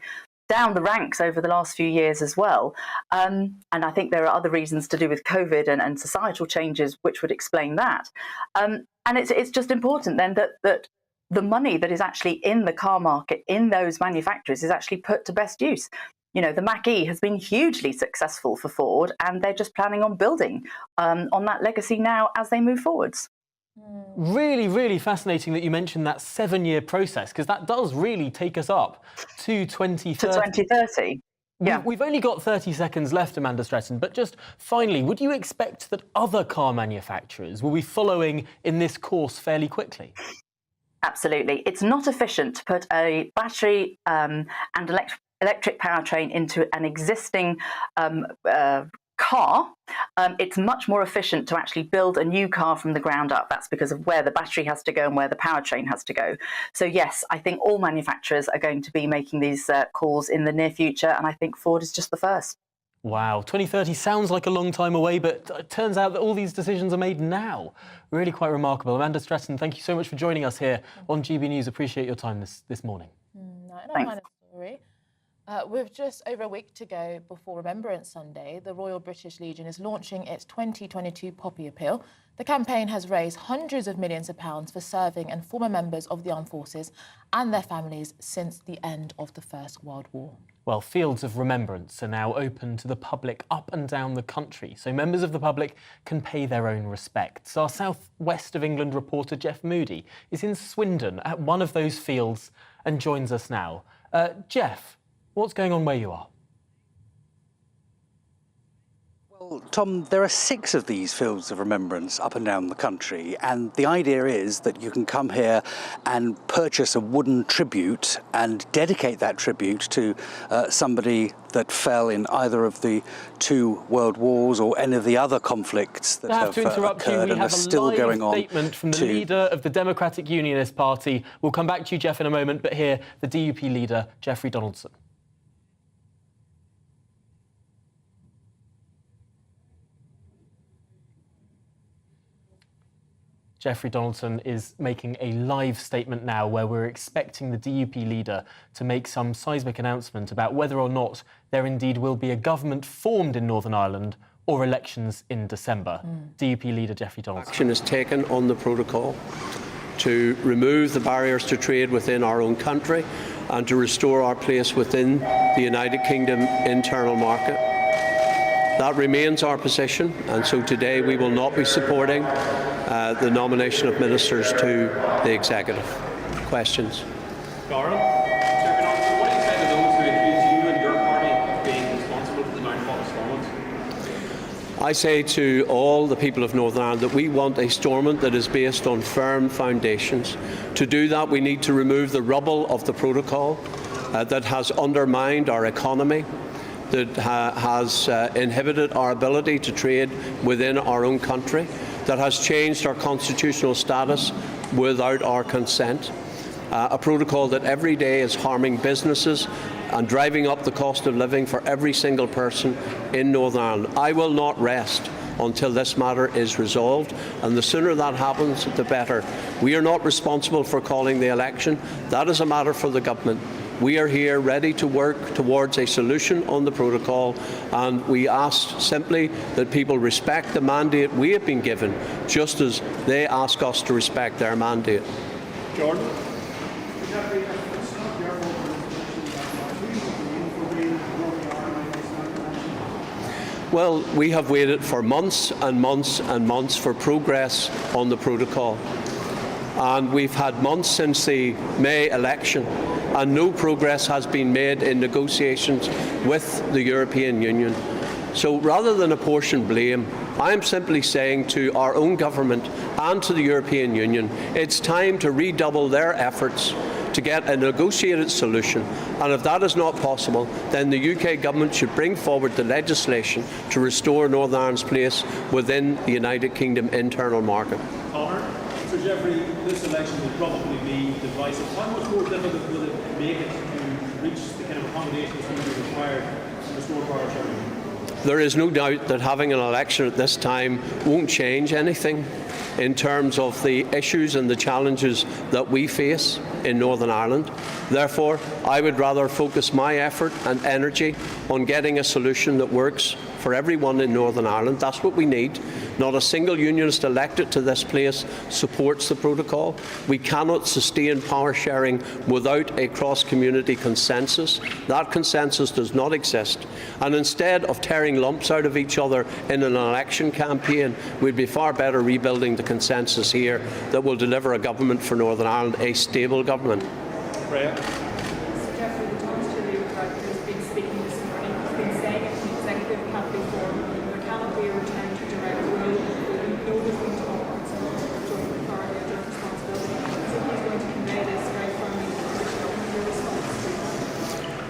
down the ranks over the last few years as well. And I think there are other reasons to do with COVID and societal changes which would explain that. And it's just important then that the money that is actually in the car market, in those manufacturers, is actually put to best use. You know, the Mach-E has been hugely successful for Ford, and they're just planning on building on that legacy now as they move forwards. Really, really fascinating that you mentioned that 7-year process, because that does really take us up to 2030. To 2030. Yeah. We've only got 30 seconds left, Amanda Stretton, but just finally, would you expect that other car manufacturers will be following in this course fairly quickly? Absolutely. It's not efficient to put a battery and electric powertrain into an existing car. It's much more efficient to actually build a new car from the ground up. That's because of where the battery has to go and where the powertrain has to go. So yes, I think all manufacturers are going to be making these calls in the near future, and I think Ford is just the first. Wow, 2030 sounds like a long time away, but it turns out that all these decisions are made now. Really quite remarkable. Amanda Stretton, thank you so much for joining us here on GB News. Appreciate your time this morning. Thanks. With just over a week to go before Remembrance Sunday, the Royal British Legion is launching its 2022 Poppy Appeal. The campaign has raised hundreds of millions of pounds for serving and former members of the armed forces and their families since the end of the First World War. Well, fields of remembrance are now open to the public up and down the country, so members of the public can pay their own respects. Our South West of England reporter Jeff Moody is in Swindon at one of those fields and joins us now. Jeff, what's going on where you are? Well, Tom, there are 6 of these fields of remembrance up and down the country, and the idea is that you can come here and purchase a wooden tribute and dedicate that tribute to somebody that fell in either of the 2 world wars or any of the other conflicts that have occurred and are still going on. We have a live statement from the leader of the Democratic Unionist Party. We'll come back to you, Jeff, in a moment, but here, the DUP leader, Jeffrey Donaldson. Jeffrey Donaldson is making a live statement now where we're expecting the DUP leader to make some seismic announcement about whether or not there indeed will be a government formed in Northern Ireland or elections in December. DUP leader Jeffrey Donaldson. Action is taken on the protocol to remove the barriers to trade within our own country and to restore our place within the United Kingdom internal market. That remains our position, and so today we will not be supporting the nomination of ministers to the executive. Questions? What do you say to those I say to all the people of Northern Ireland that we want a Stormont that is based on firm foundations. To do that, we need to remove the rubble of the protocol that has undermined our economy, that has inhibited our ability to trade within our own country, that has changed our constitutional status without our consent. A protocol that every day is harming businesses and driving up the cost of living for every single person in Northern Ireland. I will not rest until this matter is resolved, and the sooner that happens, the better. We are not responsible for calling the election. That is a matter for the government. We are here ready to work towards a solution on the protocol, and we ask simply that people respect the mandate we have been given, just as they ask us to respect their mandate. Jordan? Well, we have waited for months and months and months for progress on the protocol. And we've had months since the May election, and no progress has been made in negotiations with the European Union. So rather than apportion blame, I am simply saying to our own government and to the European Union, it's time to redouble their efforts to get a negotiated solution, and if that is not possible, then the UK government should bring forward the legislation to restore Northern Ireland's place within the United Kingdom internal market. Sir Jeffrey, this election will probably be divisive. How much more difficult will it make it to reach the kind of accommodations that will be required to restore power sharing? There is no doubt that having an election at this time won't change anything in terms of the issues and the challenges that we face in Northern Ireland. Therefore, I would rather focus my effort and energy on getting a solution that works for everyone in Northern Ireland. That's what we need. Not a single unionist elected to this place supports the protocol. We cannot sustain power sharing without a cross-community consensus. That consensus does not exist. And instead of tearing lumps out of each other in an election campaign, we'd be far better rebuilding the consensus here that will deliver a government for Northern Ireland, a stable government. Freya?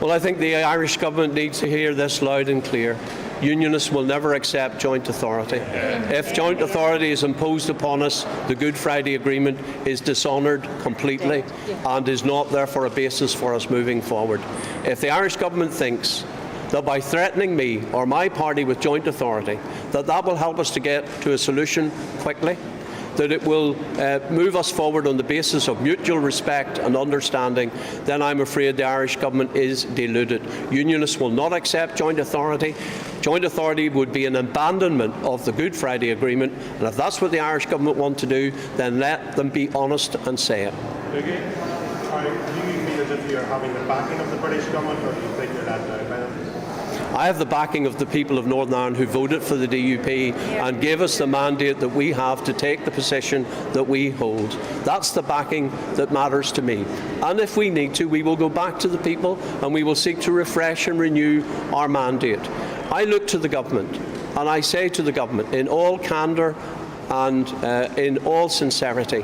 Well, I think the Irish government needs to hear this loud and clear. Unionists will never accept joint authority. If joint authority is imposed upon us, the Good Friday Agreement is dishonoured completely and is not therefore a basis for us moving forward. If the Irish government thinks that by threatening me or my party with joint authority, that will help us to get to a solution quickly, that it will move us forward on the basis of mutual respect and understanding, then I'm afraid the Irish government is deluded. Unionists will not accept joint authority. Joint authority would be an abandonment of the Good Friday Agreement, and if that's what the Irish government want to do, then let them be honest and say it. Okay. Do you feel as if you're having the backing of the British government, or do you think you're let down by them? I have the backing of the people of Northern Ireland who voted for the DUP and gave us the mandate that we have to take the position that we hold. That's the backing that matters to me. And if we need to, we will go back to the people and we will seek to refresh and renew our mandate. I look to the government and I say to the government in all candour and in all sincerity,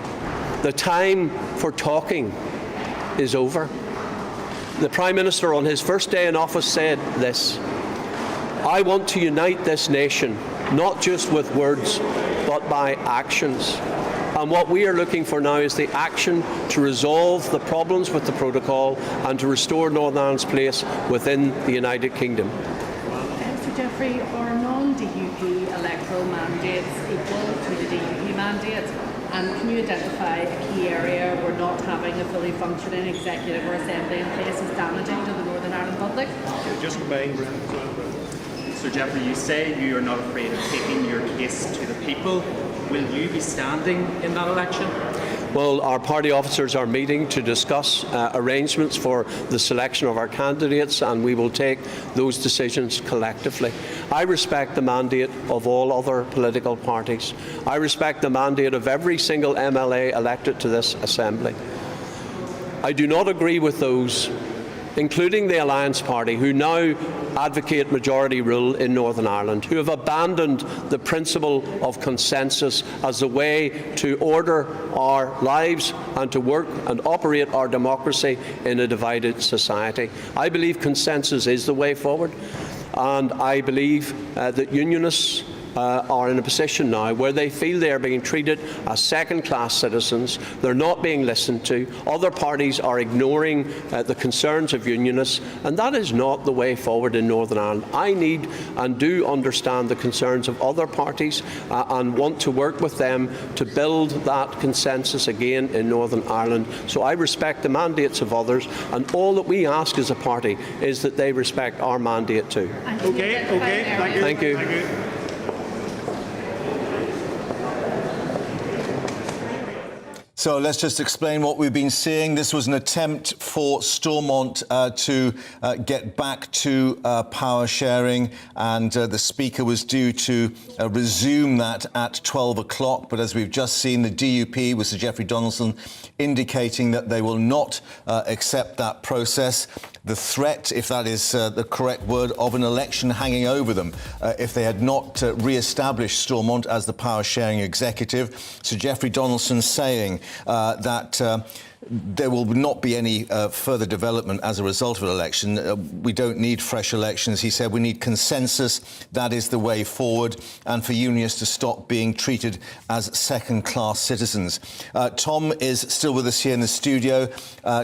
the time for talking is over. The Prime Minister on his first day in office said this: I want to unite this nation, not just with words, but by actions. And what we are looking for now is the action to resolve the problems with the protocol and to restore Northern Ireland's place within the United Kingdom. Sir Jeffrey, are non-DUP electoral mandates equal to the DUP mandates? And can you identify a key area where not having a fully functioning executive or assembly in place is damaging to the Northern Ireland public? Just remain. Sir Jeffrey, you say you are not afraid of taking your case to the people. Will you be standing in that election? Well, our party officers are meeting to discuss arrangements for the selection of our candidates, and we will take those decisions collectively. I respect the mandate of all other political parties. I respect the mandate of every single MLA elected to this Assembly. I do not agree with those including the Alliance Party, who now advocate majority rule in Northern Ireland, who have abandoned the principle of consensus as a way to order our lives and to work and operate our democracy in a divided society. I believe consensus is the way forward, and I believe that unionists are in a position now where they feel they are being treated as second-class citizens. They're not being listened to. Other parties are ignoring the concerns of unionists, and that is not the way forward in Northern Ireland. I need and do understand the concerns of other parties and want to work with them to build that consensus again in Northern Ireland. So I respect the mandates of others, and all that we ask as a party is that they respect our mandate too. Okay, thank you. Thank you. Thank you. So let's just explain what we've been seeing. This was an attempt for Stormont to get back to power sharing, and the Speaker was due to resume that at 12 o'clock. But as we've just seen, the DUP with Sir Geoffrey Donaldson indicating that they will not accept that process. The threat, if that is the correct word, of an election hanging over them if they had not re-established Stormont as the power-sharing executive. Sir Geoffrey Donaldson saying that there will not be any further development as a result of an election. We don't need fresh elections. He said we need consensus. That is the way forward, and for unionists to stop being treated as second-class citizens. Tom is still with us here in the studio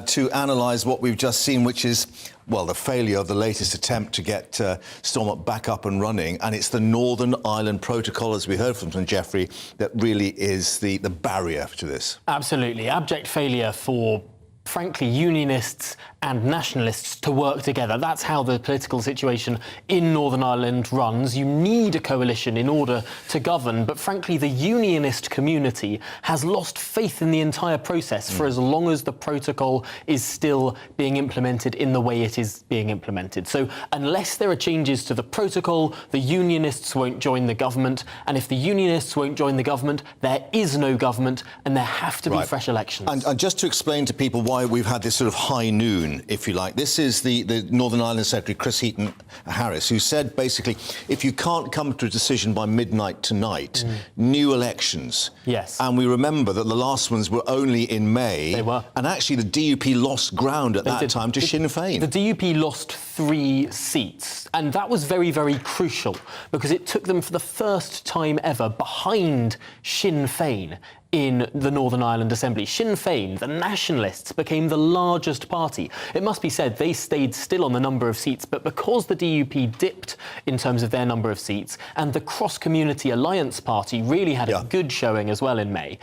to analyse what we've just seen, which is, well, the failure of the latest attempt to get Stormont back up and running. And it's the Northern Ireland Protocol, as we heard from St Geoffrey, that really is the barrier to this. Absolutely. Abject failure for, frankly, unionists and nationalists to work together. That's how the political situation in Northern Ireland runs. You need a coalition in order to govern, but frankly, the unionist community has lost faith in the entire process for as long as the protocol is still being implemented in the way it is being implemented. So unless there are changes to the protocol, the unionists won't join the government, and if the unionists won't join the government, there is no government, and there have to be fresh elections. And just to explain to people why we've had this sort of high noon, if you like. This is the Northern Ireland Secretary, Chris Heaton Harris, who said basically, if you can't come to a decision by midnight tonight, new elections. Yes. And we remember that the last ones were only in May. They were. And actually the DUP lost ground at that time to Sinn Féin. The DUP lost 3 seats, and that was very, very crucial because it took them for the first time ever behind Sinn Féin in the Northern Ireland Assembly. Sinn Féin, the nationalists, became the largest party. It must be said they stayed still on the number of seats, but because the DUP dipped in terms of their number of seats and the Cross-Community Alliance Party really had a good showing as well in May,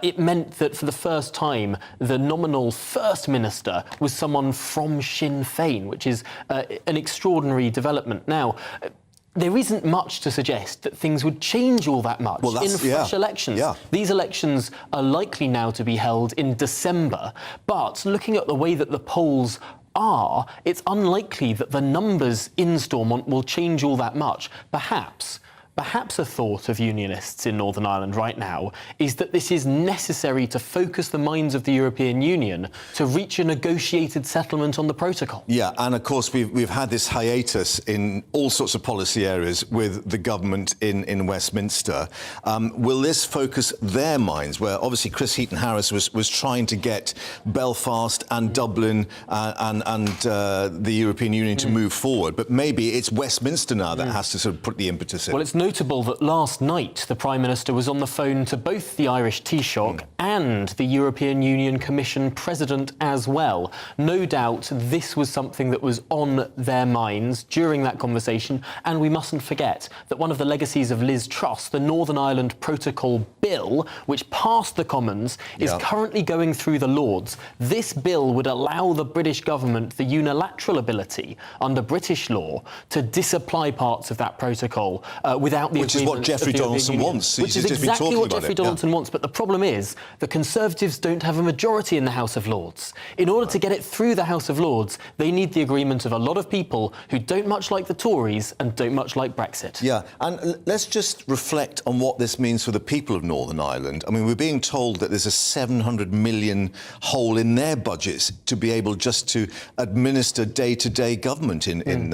it meant that for the first time the nominal First Minister was someone from Sinn Féin, which is an extraordinary development. Now, there isn't much to suggest that things would change all that much in fresh elections. These elections are likely now to be held in December, but looking at the way that the polls are, it's unlikely that the numbers in Stormont will change all that much. Perhaps a thought of unionists in Northern Ireland right now is that this is necessary to focus the minds of the European Union to reach a negotiated settlement on the protocol. Yeah, and of course we've had this hiatus in all sorts of policy areas with the government in Westminster. Will this focus their minds, where obviously Chris Heaton Harris was trying to get Belfast and Dublin and the European Union to move forward, but maybe it's Westminster now that has to sort of put the impetus in. Well, it's notable that last night the Prime Minister was on the phone to both the Irish Taoiseach and the European Union Commission President as well. No doubt this was something that was on their minds during that conversation, and we mustn't forget that one of the legacies of Liz Truss, the Northern Ireland Protocol Bill, which passed the Commons, is currently going through the Lords. This bill would allow the British government the unilateral ability under British law to disapply parts of that protocol without without the Which is what agreement Jeffrey of the European Donaldson Union. wants. Which He's is just been exactly talking what about Jeffrey it, yeah. Donaldson wants. But the problem is the Conservatives don't have a majority in the House of Lords. In order to get it through the House of Lords, they need the agreement of a lot of people who don't much like the Tories and don't much like Brexit. Yeah, and let's just reflect on what this means for the people of Northern Ireland. I mean, we're being told that there's a 700 million hole in their budgets to be able just to administer day-to-day government in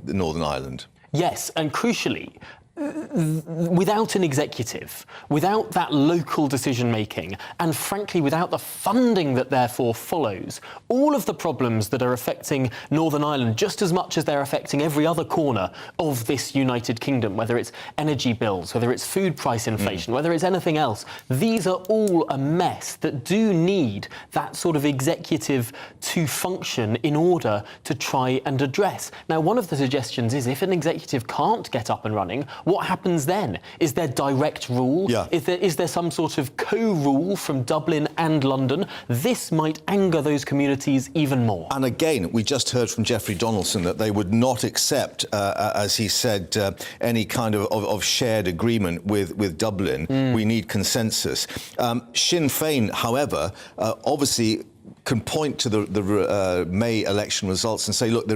Northern Ireland. Yes, and crucially, without an executive, without that local decision-making, and frankly, without the funding that therefore follows, all of the problems that are affecting Northern Ireland just as much as they're affecting every other corner of this United Kingdom, whether it's energy bills, whether it's food price inflation, whether it's anything else, these are all a mess that do need that sort of executive to function in order to try and address. Now, one of the suggestions is if an executive can't get up and running, what happens then? Is there direct rule? Yeah. Is there some sort of co-rule from Dublin and London? This might anger those communities even more. And again, we just heard from Jeffrey Donaldson that they would not accept, as he said, any kind of shared agreement with Dublin. We need consensus. Sinn Féin, however, obviously can point to the May election results and say, look, there